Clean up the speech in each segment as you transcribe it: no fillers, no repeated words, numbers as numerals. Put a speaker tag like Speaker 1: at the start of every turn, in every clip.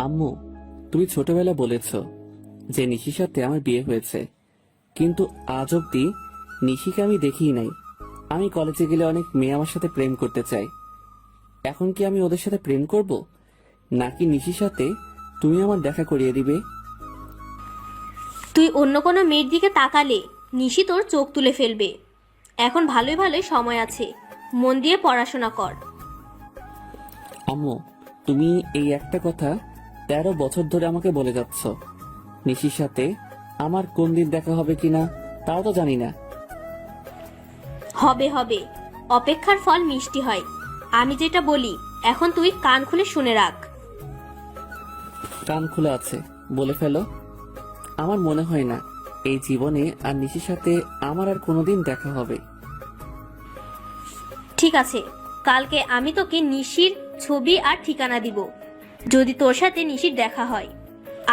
Speaker 1: আম্মু, তুমি ছোটবেলা বলেছ যে নিশির সাথে আমার বিয়ে হয়েছে, কিন্তু আজ অব্দি নিশিকে আমি দেখিই নাই। আমি কলেজে গেলে অনেক মেয়ে আমার সাথে প্রেম করতে চাই। এখন কি আমি ওদের সাথে প্রেম করব, নাকি নিশির সাথে তুমি আমার দেখা করিয়ে দিবে?
Speaker 2: তুই অন্য কোনো মেয়ের দিকে তাকালে নিশি তোর চোখ তুলে ফেলবে। এখন ভালোই ভালোই সময় আছে, মন দিয়ে পড়াশোনা কর।
Speaker 1: আম্মু, তুমি এই একটা কথা 13 বছর ধরে আমাকে বলে যাচ্ছ। নিশির সাথে আমার কোন দিন দেখা হবে কিনা তাও তো জানি না।
Speaker 2: হবে হবে, অপেক্ষার ফল মিষ্টি হয়। আমি যেটা বলি এখন তুই কান খুলে শুনে রাখ।
Speaker 1: কান খোলা আছে, বলে ফেলো। আমার মনে হয় না এই জীবনে আর নিশির সাথে আমার আর কোনোদিন দেখা হবে।
Speaker 2: ঠিক আছে, কালকে আমি তোকে নিশির ছবি আর ঠিকানা দিব। যদি তোর সাথে নিশির দেখা হয়,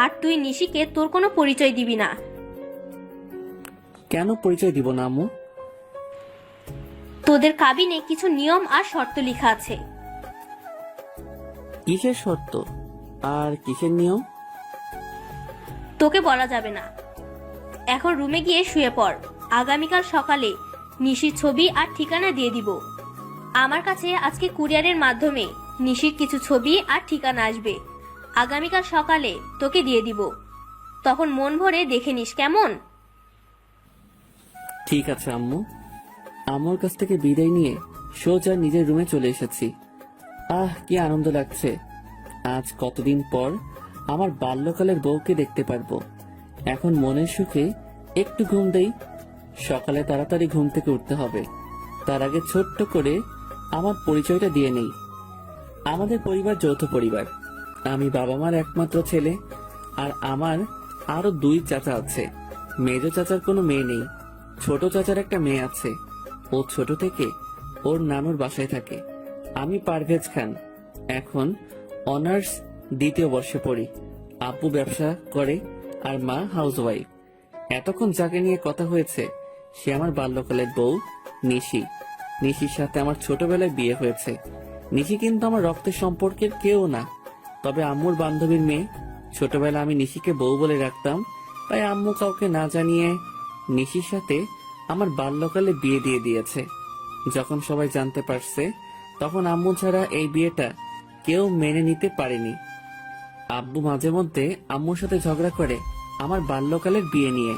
Speaker 2: আর তুই নিশিকে তোর কোনো পরিচয় দিবি না।
Speaker 1: কেন পরিচয় দিব না আম্মু?
Speaker 2: তোদের কাবিনে কিছু নিয়ম আর শর্ত লেখা আছে।
Speaker 1: কিসের শর্ত আর কিসের নিয়ম?
Speaker 2: তোকে বলা যাবে না। এখন রুমে গিয়ে শুয়ে পড়। আগামীকাল সকালে নিশির ছবি আর ঠিকানা দিয়ে দিব। আমার কাছে আজকে কুরিয়ারের মাধ্যমে নিশির কিছু ছবি আর ঠিকানা আসবে। আগামীকাল সকালে তোকে দিয়ে দিব, তখন মন ভরে দেখে নিস, কেমন?
Speaker 1: ঠিক আছে আম্মু। আম্মুর কাছ থেকে বিদায় নিয়ে সোজা নিজের রুমে চলে এসেছি। কি আনন্দ লাগছে। আজ কতদিন পর আমার বাল্যকালের বউকে দেখতে পারবো। এখন মনের সুখে একটু ঘুম দেই। সকালে তাড়াতাড়ি ঘুম থেকে উঠতে হবে। তার আগে ছোট্ট করে আমার পরিচয়টা দিয়ে নেই। আমাদের পরিবার যৌথ পরিবার। আমি বাবা মার একমাত্র ছেলে, আর আমার আরো 2 চাচা আছে। মেজ চাচার কোনো মেয়ে নেই। ছোট চাচার একটা মেয়ে আছে। ও ছোট থেকে ওর নানুর বাসায় থাকে। আমি পারভেজ খান, এখন অনার্স 2য় বর্ষে পড়ি। আব্বু ব্যবসা করে আর মা হাউসওয়াইফ। এতক্ষণ যাকে নিয়ে কথা হয়েছে সে আমার বাল্যকালের বউ নিশি। নিশির সাথে আমার ছোটবেলায় বিয়ে হয়েছে। নিশি কিন্তু আমার রক্তের সম্পর্কের কেউ না, তবে আম্মুর বান্ধবীর মেয়ে। ছোটবেলা আমি নিশিকে বউ বলে রাখতাম, তাই আম্মু কাউকে না জানিয়ে নিশির সাথে আমার বাল্যকালে বিয়ে দিয়ে দিয়েছে। যখন সবাই জানতে পারছে, তখন আম্মু ছাড়া এই বিয়েটা কেউ মেনে নিতে পারেনি। আব্বু মাঝে মধ্যে আম্মুর সাথে ঝগড়া করে আমার বাল্যকালের বিয়ে নিয়ে।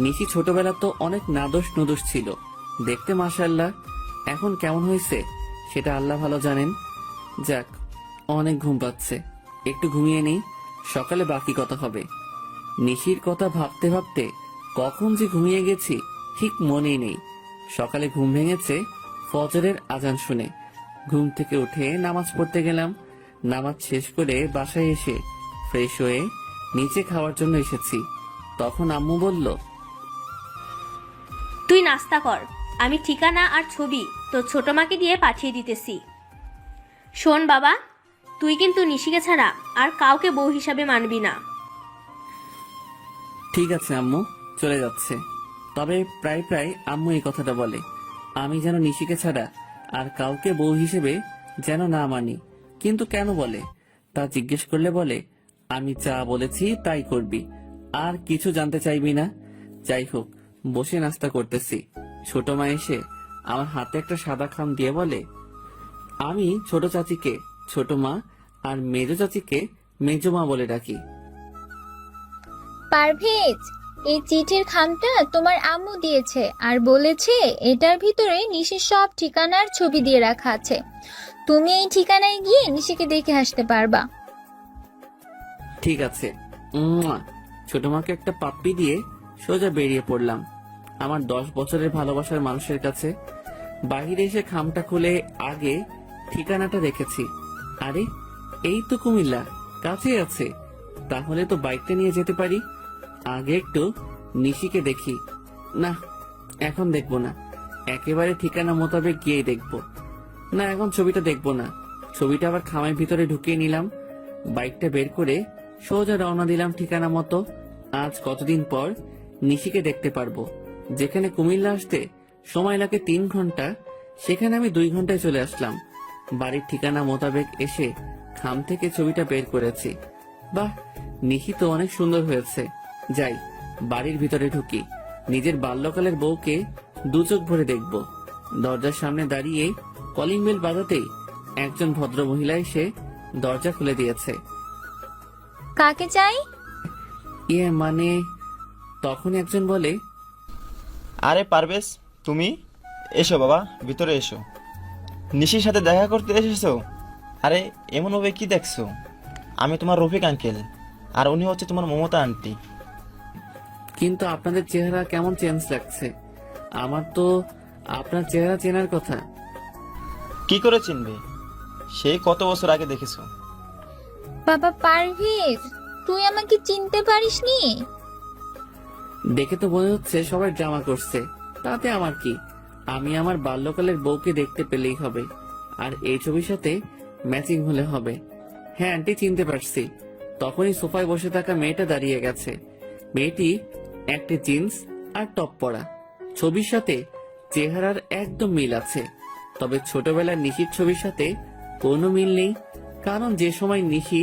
Speaker 1: নিশি ছোটবেলা তো অনেক নাদোষ নুদোষ ছিল, দেখতে মাশাআল্লাহ। এখন কেমন হয়েছে সেটা আল্লাহ ভালো জানেন। যাক, অনেক ঘুম পাচ্ছে, একটু ঘুমিয়ে নেই, সকালে বাকি কথা হবে। নিশির কথা ভাবতে ভাবতে কখন যে ঘুমিয়ে গেছি ঠিক মনেই নেই। সকালে ঘুম ভেঙেছে ফজরের আজান শুনে। ঘুম থেকে উঠে নামাজ পড়তে গেলাম। নামাজ শেষ করে বাসায় এসে ফ্রেশ হয়ে নিচে খাওয়ার জন্য এসেছি। তখন আম্মু বলল,
Speaker 2: তুই নাস্তা কর, আমি ঠিকানা আর ছবি তোর ছোট মাকে দিয়ে পাঠিয়ে দিতেছি। শোন বাবা, তুই কিন্তু নিশিকে ছাড়া আর কাউকে বউ হিসাবে মানবি না।
Speaker 1: ঠিক আছে আম্মু, চলে যাচ্ছে। তবে প্রায় প্রায় আম্মু এই কথাটা বলে, আমি যেন নিশিকে ছাড়া আর কাউকে বউ হিসেবে যেন না মানি। কিন্তু কেন বলে তা জিজ্ঞেস করলে বলে, আমি যা বলেছি তাই করবি, আর কিছু জানতে চাইবি না। যাই হোক, বসে নাস্তা করতেছি। ছোট মা এসে আমার হাতে একটা সাদা খাম দিয়ে বলে, আমি ছোট চাচিকে ছোট মা আর মেজো চাচিকে মেজো মা বলে ডাকি।
Speaker 3: পারভেজ, এই চিঠির খামটা তোমার আম্মু দিয়েছে আর বলেছে এটার ভিতরে নিশির সব ঠিকানার ছবি দিয়ে রাখা আছে। তুমি এই ঠিকানায় গিয়ে নিশিকে দেখে আসতে পারবা।
Speaker 1: ঠিক আছে। উম্মুয়া। ছোট মাকে একটা পাপ্পি দিয়ে সোজা বেরিয়ে পড়লাম আমার 10 বছরের ভালোবাসার মানুষের কাছে। বাহিরে এসে খামটা খুলে আগে ঠিকানাটা রেখেছি। আরে, এই তো কুমিল্লা, কাছে আছে। তাহলে তো বাইকটা নিয়ে যেতে পারি। আগে একটু নিশিকে দেখি। না, এখন দেখবো না, একেবারে ঠিকানা মোতাবেক গিয়ে দেখবো। না, এখন ছবিটা দেখবো না। ছবিটা আবার খামের ভিতরে ঢুকিয়ে নিলাম। বাইকটা বের করে সোজা রওনা দিলাম ঠিকানা মতো। আজ কতদিন পর নিশিকে দেখতে পারবো। যেখানে কুমিল্লা আসতে সময় লাগে 3 ঘন্টা, সেখানে আমি 2 ঘন্টায় চলে আসলাম। বাড়ির ঠিকানা মোতাবেক এসে খাম থেকে ছবিটা বের করেছি। বাহ, নিশি তো অনেক সুন্দর হয়েছে। যাই, বাড়ির ভিতরে ঢুকি, নিজের বাল্যকালের বউকে দু চোখ ভরে দেখব। দরজার সামনে দাঁড়িয়ে কলিং বেল বাজাতেই একজন ভদ্র মহিলা এসে দরজা খুলে দিয়েছে।
Speaker 3: কাকে চাই?
Speaker 1: মানে তখন একজন বলে,
Speaker 4: আরে পারভেজ, তুমি এসো বাবা, ভিতরে এসো। নিশির সাথে দেখা করতে এসেছো? আরে এমনভাবে কি দেখছো? আমি তোমার রফিক আঙ্কেল, আর উনি হচ্ছে তোমার মমতা আন্টি।
Speaker 1: কিন্তু আপনাদের চেহারা কেমন চেঞ্জ লাগছে। আমার তো আপনার চেহারা চেনার কথা।
Speaker 4: কি করে চিনবে? সেই কত বছর আগে দেখেছো।
Speaker 3: বাবা পারভেজ, তুই আমাকে চিনতে পারিসনি?
Speaker 1: দেখে তো মনে হচ্ছে সবাই ড্রামা করছে, তাতে আমার কি? আমি আমার বাল্যকালের বউকে দেখতে পেলেই হবে, আর এই ছবির সাথে ম্যাচিং হলে হবে। হ্যাঁ আন্টি, চিনতে পারছি। তখনই সোফায় বসে থাকা মেয়েটা দাঁড়িয়ে গেছে। মেয়েটি একটা জিন্স আর টপ পরা, ছবির সাথে চেহারার একদম মিল আছে। তবে ছোটবেলার নিশির ছবির সাথে কোনো মিল নেই, কারণ যে সময় নিশি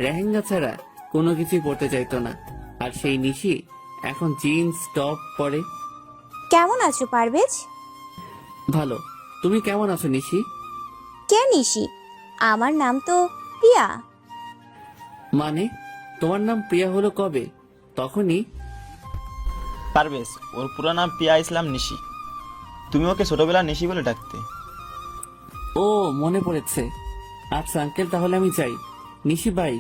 Speaker 1: লেহেঙ্গা ছাড়া কোনো কিছুই পরতে চাইতো না, আর সেই নিশি এখন জিন্স টপ পরে।
Speaker 5: কেমন আছো পারভেজ?
Speaker 1: ভালো, তুমি কেমন আছো নিশি?
Speaker 5: কে নিশি? আমার নাম তো প্রিয়া।
Speaker 1: মানে তোমার নাম প্রিয়া হলো কবে? তখনই
Speaker 4: পারভেজ, ওর পুরো নাম পিয়া ইসলাম নিশি। তুমি ওকে ছোটবেলা নিশি বলে ডাকতে।
Speaker 1: ও মনে পড়েছে। আচ্ছা আঙ্কেল, তাহলে আমি চাই। নিশি ভাই,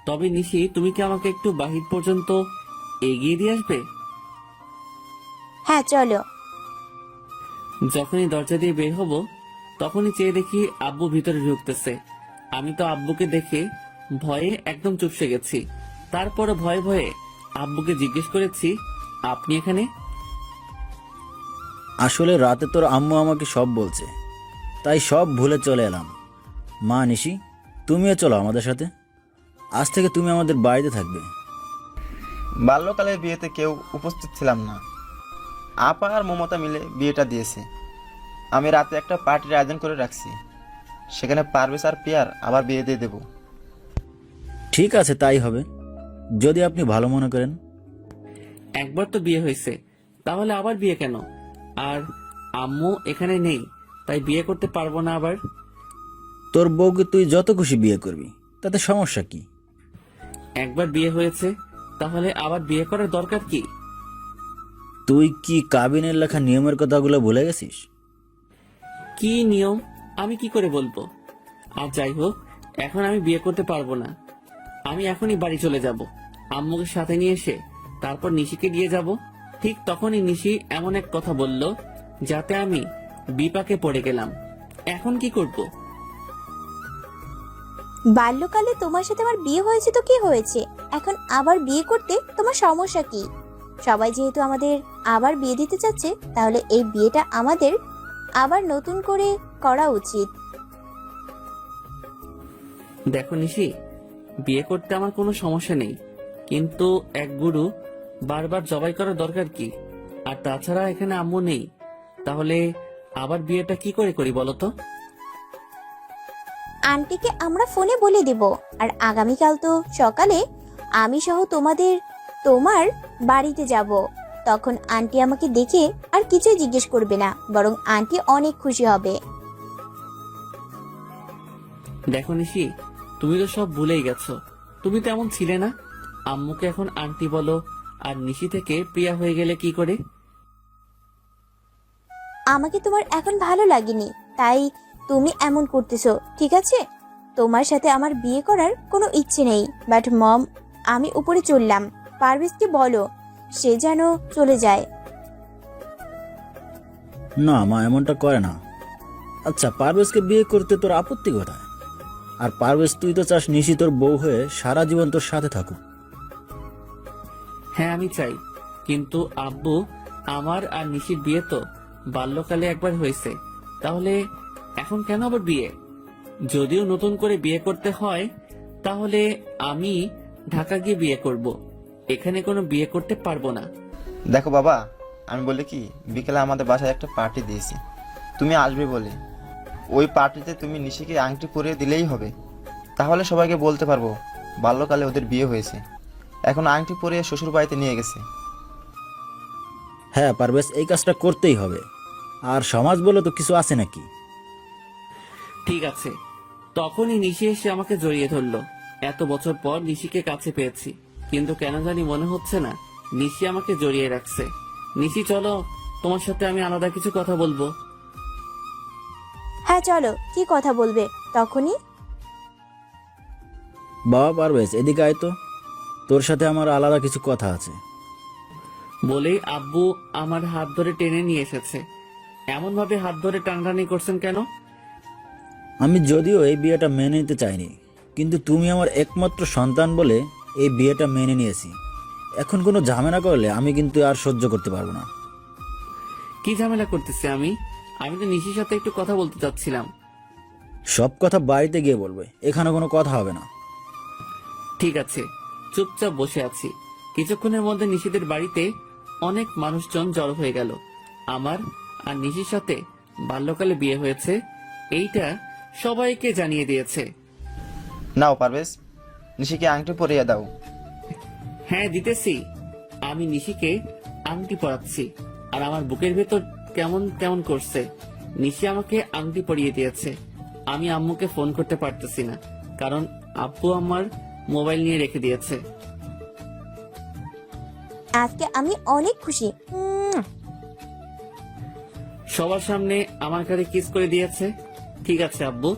Speaker 1: তবে নিশি তুমি কি আমাকে একটু বাহির পর্যন্ত এগিয়ে দিয়ে আসবে?
Speaker 5: হ্যাঁ চলো।
Speaker 1: যখনই দরজা দিয়ে বের হব তখনই চেয়ে দেখি আব্বু ভিতরে ঢুকতেছে। আমি তো আব্বুকে দেখে ভয়ে একদম চুপসে গেছি। তারপরে ভয়ে ভয়ে আব্বুকে জিজ্ঞেস করেছি, আপনি এখানে?
Speaker 6: আসলে রাতে তোর আম্মু আমাকে সব বলছে, তাই সব ভুলে চলে এলাম। মা নিশি, তুমিও চলো আমাদের সাথে। আজ থেকে তুমি আমাদের বাড়িতে থাকবে।
Speaker 4: বাল্যকালের বিয়েতে কেউ উপস্থিত ছিলাম না। আপা আর মমতা মিলে বিয়েটা দিয়েছে। আমি রাতে একটা পার্টির আয়োজন করে রাখছি, সেখানে পারভেজ আর পিয়ার আবার বিয়ে দিয়ে দেবো।
Speaker 6: ঠিক আছে, তাই হবে, যদি আপনি ভালো মনে করেন।
Speaker 1: একবার তো বিয়ে হয়েছে, তাহলে আবার বিয়ে কেন? আর আম্মু এখানে নেই, তাই বিয়ে করতে পারবো না আবার?
Speaker 6: তোর বউকে তুই যত খুশি বিয়ে করবি, তাতে সমস্যা কি?
Speaker 1: একবার বিয়ে হয়েছে, তাহলে আবার বিয়ে করার দরকার কি?
Speaker 6: তুই কি কাবিনের লেখা নিয়মের কথাগুলো ভুলে গেছিস?
Speaker 1: কি নিয়ম আমি কি করে বলবো? আর যাই হোক, এখন আমি বিয়ে করতে পারবো না। আমি এখনই বাড়ি চলে যাব, আম্মুকে সাথে নিয়ে এসে তারপর নিশিকে দিয়ে যাব। ঠিক তখনই নিশি এমন এক কথা বলল যাতে আমি বিপাকে পড়ে গেলাম। এখন কি করব?
Speaker 5: বাল্যকালে তোমার সাথে আমার বিয়ে হয়েছে তো কি হয়েছে, এখন আবার বিয়ে করতে তোমার সমস্যা কি? সবাই যেহেতু আমাদের আবার বিয়ে দিতে চাচ্ছে, তাহলে এই বিয়েটা আমাদের আবার নতুন করে করা উচিত।
Speaker 1: দেখো নিশি, বিয়ে করতে আমার কোনো সমস্যা নেই, কিন্তু এক গুরু বারবার জবাই করার দরকার কি? আর তাছাড়া এখানে আম্মু নেই, তাহলে আবার বিয়েটা কি করে করি বলো তো?
Speaker 5: আন্টিকে আমরা ফোনে বলে দেব, আর আগামীকাল তো সকালে আমি সহ তোমার বাড়িতে যাব। তখন আন্টি আমাকে দেখে আর কিছুই জিজ্ঞেস করবে না, বরং আন্টি অনেক খুশি হবে।
Speaker 1: দেখো নিশি, তুমি তো সব ভুলেই গেছো। তুমি তো এমন ছিলে না। আম্মুকে এখন আন্টি বলো, আর নিশি থেকে প্রিয়া হয়ে গেলে কি করে?
Speaker 5: আমাকে তোমার এখন ভালো লাগেনি, তাই তুমি এমন করতেছো, ঠিক আছে? তোমার সাথে আমার বিয়ে করার কোনো ইচ্ছে নেই। বাট মম, আমি উপরে চললাম, পারভেজকে বলো সে যেন চলে যায়।
Speaker 6: না মা, এমনটা করে না। আচ্ছা, পারভেজকে বিয়ে করতে তোর আপত্তি কোথায়? আর পারভেজ, তুই তো চাস নিশি তোর বউ হয়ে সারা জীবন তোর সাথে থাকুক।
Speaker 1: হ্যাঁ আমি চাই, কিন্তু আব্বু, আমার আর নিশির বিয়ে তো বাল্যকালে একবার হয়েছে, তাহলে এখন কেন আবার বিয়ে? যদিও নতুন করে বিয়ে করতে হয়, তাহলে আমি ঢাকা গিয়ে বিয়ে করব, এখানে কোনো বিয়ে করতে পারবো না।
Speaker 4: দেখো বাবা, আমি বলি কি, বিকেলে আমাদের বাসায় একটা পার্টি দিয়েছি, তুমি আসবে বলে। ওই পার্টিতে তুমি নিশিকে আংটি পরিয়ে দিলেই হবে। তাহলে সবাইকে বলতে পারবো বাল্যকালে ওদের বিয়ে হয়েছে, এখন আংটি পরিয়ে শ্বশুর বাড়িতে নিয়ে গেছে।
Speaker 6: হ্যাঁ পারভেজ, এই কাজটা করতেই হবে। আর সমাজ বলে তো কিছু আছে নাকি?
Speaker 1: ঠিক আছে। তখনই নিশি এসে আমাকে জড়িয়ে ধরলো। এত বছর পর নিশিকে কাছে পেয়েছি, কিন্তু কেন জানি মনে হচ্ছে না নিশি আমাকে জড়িয়ে রাখছে। নিশি চলো, তোমার সাথে আমি আলাদা কিছু কথা বলবো।
Speaker 5: হ্যাঁ চলো, কি কথা বলবে তখনই?
Speaker 6: বাবা পারভেজ, এদিকে আয় তো, তোর সাথে আমার আলাদা কিছু কথা আছে।
Speaker 1: বলেই আব্বু আমার হাত ধরে টেনে নিয়ে এসেছে। এমন ভাবে হাত ধরে টানাটানি করছেন কেন?
Speaker 6: আমি যদিও এই বিয়েটা মেনে নিতে চাইনি, কিন্তু তুমি আমার একমাত্র সন্তান বলে এই বিয়েটা মেনে নিয়েছি। এখন কোনো ঝামেলা করলে আমি কিন্তু আর সহ্য করতে পারবো না।
Speaker 1: কি ঝামেলা করতেছি আমি? আমি তো নিশির সাথে একটু কথা বলতে চাচ্ছিলাম।
Speaker 6: সব কথা বাড়িতে গিয়ে বলবে, এখানে কোনো কথা হবে না।
Speaker 1: ঠিক আছে, চুপচাপ বসে আছি। কিছুক্ষণের মধ্যে নিশিদের বাড়িতে অনেক মানুষজন জড়ো হয়ে গেল। আমার আর নিশির সাথে বাল্যকালে বিয়ে হয়েছে এইটা সবাইকে জানিয়ে দিয়েছে।
Speaker 4: নাও পারভেজ, নিশিকে আংটি পরিয়ে দাও।
Speaker 1: হ্যাঁ দিতেছি। আমি নিশিকে আংটি পরাচ্ছি, আর আমার বুকের ভেতর কেমন কেমন করছে। নিশি আমাকে আংটি পরিয়ে দিয়েছে। আমি আম্মুকে ফোন করতে পারতেছি না, কারণ আব্বু আমার মোবাইল নিয়ে রেখে দিয়েছে।
Speaker 5: আজকে আমি অনেক খুশি।
Speaker 1: সবার সামনে আমার কাছে কিস করে দিয়েছে। ঠিক আছে আব্বু,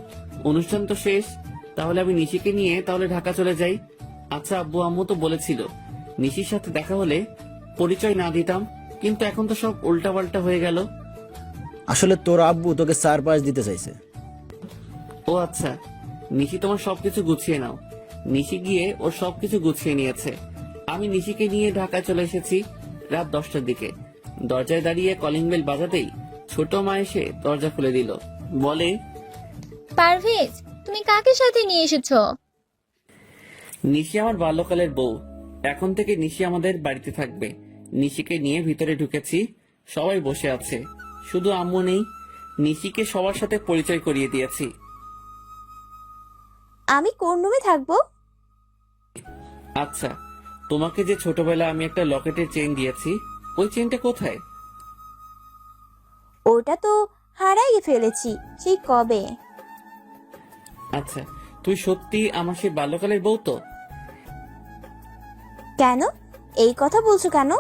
Speaker 1: অনুষ্ঠান তো শেষ, তাহলে আমি নিশিকে নিয়ে তাহলে ঢাকা চলে যাই। আচ্ছা আব্বু, আম্মু তো বলেছিল নিশির সাথে দেখা হলে পরিচয় না দিতাম, কিন্তু এখন তো সব উল্টাপাল্টা হয়ে গেল।
Speaker 6: আসলে তোর আব্বু তোকে সারপ্রাইজ দিতে চাইছে।
Speaker 1: ও আচ্ছা, নিশি তোমার সবকিছু গুছিয়ে নাও। নিশি গিয়ে ওর সবকিছু গুছিয়ে নিয়েছে। আমি নিশিকে নিয়ে ঢাকা চলে এসেছি রাত 10টার দিকে। দরজায় দাঁড়িয়ে কলিং বেল বাজাতেই ছোট মা এসে দরজা খুলে দিল। বলে,
Speaker 3: পারভেজ, তুমি কাকে সাথে নিয়ে এসেছো?
Speaker 1: নিশি আমার বাল্যকালের বউ। এখন থেকে নিশি আমাদের বাড়িতে থাকবে। নিশিকে নিয়ে ভিতরে ঢুকেছি, সবাই বসে আছে, শুধু আম্মু নেই। নিশিকে সবার সাথে পরিচয় করিয়ে দিয়েছি।
Speaker 5: আমি কোন রুমে থাকবো?
Speaker 1: আচ্ছা, তোমাকে যে ছোটবেলা আমি একটা লকেটের চেইন দিয়েছি, ওই চেইনটা কোথায়?
Speaker 5: ওটা তো হারাই ফেলেছি সেই কবে।
Speaker 1: আচ্ছা, তুই সত্যি আমার সেই বাল্যকালের বউ তো?
Speaker 5: কেন এই কথা বলছো কেন?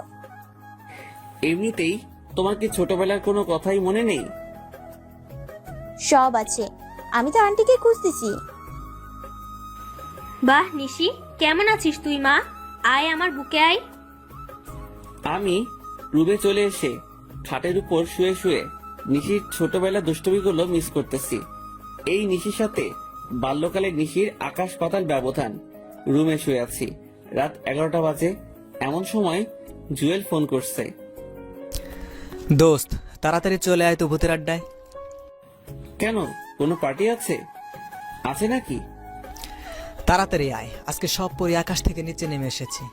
Speaker 1: এমনিতেই। তোমার কি ছোটবেলার কোনো কথাই মনে নেই?
Speaker 5: সব আছে, আমি তো আন্টিকে খুঁজতেছি।
Speaker 2: বাহ নিশি, কেমন আছিস তুই মা? আয় আমার বুকে আয়।
Speaker 1: আমি রুমে চলে এসে খাটের উপর শুয়ে শুয়ে নিশির ছোটবেলা দুষ্টমিগুলো মিস করতেছি। এই নিশির সাথে বাল্যকালে নিশির আকাশ পাতাল ব্যবধান। রুমে শুয়ে আছি, রাত 11টা বাজে। এমন সময় জুয়েল ফোন করছে।
Speaker 7: দোস্ত, তাড়াতাড়ি চলে আয় তো ভূতের আড্ডায়।
Speaker 1: কেন, কোনো পার্টি আছে? আছে নাকি?
Speaker 7: তাড়াতাড়ি আয়, আজকে সব পরি আকাশ থেকে নিচে নেমে এসেছি।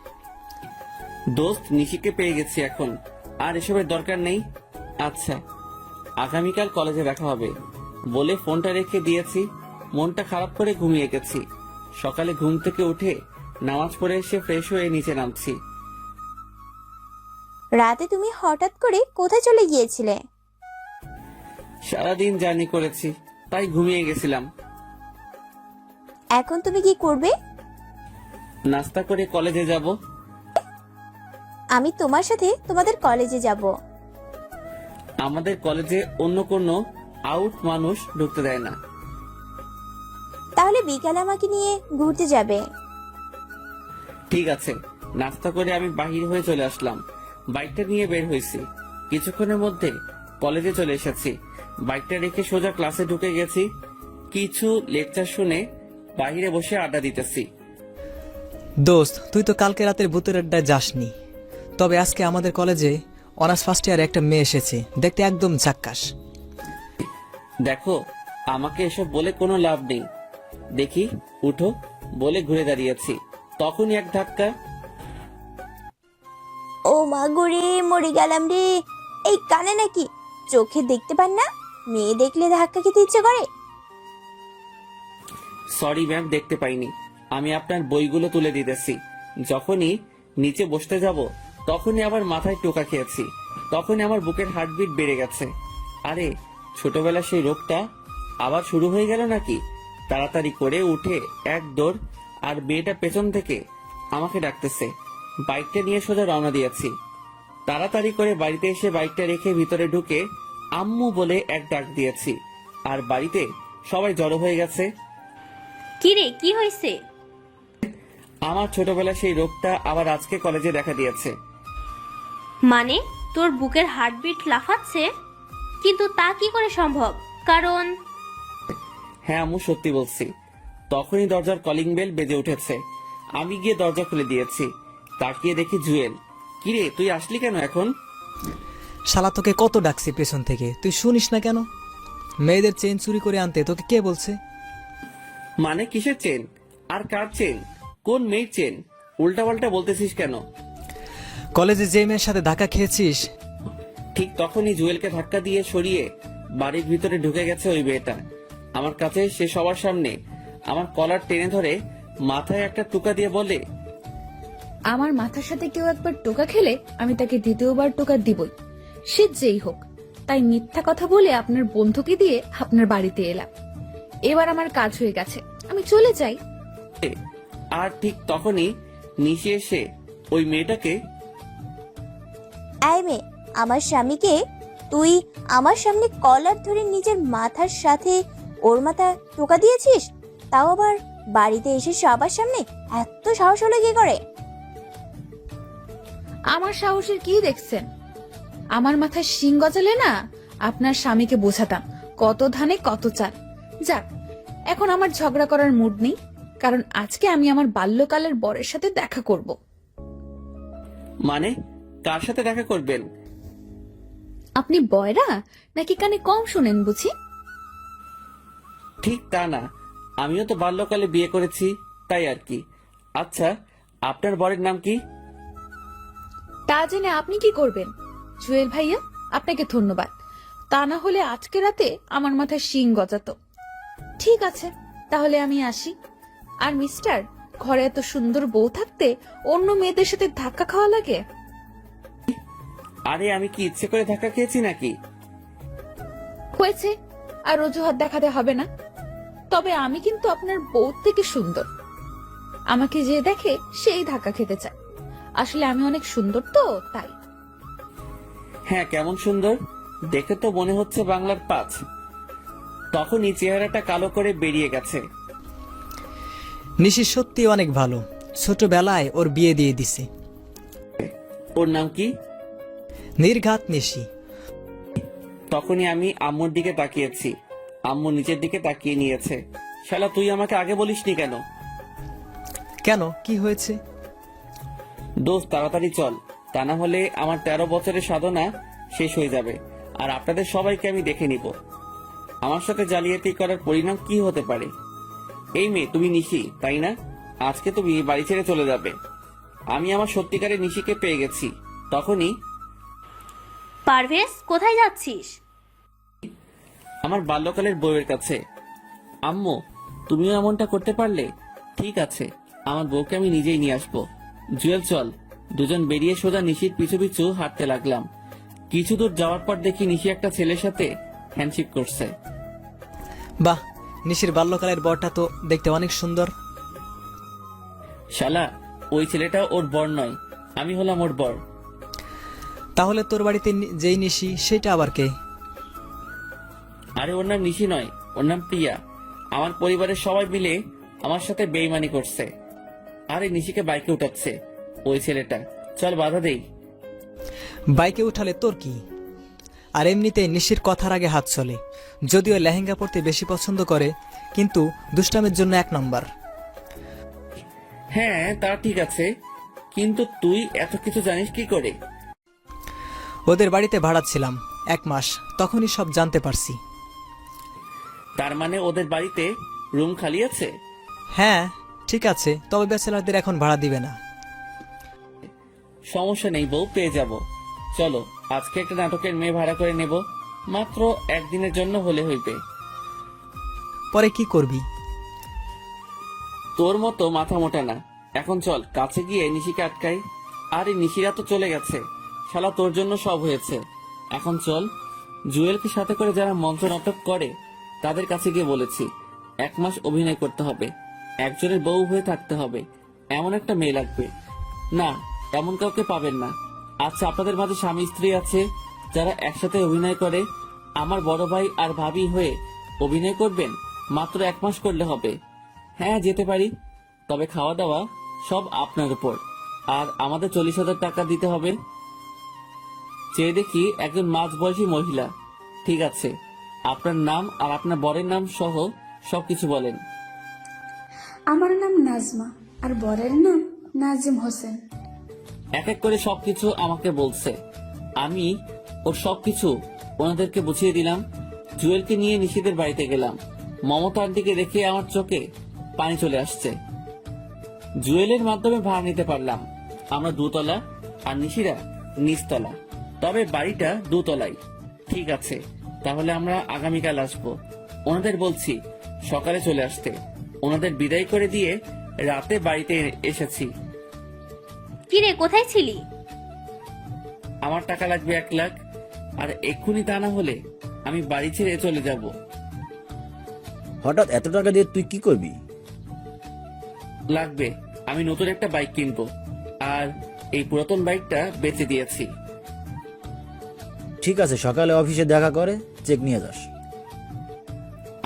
Speaker 1: দোস্ত, নিশিকে পেয়ে গেছি এখন, আর এসবের দরকার নেই। আচ্ছা, আগামীকাল কলেজে দেখা হবে বলে ফোনটা রেখে দিয়েছি। মনটা খারাপ করে ঘুমিয়ে গেছি। সকালে ঘুম থেকে উঠে নামাজ পড়ে এসে ফ্রেশ হয়ে নিচে নামছি।
Speaker 5: রাতে তুমি হঠাৎ করে কোথায় চলে গিয়েছিলে?
Speaker 1: সারাদিন জার্নি করেছি, তাই ঘুমিয়ে গেছিলাম।
Speaker 5: এখন তুমি কি করবে?
Speaker 1: নাস্তা করে কলেজে যাব।
Speaker 5: আমি তোমার সাথে তোমাদের কলেজে যাব।
Speaker 1: আমাদের কলেজে অন্য কোনো আউট মানুষ ঢুকতে দেয় না।
Speaker 5: তাহলে বিকালে আমাকে নিয়ে ঘুরতে যাবে।
Speaker 1: ঠিক আছে। নাস্তা করে আমি বাহির হয়ে চলে আসলাম। বাইকটা নিয়ে বের হয়েছি। কিছুক্ষণের মধ্যে কলেজে চলে এসেছি। বাইকটা রেখে সোজা ক্লাসে ঢুকে গেছি। কিছু লেকচার শুনে বাইরে বসে আড্ডা দিতেছি।
Speaker 7: দোস্ত, তুই তো কালকে রাতের ভূতের আড্ডায় যাসনি, তবে আজকে আমাদের কলেজে অনার্স ফার্স্ট ইয়ারে একটা মেয়ে এসেছে, দেখতে একদম ঝাক্কাস।
Speaker 1: দেখো, আমাকে এসব বলে কোনো লাভ নেই। দেখি, উঠো বলে ঘুরে দাঁড়িয়েছি, তখনই এক ধাক্কা।
Speaker 5: ও মা গো রে, মরে গেলাম রে। এই কানে নাকি চোখে দেখতে পান না? মেয়ে দেখলে ধাক্কা খেতে ইচ্ছে করে?
Speaker 1: সরি ম্যাম, দেখতে পাইনি। আমি আপনার বইগুলো তুলে দিতেছি। যখনই নিচে বসতে যাব তখনই আবার মাথায় টোকা খেয়েছি। তখনই আমার বুকের হার্টবিট বেড়ে গেছে। আরে ছোটবেলা সেই রোগটা আবার শুরু হয়ে গেল নাকি? তাড়াতাড়ি করে উঠে এক দৌড়, আর মেয়েটা পেছন থেকে আমাকে ডাকতেছে। বাইকটা নিয়ে সোজা রওনা দিয়েছি। তাড়াতাড়ি করে বাড়িতে এসে বাইকটা রেখে ভিতরে ঢুকে আম্মু বলে এক ডাক দিয়েছি, আর বাড়িতে সবাই জড়ো হয়ে গেছে।
Speaker 2: কি রে, কি হয়েছে?
Speaker 1: আমার ছোটবেলা সেই রোগটা আবার আজকে কলেজে দেখা দিয়েছে।
Speaker 2: মানে তোর বুকের হার্টবিট লাফাচ্ছে? কিন্তু তা কি করে সম্ভব? কারণ
Speaker 1: হ্যাঁ আম্মু, সত্যি বলছি। তখনই দরজার কলিং বেল বেজে উঠেছে। আমি গিয়ে দরজা খুলে দিয়েছি। তাকিয়ে দেখি জুয়েল। কিরে, তুই আসলি কেন এখন?
Speaker 7: শালা তোকে কত ডাকছি পেছন থেকে, তুই শুনিস না কেন? মেয়েদের চেন চুরি করে আনতে তোকে কে বলছে?
Speaker 1: মানে কিসের চেন? আর কার চেন? কোন মেয়ের চেন? উল্টাপাল্টা বলতেছিস কেন?
Speaker 7: কলেজে যে মেয়ের সাথে ধাক্কা খেয়েছিস,
Speaker 1: ঠিক তখনই জুয়েলকে ধাক্কা দিয়ে সরিয়ে বাড়ির ভিতরে ঢুকে গেছে ওই মেয়েটা। আমার কাছে সে সবার সামনে আমার কলার টেনে ধরে মাথায় একটা টোকা দিয়ে বলে,
Speaker 8: আমার মাথার সাথে কেউ একবার টোকা খেলে আমি তাকে দ্বিতীয়বার টোকা দিবই, সে যেই হোক। তাই মিথ্যা কথা বলে আপনার বন্ধুকে দিয়ে আপনার বাড়িতে এলাম। এবার আমার কাজ হয়ে গেছে, আমি চলে যাই।
Speaker 1: আর ঠিক তখনই নিচে এসে ওই মেয়েটাকে,
Speaker 5: এই মেয়ে, আমার স্বামীকে তুই আমার সামনে কলার ধরে নিজের মাথার সাথে ওর মাথা টোকা দিয়েছিস, তাও আবার বাড়িতে এসে সবার সামনে? এত সাহস হলো কি করে?
Speaker 8: আমার সাহসের কি দেখছেন? আমার মাথায় শিং গজালে না আপনার স্বামীকে বোঝাতাম কত ধানে কত চাল। যাক, এখন আমার ঝগড়া করার মুড নেই, কারণ আজকে আমি আমার বাল্যকালের বরের সাথে দেখা করব।
Speaker 1: মানে কার সাথে দেখা করবেন?
Speaker 8: আপনি বয়রা নাকি কানে কম শুনেন বুঝি?
Speaker 1: ঠিক তা না, আমিও তো বাল্যকালে বিয়ে করেছি, তাই আর কি। আচ্ছা, আপনার বরের নাম কি?
Speaker 8: তা জেনে আপনি কি করবেন? জুয়েল ভাইয়া, আপনাকে ধন্যবাদ। তা না হলে আজকে রাতে আমার মাথায় শিং গজাতো। ঠিক আছে, তাহলে আমি আসি। আর মিস্টার, ঘরে এত সুন্দর বউ থাকতে অন্য মেয়েদের সাথে ধাক্কা খাওয়া লাগে?
Speaker 1: আরে আমি কি ইচ্ছে করে ধাক্কা খেয়েছি নাকি?
Speaker 8: হয়েছে, আর অজুহাত দেখাতে হবে না। তবে আমি কিন্তু আপনার বউ থেকে সুন্দর। আমাকে যে দেখে সেই ধাক্কা খেতে চায়। আসলে আমি অনেক সুন্দর তো, তাই।
Speaker 1: হ্যাঁ, কেমন সুন্দর দেখে তো মনে হচ্ছে বাংলার 5। তখনই চেহারাটা কালো করে বেরিয়ে গেছে।
Speaker 7: নিশি সত্যি অনেক ভালো, ছোটবেলায় ওর বিয়ে দিয়ে দিছে।
Speaker 1: ওর নাম কি?
Speaker 7: নির্ঘাত নিশি।
Speaker 1: তখনই আমি আম্মুর দিকে তাকিয়েছি। আম্মু নিচের দিকে তাকিয়ে নিয়েছে। শালা, তুই আমাকে আগে বলিসনি কেন?
Speaker 7: কেন, কি হয়েছে?
Speaker 1: দোস্ত, তাড়াতাড়ি চল, তা না হলে আমার 13 বছরের সাধনা শেষ হয়ে যাবে, আর আপনাদের সবাইকে আমি দেখে নিব। আমার সাথে জালিয়াতি করার পরিণাম কি হতে পারে? এই মেয়ে, তুমি নিশি তাই না? আজকে তুমি বাড়ি ছেড়ে চলে যাবে। আমি আমার সত্যিকারের নিশিকে পেয়ে গেছি। তখনই
Speaker 2: পারভেজ, কোথায় যাচ্ছিস?
Speaker 1: আমার বাল্যকালের বউয়ের কাছে। আম্মু, তুমিও এমনটা করতে পারলে? ঠিক আছে, আমার বউকে আমি নিজেই নিয়ে আসবো। জুয়েল, চল। দুজন বেরিয়ে সোজা নিশির পিছু পিছু হাঁটতে লাগলাম। কিছু দূর যাওয়ার পর দেখি নিশি একটা ছেলের সাথে হ্যান্ডশেক করছে।
Speaker 7: বাহ, নিশির বাল্যকালের বরটা তো দেখতে অনেক সুন্দর।
Speaker 1: শালা, ওই ছেলেটা ওর বর নয়, আমি হলাম ওর বর।
Speaker 7: তাহলে তোর বাড়িতে যেই নিশি সেটা আবার কে?
Speaker 1: আরে ওর নাম নিশি নয়, ওর নাম প্রিয়া। আমার পরিবারের সবাই মিলে আমার সাথে বেইমানি করছে। আরে নিশিকে বাইকে উঠাচ্ছে ওই ছেলেটা। চল বাধা দেই।
Speaker 7: বাইকে উঠালে তোর কি? আর এমনিতে নিশির কথার আগে হাত চলে। যদিও লেহেঙ্গা পরতে বেশি পছন্দ করে, কিন্তু দুষ্টামের জন্য 1 নম্বর।
Speaker 1: হ্যাঁ, তা ঠিক আছে, কিন্তু তুই এত কিছু জানিস কি করে?
Speaker 7: ওদের বাড়িতে ভাড়া ছিলাম 1 মাস, তখনই সব জানতে পারছি।
Speaker 1: তার মানে ওদের বাড়িতে রুম খালি আছে?
Speaker 7: হ্যাঁ, ঠিক আছে, তবে ব্যাচেলারদের এখন ভাড়া দিবে না।
Speaker 1: সমস্যা নেই বউ, পেয়ে যাব। চলো, আজকে একটা নাটকের মেয়ে ভাড়া করে নেব। মাত্র একদিনের জন্য হলে হইবে।
Speaker 7: পরে কি করবি?
Speaker 1: তোর মতো মাথা মোটা না। এখন চল কাছে গিয়ে নিশিকে আটকাই। আরে নিশিরা তো চলে গেছে, শালা তোর জন্য সব হয়েছে। এখন চল। জুয়েলকে সাথে করে যারা মঞ্চ নাটক করে তাদের কাছে গিয়ে বলেছি 1 মাস অভিনয় করতে হবে, একজনের বউ হয়ে থাকতে হবে, এমন একটা মেয়ে লাগবে। না, এমন কাউকে পাবেন না। আচ্ছা, আপনাদের মাঝে স্বামী স্ত্রী আছে যারা একসাথে অভিনয় করে? আমার বড় ভাই আর ভাবি হয়ে অভিনয় করবেন? মাত্র 1 মাস করলে হবে। হ্যাঁ, যেতে পারি, তবে খাওয়া দাওয়া সব আপনার উপর, আর আমাদের 40,000 টাকা দিতে হবে। চেয়ে দেখি একজন মাঝবয়সী মহিলা। ঠিক আছে, আপনার নাম আর আপনার বরের নাম সহ সবকিছু বলেন।
Speaker 9: আমার নাম নাজমা আর বরের নাম নাজিম হোসেন।
Speaker 1: এক এক করে সবকিছু আমাকে বলছে। আমি ওর সবকিছু ওনাদেরকে বুঝিয়ে দিলাম। জুয়েলকে নিয়ে নিশিদের বাড়িতে গেলাম। মমতা আন্টিকে দেখে আমার চোখে পানি চলে আসছে। জুয়েলের মাধ্যমে ভাড়া নিতে পারলাম। আমরা 2 তলা আর নিশিরা নিচতলা, তবে বাড়িটা 2 তলায়। ঠিক আছে, তাহলে আমরা আগামীকাল আসবো। ওনাদের বলছি সকালে চলে আসতে। ওনাদের বিদায় করে দিয়ে রাতে বাড়িতে এসেছি।
Speaker 2: কিরে, কোথায় ছিলি?
Speaker 1: আমার টাকা লাগবে 1 লাখ, আর এক্ষুনি তা না হলে আমি বাড়ি ছেড়ে চলে যাব।
Speaker 6: হঠাৎ এত টাকা দিয়ে তুই কি করবি?
Speaker 1: লাগবে, আমি নতুন একটা বাইক কিনবো, আর এই পুরাতন বাইকটা বেচে দিয়েছি।
Speaker 6: ঠিক আছে, সকালে অফিসে দেখা করে চেক নিয়ে যাস।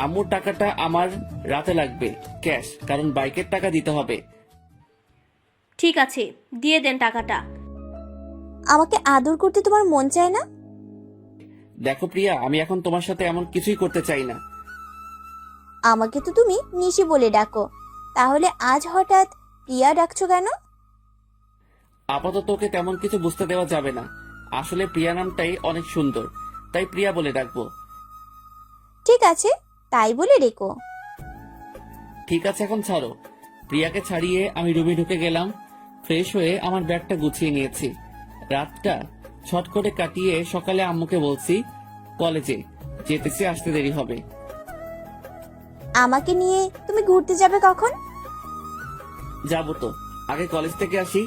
Speaker 1: আম্মুর টাকাটা আমার রাতে লাগবে ক্যাশ, কারণ বাইকের টাকা দিতে হবে।
Speaker 2: ঠিক আছে, দিয়ে দেন টাকাটা।
Speaker 5: আমাকে আদর করতে তোমার মন চায় না?
Speaker 1: দেখো প্রিয়া, আমি এখন তোমার সাথে এমন কিছুই করতে চাই না।
Speaker 5: আমাকে তো তুমি নিশি বলে ডাকো, তাহলে আজ হঠাৎ প্রিয়া ডাকছো কেন?
Speaker 1: আপাতত তোকে তেমন কিছু বুঝতে দেওয়া যাবে না। আসলে প্রিয়া নামটাই অনেক সুন্দর, তাই প্রিয়া বলে ডাকবো।
Speaker 5: ঠিক আছে, তাই বলে রেখো।
Speaker 1: ঠিক আছে, এখন ছাড়ো। প্রিয়াকে ছাড়িয়ে আমি রুমে ঢুকে গেলাম। ফ্রেশ হয়ে আমার ব্যাগটা গুছিয়ে নিয়েছি। রাতটা ছট করে কাটিয়ে সকালে আম্মুকে বলছি কলেজে যেতেছি, আসতে দেরি হবে।
Speaker 5: আমাকে নিয়ে তুমি ঘুরতে যাবে কখন?
Speaker 1: যাবো তো, আগে কলেজ থেকে আসি।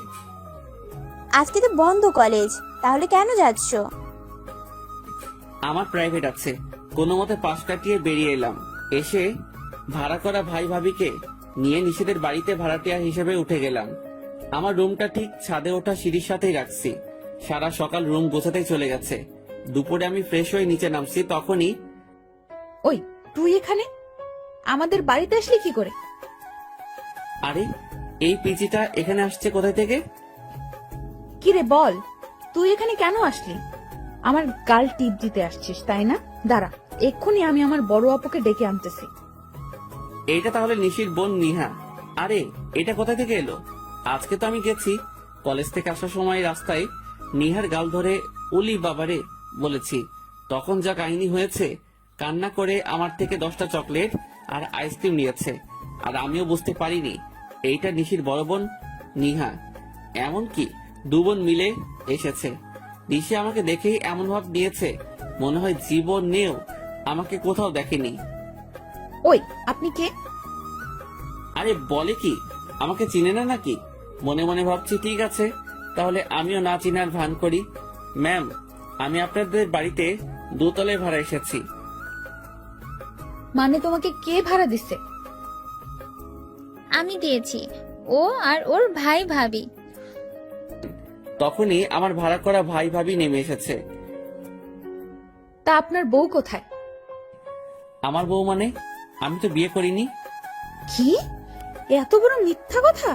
Speaker 5: আজকে তো বন্ধ কলেজ, তাহলে কেন যাচ্ছ?
Speaker 1: আমার প্রাইভেট আছে, কোনো মতে পাশ কাটিয়ে বেরিয়ে এলাম। এসে ভাড়া করা ভাই ভাবিকে নিয়ে নিশিদের বাড়িতে ভাড়াটিয়া হিসেবে উঠে গেলাম। আমার রুমটা ঠিক ছাদে ওঠা সিঁড়ির সাথেই রাখছি। সারা সকাল রুম গোছাতেই চলে গেছে। দুপুরে আমি ফ্রেশ হয়ে নিচে নামছি, তখনই
Speaker 8: ওই, তুই এখানে আমাদের বাড়িতে আসলি কি করে?
Speaker 1: আরে, এই পিচিটা এখানে আসছে কোথায় থেকে?
Speaker 8: কি রে বল, তুই এখানে কেন আসলি? আমার গাল টিপ দিতে আসছিস তাই না? দাঁড়া, এক্ষুনি আমি আমার বড় আপুকে ডেকে আনতেছি।
Speaker 1: এইটা তাহলে নিশির বোন নিহা। আরে, এটা কোথা থেকে এলো? আজকে তো আমি গেছি কলেজ থেকে আসার সময় রাস্তায় নিহার গাল ধরে উলি বাবারে বলেছি। তখন যা কাহিনী হয়েছে, কান্না করে আমার থেকে 10টা চকলেট আর আইসক্রিম নিয়েছে, আর আমিও বুঝতে পারিনি এইটা নিশির বড় বোন নিহা। এমনকি 2 বোন মিলে এসেছে। নিশি আমাকে দেখেই এমন ভাব নিয়েছে মনে হয় জীবনেও আমাকে কোথাও দেখেনি।
Speaker 8: ওই, আপনি কে?
Speaker 1: আরে বলে কি, আমাকে চিনে না নাকি? মনে মনে ভাবছি ঠিক আছে, তাহলে আমিও না চিনার ভান করি। ম্যাম, আমি আপনাদের বাড়িতে 2 তলায় ভাড়া এসেছি।
Speaker 8: মানে তোমাকে কে ভাড়া দিচ্ছে?
Speaker 3: আমি দিয়েছি, ও আর ওর ভাই ভাবি।
Speaker 1: তখনই আমার ভাড়া করা ভাই ভাবি নেমে এসেছে।
Speaker 8: তা আপনার বউ কোথায়?
Speaker 1: আমার বউ মানে? আমি তো বিয়ে করিনি।
Speaker 8: কি এত বড় মিথ্যা কথা!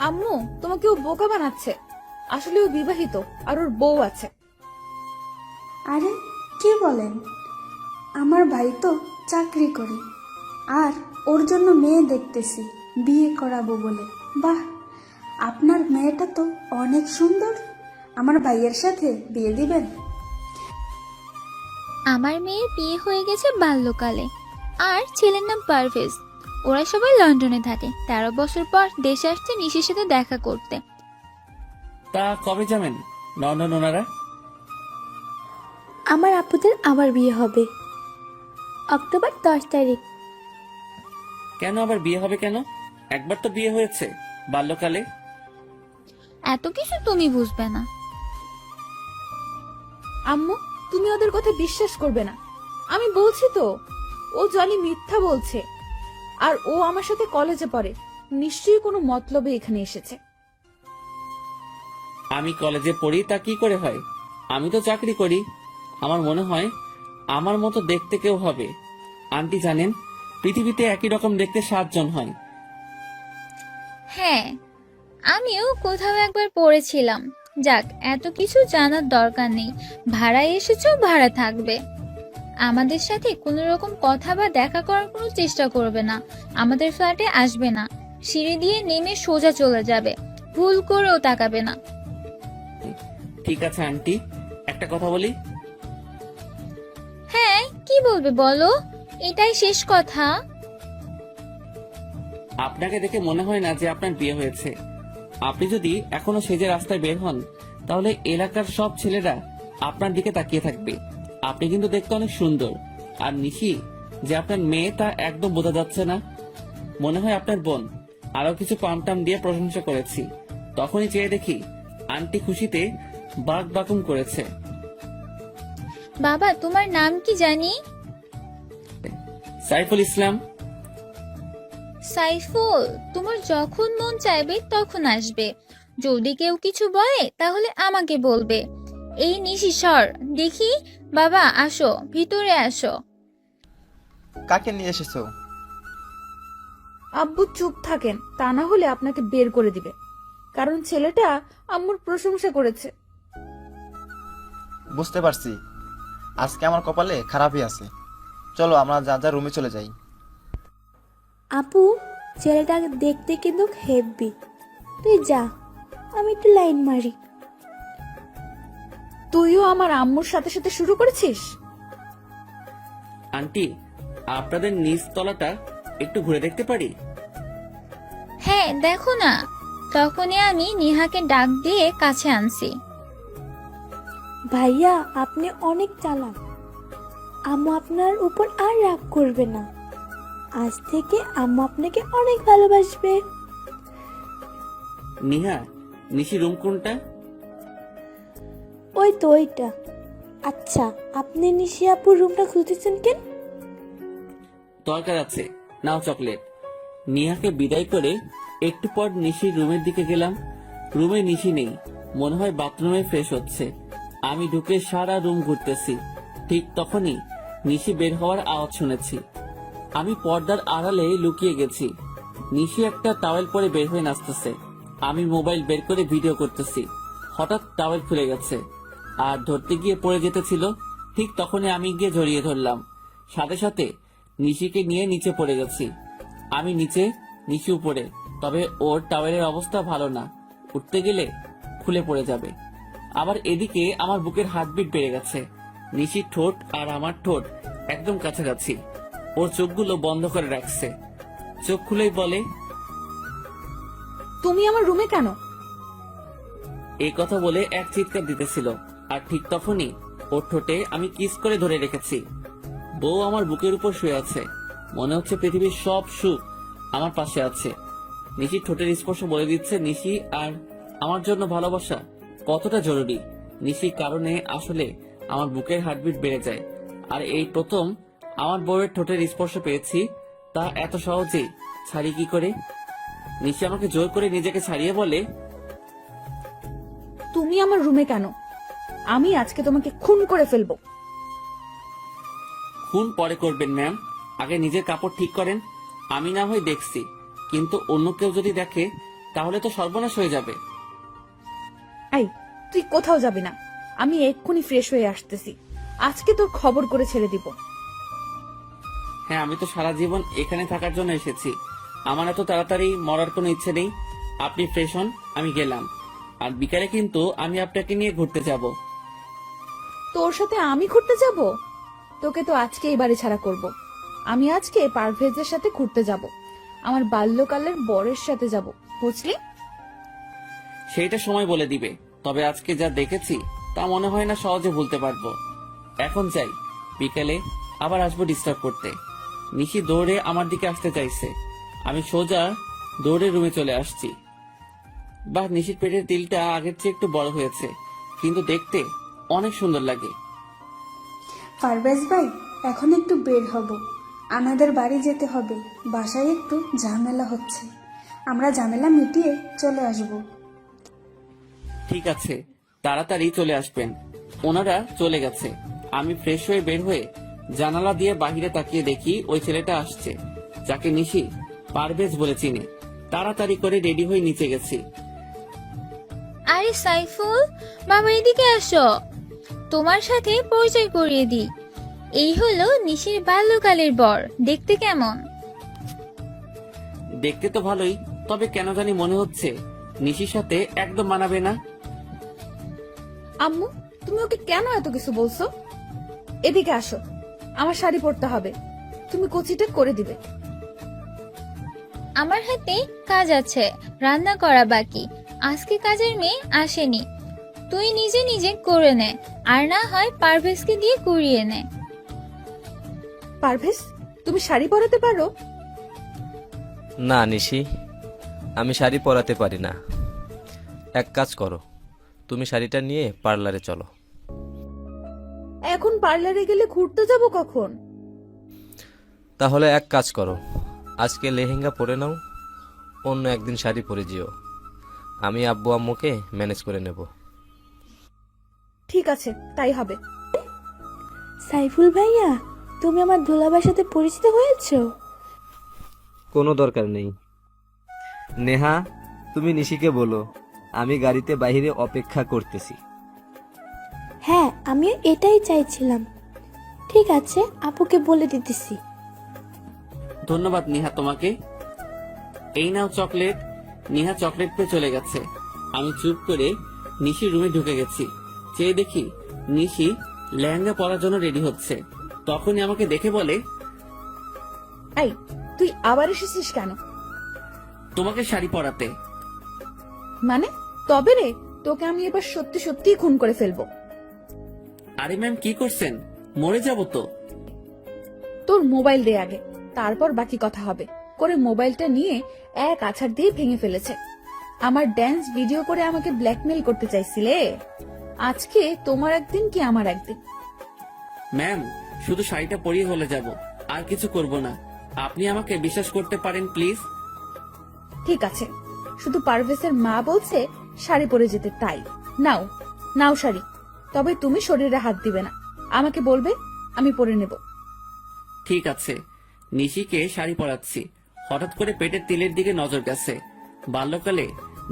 Speaker 8: আম্মু, তোমাকে ও বোকা বানাচ্ছে। আসলে ও বিবাহিত আর ওর বউ আছে।
Speaker 9: আরে কি বলেন? আমার ভাই তো চাকরি করে, আর ওর জন্য মেয়ে দেখতেছি বিয়ে করাবো বলে। বাহ, আপনার মেয়েটা তো অনেক সুন্দর। আমার ভাইয়ের সাথে বিয়ে দিবেন?
Speaker 3: আমার মেয়ের বিয়ে হয়ে গেছে বাল্যকালে, আর ছেলের নাম পারভেজ। ওরা সবাই লন্ডনে থাকে। 13 বছর পর দেশে আসছে নিশির সাথে দেখা করতে।
Speaker 1: তা কবে যাবেন লন্ডন ওনারা?
Speaker 9: আমার আপুদের আবার বিয়ে হবে অক্টোবর 10 তারিখ।
Speaker 1: কেন আবার বিয়ে হবে কেন? একবার তো বিয়ে হয়েছে বাল্যকালে।
Speaker 3: এত কিছু তুমি বুঝবে না।
Speaker 8: আম্মু, তুমি ওদের কথা বিশ্বাস করবে না। আমি বলছি তো, ও জলি মিথ্যা বলছে। আর ও আমার সাথে কলেজে পড়ে, নিশ্চয়ই কোনো মতলবে এখানে এসেছে।
Speaker 1: আমি কলেজে পড়ি তা কি করে হয়? আমি তো চাকরি করি। আমার মনে হয় আমার মতো দেখতে কেউ হবে। আন্টি জানেন, পৃথিবীতে একই রকম দেখতে 7 জন হয়।
Speaker 3: হ্যাঁ, আমিও কোথাও একবার পড়েছিলাম। যাক, এত কিছু জানার দরকার নেই। ভাড়ায় এসেছো, ভাড়া থাকবে। আমাদের সাথে কোনো রকম কথা বা দেখা করার কোনো চেষ্টা করবে না। আমাদের ফ্ল্যাটে আসবে না। সিঁড়ি দিয়ে নেমে সোজা চলে যাবে। ভুল করেও তাকাবে না।
Speaker 1: ঠিক আছে আন্টি, একটা কথা বলি।
Speaker 3: হ্যাঁ, কি বলবে বলো? এটাই শেষ কথা।
Speaker 1: আপনাকে দেখে মনে হয় না যে আপনার বিয়ে হয়েছে। আপনি যদি এখনো সেজে রাস্তায় বের হন, তাহলে এলাকার সব ছেলেরা আপনার দিকে তাকিয়ে থাকবে। আপনি কিন্তু দেখতে অনেক সুন্দর। আর নিশি যে আপনার মেয়ে তা একদম বোঝা যাচ্ছে না। মনে হয় আপনার বোন। আরো কিছু পামটাম দিয়ে প্রশংসা করেছি, তখনই চেয়ে দেখি আন্টি খুশিতে বাক বাকুম করেছে।
Speaker 3: বাবা, তোমার নাম কি জানি?
Speaker 1: সাইফুল ইসলাম।
Speaker 3: সাইফুল, তোমার যখন মন চাইবে তখন আসবে। যদি কেউ কিছু বলে তাহলে আমাকে বলবে। এই নিশি সর দেখি। বাবা আসো, ভিতরে আসো।
Speaker 4: কাকে নিয়ে এসেছো?
Speaker 8: আব্বু চুপ থাকেন, তা না হলে আপনাকে বের করে দিবে। কারণ ছেলেটা আম্মুর প্রশংসা করেছে।
Speaker 4: বুঝতে পারছি, আজকে আমার কপালে খারাপই আছে। চলো আমরা যা যা রুমে চলে যাই।
Speaker 9: আপু, ছেলেটা দেখতে কিন্তু হেভি। তুই যা, আমি একটু লাইন মারি।
Speaker 8: তুইও আমার আম্মুর সাথে সাথে শুরু করেছিস?
Speaker 1: আন্টি, আপনাদের নিচ তলাটা একটু ঘুরে দেখতে পারি?
Speaker 3: হ্যাঁ, দেখো না। তখনই আমি নিহাকে ডাক দিয়ে কাছে আনছি।
Speaker 9: ভাইয়া, আপনি অনেক চালাক। আম্মু আপনার উপর আর রাগ করবে না। আজ থেকে আম্মু আপনাকে অনেক ভালোবাসবে।
Speaker 1: নিহা, নিশি রুম কোনটা?
Speaker 9: ওই তো ওইটা। আচ্ছা, আপনি নিশি আপুর রুমটা খুঁজতেছেন কেন?
Speaker 1: দরকার আছে, নাও চকলেট। নিহাকে বিদায় করে একটু পর নিশির রুমের দিকে গেলাম। রুমে নিশি নেই, মনে হয় বাথরুমে ফ্রেশ হচ্ছে। আমি ঢুকে সারা রুম ঘুরতেছি। ঠিক তখনই নিশি বের হওয়ার আওয়াজ শুনেছি। আমি পর্দার আড়ালে লুকিয়ে গেছি। নিশি একটা টাওয়েল পরে বের হয়ে নাচতেছে। আমি মোবাইল বের করে ভিডিও করতেছি। হঠাৎ টাওয়েল খুলে গেছে আর ধরতে গিয়ে পড়ে যেতেছিল। ঠিক তখনই আমি গিয়ে জড়িয়ে ধরলাম। সাথে সাথে নিশিকে নিয়ে নিচে পড়ে গেছি। আমি নিচে, নিশি উপরে। তবে ওর টাওয়েলের অবস্থা ভালো না, উঠতে গেলে খুলে পড়ে যাবে। আবার এদিকে আমার বুকের হার্টবিট বেড়ে গেছে। নিশির ঠোঁট আর আমার ঠোঁট একদম কাছাকাছি। ওর চোখগুলো বন্ধ করে রাখছে। চোখ খুলেই বলে,
Speaker 8: তুমি আমার রুমে কেন?
Speaker 1: এই কথা বলে এক চিৎকার দিতেছিল। আর ঠিক তখনই ওর ঠোঁটে আমি কিস করে ধরে রেখেছি। বউ আমার বুকের উপর শুয়ে আছে। মনে হচ্ছে পৃথিবীর সব সুখ আমার পাশে আছে। নিশির ঠোঁটের স্পর্শ বলে দিচ্ছে নিশি আর আমার জন্য ভালোবাসা কতটা জরুরি। নিশির কারণে আসলে আমার বুকের হার্টবিট বেড়ে যায়। আর এই প্রথম আমার বউয়ের ঠোঁটের স্পর্শ পেয়েছি, তা এত সহজেই ছাড়ি কি করে? নিশি আমাকে জোর করে নিজেকে ছাড়িয়ে বলে,
Speaker 8: তুমি আমার রুমে কেন? আমি আজকে তোমাকে খুন করে ফেলবো।
Speaker 1: খুন পরে করবেন ম্যাম, আগে নিজের কাপড় ঠিক করেন। আমি না হয় দেখছি, কিন্তু অন্য কেউ যদি দেখে তাহলে তো সর্বনাশ হয়ে যাবে।
Speaker 8: এই, তুই কোথাও যাবি না। আমি এক্ষুনি ফ্রেশ হয়ে আসতেছি। আজকে তোর খবর করে ছেড়ে দিব।
Speaker 1: হ্যাঁ, আমি তো সারা জীবন এখানে থাকার জন্য এসেছি। আমার এত তাড়াতাড়ি মরার কোনো ইচ্ছে নেই। আপনি ফ্রেশ হন, আমি গেলাম। আর বিকালে কিন্তু আমি আপনাকে নিয়ে ঘুরতে যাব।
Speaker 8: তোর সাথে আমি ঘুরতে যাব? তোকে তো আজকে এই বাড়ি ছাড়া করব। আমি আজকে পারভেজের সাথে ঘুরতে যাব। আমার বাল্যকালের বরের সাথে যাব, বুঝলি?
Speaker 1: সেইটা সময় বলে দিবে। তবে আজকে যা দেখেছি তা মনে হয় না সহজে ভুলতে পারবো। এখন যাই, বিকেলে আবার আসবো ডিস্টার্ব করতে। নিশি দৌড়ে আমার দিকে আসতে চাইছে, আমি সোজা দৌড়ে রুমে চলে আসছি। বাহ, নিশির পেটের তিলটা আগের চেয়ে একটু বড় হয়েছে, কিন্তু দেখতে অনেক সুন্দর লাগে।
Speaker 9: পারভেজ ভাই, এখন একটু বের হব, আমাদের বাড়ি যেতে হবে। বাসায় একটু ঝামেলা হচ্ছে, আমরা ঝামেলা মিটিয়ে চলে আসব।
Speaker 1: ঠিক আছে, তাড়াতাড়ি চলে আসবেন। ওনারা চলে গেছে। আমি ফ্রেশ হয়ে বের হয়ে জানালা দিয়ে বাহিরে তাকিয়ে দেখি ওই ছেলেটা আসছে, যাকে নিশি পারভেজ বলে চিনি। তাড়াতাড়ি করে রেডি হয়ে নিচে গেছি।
Speaker 3: আরে সাইফুল, বাবা এদিকে আসো, তোমার সাথে পরিচয় করিয়ে দিই। এই হলো নিশির বাল্যকালের বর। দেখতে কেমন?
Speaker 1: দেখতে তো ভালোই, তবে কেন জানি মনে হচ্ছে নিশির সাথে একদম মানাবে না।
Speaker 8: আম্মু, তুমি ওকে কেন এত কিছু বলছো? এদিকে আসো, আমার শাড়ি পরতে হবে, তুমি কচিটা করে দিবে।
Speaker 3: আমার হাতে কাজ আছে, রান্না করা বাকি। আজকে কাজের মেয়ে আসেনি, তুই নিজে নিজে করে নে, আর না হয় পারভেজকে দিয়ে করিয়ে নে।
Speaker 8: পারভেজ, তুমি শাড়ি পরাতে পারো?
Speaker 10: না নিশি, আমি শাড়ি পরাতে পারি না। এক কাজ করো, তুমি শাড়িটা নিয়ে পার্লারে চলো।
Speaker 8: এখন পার্লারে গেলে ঘুরতে যাব কখন?
Speaker 10: তাহলে এক কাজ করো, আজকে লেহেঙ্গা পরে নাও, অন্য একদিন শাড়ি পরে যেও। আমি আব্বু আম্মুকে ম্যানেজ করে নেব।
Speaker 8: ঠিক আছে, তাই হবে।
Speaker 5: সাইফুল ভাইয়া, তুমি আমার দুলাভাইয়ের সাথে পরিচিত হয়েছো?
Speaker 10: কোনো দরকার নেই। নেহা, তুমি নিশিকে বলো আমি গাড়িতে বাইরে অপেক্ষা করতেছি।
Speaker 5: হ্যাঁ, আমিও এটাই চাইছিলাম। ঠিক আছে, আপুকে বলে দিতেছি।
Speaker 1: ধন্যবাদ নিহা তোমাকে। এই নাও চকলেট। নিহা চকলেট পেয়ে চলে গেছে। আমি চুপ করে নিশির রুমে ঢুকে গেছি। চেয়ে দেখি নিশি লেহেঙ্গা পরার জন্য রেডি হচ্ছে। তখনই আমাকে দেখে বলে,
Speaker 8: এই, তুই আবার এসেছিস কেন?
Speaker 1: তোমাকে শাড়ি পরাতে।
Speaker 8: মানে তবে রে, তোকে আমি এবার সত্যি সত্যি খুন করে ফেলবো।
Speaker 1: আরে ম্যাম, কি করছেন? মরে যাব তো।
Speaker 8: তোর মোবাইল দে আগে, তারপর বাকি কথা হবে। করে মোবাইলটা নিয়ে এক আছাড় দিয়ে ভেঙে ফেলেছে। আমার ড্যান্স ভিডিও করে আমাকে ব্ল্যাকমেল করতে চাইছিলে। আজকে তোমার একদিন কি আমার একদিন।
Speaker 1: ম্যাম, শুধু শাড়িটা পরিয়ে হলে যাব, আর কিছু করব না। আপনি আমাকে বিশ্বাস করতে পারেন প্লিজ।
Speaker 8: ঠিক আছে, শুধু পারভেজের মা বলছে শাড়ি পরে যেতে, তাই নাও নাও শাড়ি। তবে তুমি শরীরে হাত দিবে না, আমাকে বলবে, আমি পরে নেব।
Speaker 1: ঠিক আছে। নিশিকে শাড়ি পরাচ্ছি। হঠাৎ করে পেটের তিলের দিকে নজর গেছে। বাল্যকালে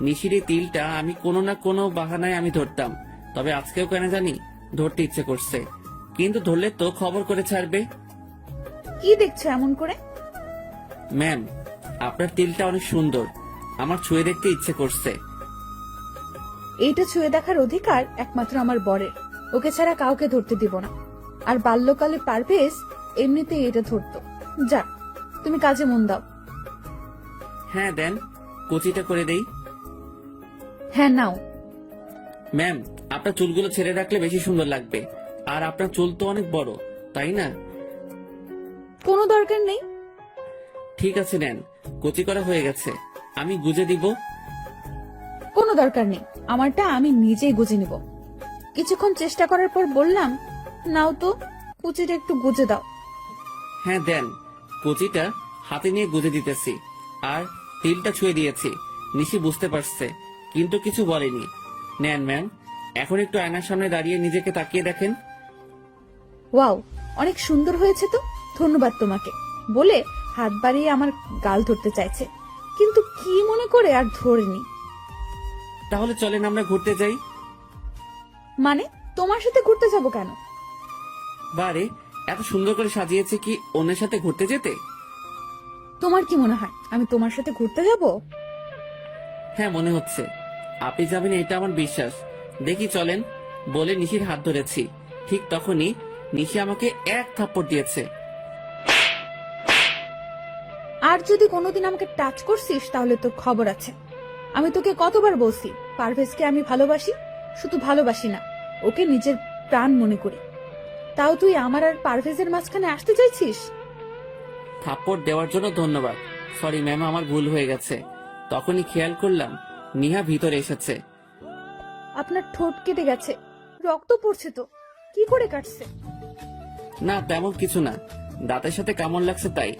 Speaker 1: নিশির এই তিলটা আমি কোনো না কোনো বাহানায় আমি ধরতাম, তবে আজকেও কেন জানি ধরতে ইচ্ছে করছে। কিন্তু ধরলে তো খবর করে ছাড়বে।
Speaker 8: কি দেখছো এমন করে?
Speaker 1: ম্যাম, আপনার তিলটা অনেক সুন্দর, আমার ছুঁয়ে দেখতে ইচ্ছে করছে।
Speaker 8: এইটা ছুঁয়ে দেখার অধিকার একমাত্র আমার বরের, ওকে ছাড়া কাউকে ধরতে দিব না। আর বাল্যকালে পারভেজ এমনিতেই এটা ধরতো। যা, তুমি কাজে মন দাও।
Speaker 1: হ্যাঁ দেন, কুচিটা করে দেই।
Speaker 8: হ্যাঁ নাও।
Speaker 1: ম্যাম, আপনার চুলগুলো ছেড়ে রাখলে বেশি সুন্দর লাগবে। আর আপনার চুল তো অনেক বড়, তাই না?
Speaker 8: কোনো দরকার নেই।
Speaker 1: ঠিক আছে, নেন, কুচি করা হয়ে গেছে। আমি গুজে দিব।
Speaker 8: কোনো দরকার নেই, আমারটা আমি নিজেই গুজে নিব। কিছুক্ষণ চেষ্টা করার পর বললাম, নাও তো, কুচিটা একটু গুজে দাও।
Speaker 1: হ্যাঁ দেন, কুচিটা হাতে নিয়ে গুজে দিতেছি। আর তিলটা ছুঁয়ে দিয়েছি। নিশি বুঝতে পারছে, কিন্তু কিছু বলেনি। নেন ম্যাম, এখন একটু আয়নার সামনে দাঁড়িয়ে নিজেকে তাকিয়ে দেখেন।
Speaker 8: ওয়াও, অনেক সুন্দর হয়েছে তো, ধন্যবাদ তোমাকে বলে হাত বাড়িয়ে আমার গাল ধরতে চাইছে, কিন্তু কি মনে করে আর ধরেনি।
Speaker 1: তাহলে চলেন আমরা ঘুরতে যাই।
Speaker 8: মানে তোমার সাথে ঘুরতে যাব কেন?
Speaker 1: বারে, এত সুন্দর করে সাজিয়েছে কি অন্যের সাথে ঘুরতে যেতে?
Speaker 8: তোমার কি মনে হয় আমি তোমার সাথে ঘুরতে যাব?
Speaker 1: হ্যাঁ, মনে হচ্ছে আপনি যাবেন, এটা আমার বিশ্বাস। দেখি চলেন বলে নিশির হাত ধরেছি। ঠিক তখনই নিশি আমাকে এক থাপ্পড় দিয়েছে।
Speaker 8: আর যদি কোনোদিন আমাকে টাচ করছিস তাহলে তোর খবর আছে। আমি তোকে কতবার বলছি পারভেজকে আমি ভালোবাসি, শুধু ভালোবাসি না, ওকে নিজের প্রাণ মনে করি। তাও তুই আমার আর পারভেজের মাঝখানে আসতে চাইছিস?
Speaker 1: থাপ্পড় দেওয়ার জন্য ধন্যবাদ। সরি ম্যাম, আমার ভুল হয়ে গেছে। তখনই খেয়াল করলাম নিহা ভিতরে এসেছে।
Speaker 8: আপনার ঠোঁট কেটে গেছে, রক্ত পড়ছে তো, কি করে কাটছে?
Speaker 1: না তেমন কিছু না, দাঁতের সাথে কামড় লাগছে তাই।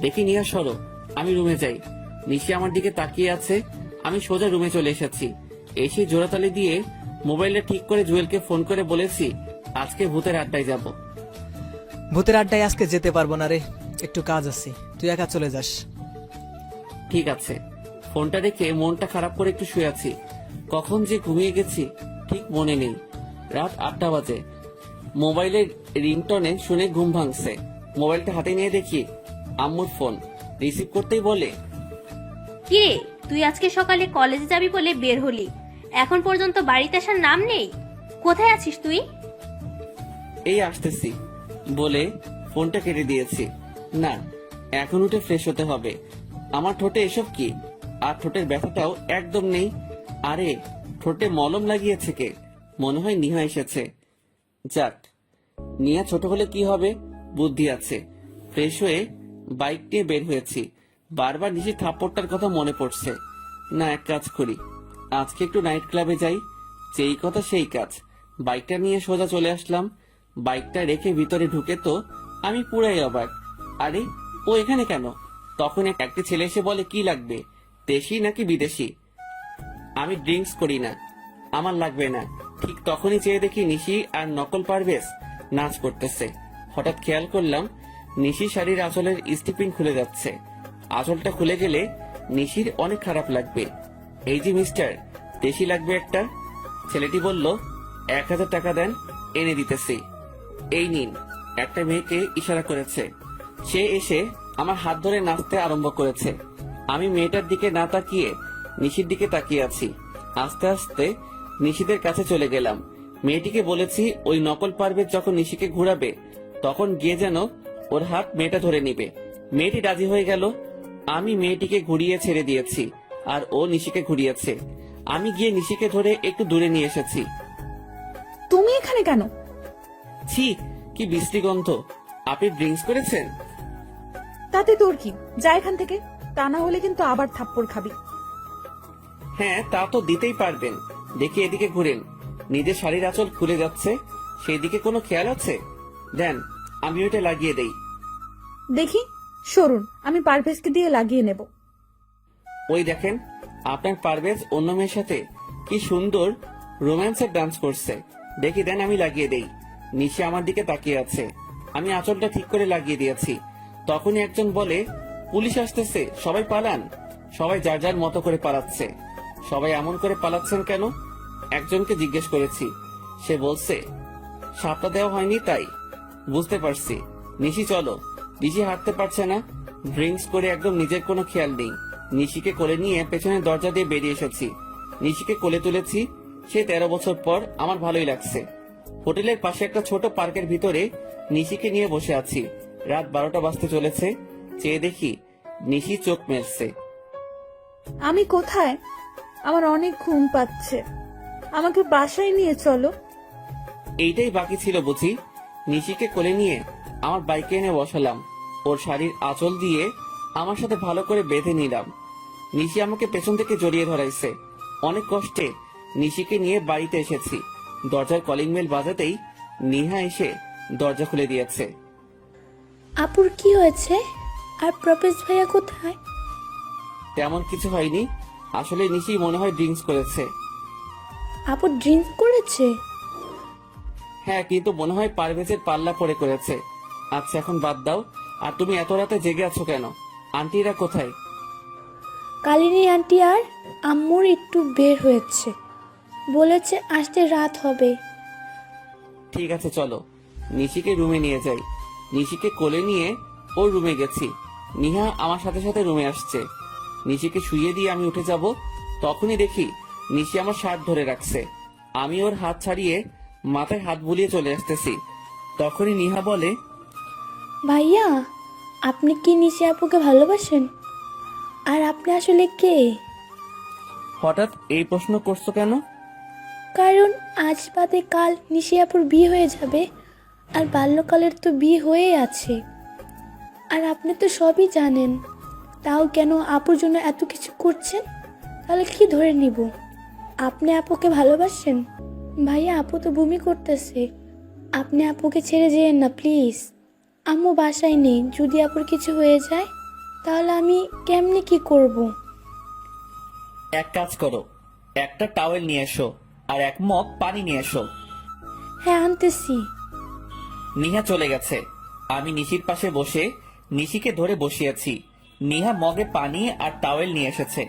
Speaker 1: দেখি নিহা সরো, আমি রুমে যাই। নিশি আমার দিকে তাকিয়ে আছে। আমি সোজা রুমে চলে এসেছি। এসে জোড়াতালি দিয়ে মোবাইলটা ঠিক করে জুয়েলকে ফোন করে বলেছি আজকে ভূতের আড্ডায় যাব।
Speaker 7: ভূতের আড্ডায় আজকে যেতে পারবো না রে, একটু কাজ আছে, তুই একা চলে যাস।
Speaker 1: ঠিক আছে। ফোনটা রেখে মনটা খারাপ করে একটু শুয়ে আছি। কখন যে ঘুমিয়ে গেছি ঠিক মনে নেই। রাত 8টা বাজে। মোবাইলের রিংটনে শুনে ঘুম ভাঙছে। মোবাইলটা হাতে নিয়ে দেখি আম্মুর ফোন। রিসিভ করতেই বলে,
Speaker 2: কিরে তুই আজকে সকালে কলেজে যাবি বলে বের হলি, এখন পর্যন্ত বাড়িতে আসার নাম নেই। কোথায় আছিস তুই?
Speaker 1: এই আসতেছি বলে ফোনটা কেটে দিয়েছি। না, এখন উঠে ফ্রেশ হতে হবে। আমার ঠোঁটে এসব কি? আর ঠোঁটের ব্যথাটাও একদম নেই। আরে ঠোঁটে মলম লাগিয়েছে কে? মনে হয় নিহা এসেছে। যাক, নিহা ছোট হলে কি হবে, বুদ্ধি আছে। ফ্রেশ হয়ে বাইক নিয়ে বের হয়েছি। বারবার নিশি থাপ্পড়টার কথা মনে পড়ছে। না, এক কাজ করি, আজকে একটু নাইট ক্লাবে যাই। যেই কথা সেই কাজ। বাইকটা নিয়ে সোজা চলে আসলাম। বাইকটা রেখে ভিতরে ঢুকে তো আমি পুরাই অবাক। আরে ও এখানে কেন? তখন একটা ছেলে এসে বলে কি লাগবে, দেশি নাকি বিদেশি? আমি ড্রিঙ্কস করি না, আমার লাগবে না। ঠিক তখনই চেয়ে দেখি নিশি আর নকল পারভেজ নাচ করতেছে। হঠাৎ খেয়াল করলাম নিশি শাড়ির আঁচলের স্টিপিন খুলে যাচ্ছে। আঁচলটা খুলে গেলে নিশির অনেক খারাপ লাগবে। এই যে মিস্টার, দেশি লাগবে একটা। ছেলেটি বলল 1000 টাকা দেন, এনে দিতেছি। এই নিন। একটা মেয়েকে ইশারা করেছে। সে এসে আমার হাত ধরে নাচতে আরম্ভ করেছে। আমি মেয়েটার দিকে না তাকিয়ে নিশির দিকে তাকিয়ে আছি। আস্তে আস্তে নিশিদের কাছে চলে গেলাম। মেয়েটিকে বলেছি ওই নকল পারভেজ যখন নিশিকে ঘুরাবে তখন গিয়ে যেন ওর হাত মেয়েটা ধরে নিবে। মেয়েটি রাজি হয়ে গেল। আমি মেয়েটিকে ঘুরিয়ে ছেড়ে দিয়েছি আর ও নিশিকে ঘুরিয়েছে। আমি গিয়ে নিশিকে ধরে একটু দূরে নিয়ে এসেছি।
Speaker 8: তুমি এখানে কেন?
Speaker 1: ছি, কি বিশ্রী গন্ধ। আপনি ড্রিঙ্কস করেছেন?
Speaker 8: তাতে তোর কি, যা এখান থেকে, তা না হলে কিন্তু আবার থাপ্পড় খাবি।
Speaker 1: হ্যাঁ, তা তো দিতেই পারবেন। দেখি এদিকে ঘুরেন। নিজের শাড়ির আঁচল খুলে যাচ্ছে, সেই দিকে কোনো খেয়াল আছে? দেন, আমি ওইটা লাগিয়ে দেই।
Speaker 8: দেখি, সরুন, আমি পারভেজকে দিয়ে লাগিয়ে নেব।
Speaker 1: ওই দেখেন, আপনার পারভেজ অন্য মেয়ের সাথে কি সুন্দর রোম্যান্সের ডান্স করছে। দেখি দেন, আমি লাগিয়ে দেই। নিশে আমার দিকে তাকিয়ে আছে। আমি আঁচলটা ঠিক করে লাগিয়ে দিয়েছি। তখনই একজন বলে, পুলিশ আসতেছে, সবাই পালান। সবাই যার যার মতো করে পালাচ্ছে। সবাই এমন করে পালাচ্ছেন কেন? একজনকে জিজ্ঞেস করেছি। সে বলছে সাপটা দেওয়া হয়নি তাই। বুঝতে পারছি। নিশি চলো। নিশি হাঁটতে পারছে না, ড্রিঙ্কস করে একদম নিজের কোনো খেয়াল নেই। নিশিকে কোলে নিয়ে পেছনের দরজা দিয়ে বেরিয়ে এসেছি। নিশিকে কোলে তুলেছি। সে 13 বছর পর আমার ভালোই লাগছে। হোটেলের পাশে একটা ছোট পার্কের ভিতরে নিশিকে নিয়ে বসে আছি। রাত 12টা বাজতে চলেছে। চেয়ে দেখি নিশি চোখ মেলছে।
Speaker 8: আমি কোথায়? আমার অনেক ঘুম পাচ্ছে, আমাকে বাসায় নিয়ে চলো।
Speaker 1: এইটাই বাকি ছিল বুঝি। নিশিকে কোলে নিয়ে আমার বাইকে এনে বসালাম। ওর শাড়ির আঁচল দিয়ে আমার সাথে ভালো করে বেঁধে নিলাম। নিশি আমাকে পেছন থেকে জড়িয়ে ধরাইছে। অনেক কষ্টে নিশিকে নিয়ে বাড়িতে এসেছি। দরজার কলিং বেল বাজাতেই নিহা এসে দরজা খুলে দিয়েছে।
Speaker 11: আপুর কি হয়েছে? আর প্রপেজ ভাইয়া কোথায়?
Speaker 1: তেমন কিছু হয়নি। আসলে নিশি মনে হয় ড্রিঙ্কস করেছে।
Speaker 11: আপু ড্রিঙ্ক করেছে?
Speaker 1: হ্যাঁ, কিন্তু মনে হয় পারভেজের পাল্লা পড়ে করেছে। আচ্ছা, এখন বাদ দাও। আর তুমি এত রাতে জেগে আছো কেন? আন্টিরা কোথায়?
Speaker 11: কালিনী আন্টি আর আম্মুর একটু বের হয়েছে, বলেছে আসতে রাত হবে।
Speaker 1: ঠিক আছে, চলো নিশিকে রুমে নিয়ে যাই। নিশিকে কোলে নিয়ে ওর রুমে গেছি। নিহা আমার সাথে সাথে রুমে আসছে। নিশিকে শুইয়ে দিয়ে আমি উঠে যাব, তখনই দেখি নিশি আমার শার্ট ধরে রাখছে। আমি ওর হাত ছাড়িয়ে মাথায় হাত বুলিয়ে চলে আসতেছি। তখনই নিহা বলে,
Speaker 11: ভাইয়া, আপনি কি নিশি আপুকে ভালোবাসেন? আর আপনি আসলে কে?
Speaker 1: হঠাৎ এই প্রশ্ন করছো কেন?
Speaker 11: কারণ আজ বাদে কাল নিশি আপুর বিয়ে হয়ে যাবে, আর বাল্যকালের তো বিয়ে হয়েই আছে। আর আপনি তো সবই জানেন, তাও কেন আপুর জন্য এত কিছু করছেন? তাহলে কি ধরে নিব? আপনি আপুকে ভালোবাসেন? ভাইয়া, আপু তো বমি করতেছে। আপনি আপুকে ছেড়ে যেয়েন না প্লিজ। আম্মু বাসায় নেই, যদি আপুর কিছু হয়ে যায় তাহলে আমি কেমনে কি করব?
Speaker 1: এক কাজ করো, একটা টাওয়েল নিয়ে এসো আর এক মগ পানি নিয়ে এসো।
Speaker 11: হ্যাঁ, আনতেছি।
Speaker 1: নিহা চলে গেছে। আমি নিশির পাশে বসে নিশিকে ধরে বসিয়েছি। নিহা মগে পানি আর টাওয়েল নিয়ে এসেছে।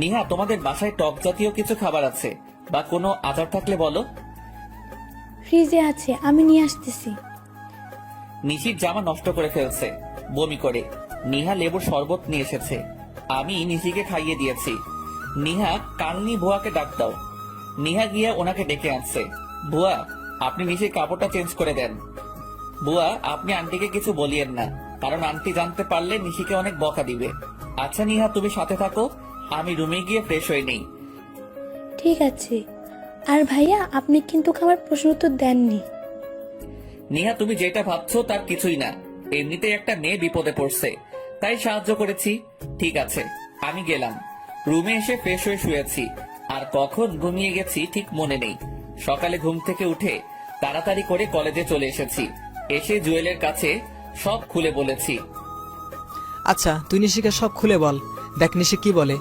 Speaker 1: নিহা, তোমাদের বাসায় টক জাতীয় কিছু খাবার আছে বা কোনো আচার থাকলে বলো।
Speaker 11: ফ্রিজে আছে, আমি নিয়ে আসতেছি।
Speaker 1: নিশির জামা নষ্ট করে ফেলছে বমি করে। নিহা লেবুর শরবত নিয়ে এসেছে, আমি নিশিকে খাইয়ে দিয়েছি। নিহা, কালনি ভুয়াকে ডাক দাও। নিহা গিয়ে ওনাকে ডেকে আনছে। ভুয়া, আপনি নিশির কাপড়টা চেঞ্জ করে দেন। বুয়া, আপনি আন্টিকে কিছু বলিয়েন না, কারণ আন্টি জানতে পারলে নিশিকে অনেক বকা দিবে। আচ্ছা নিহা, তুমি সাথে থাকো, আমি রুমে গিয়ে ফ্রেশ হয়ে নেই।
Speaker 11: ঠিক আছে। আর ভাইয়া, আপনি কিন্তু আমার প্রশ্ন উত্তর দেননি।
Speaker 1: নিহা, তুমি যেটা ভাবছো তার কিছুই না। এমনিতেই একটা মেয়ে বিপদে পড়ছে, তাই সাহায্য করেছি। ঠিক আছে, আমি গেলাম। রুমে এসে ফ্রেশ হয়ে শুয়েছি, আর কখন ঘুমিয়ে গেছি ঠিক মনে নেই। সকালে ঘুম থেকে উঠে তাড়াতাড়ি করে কলেজে চলে এসেছি। এসে জুয়েলের কাছে সব খুলে বলেছি।
Speaker 7: আচ্ছা, তুই নিশিকে সব খুলে বল, দেখ নিশি কি বলে।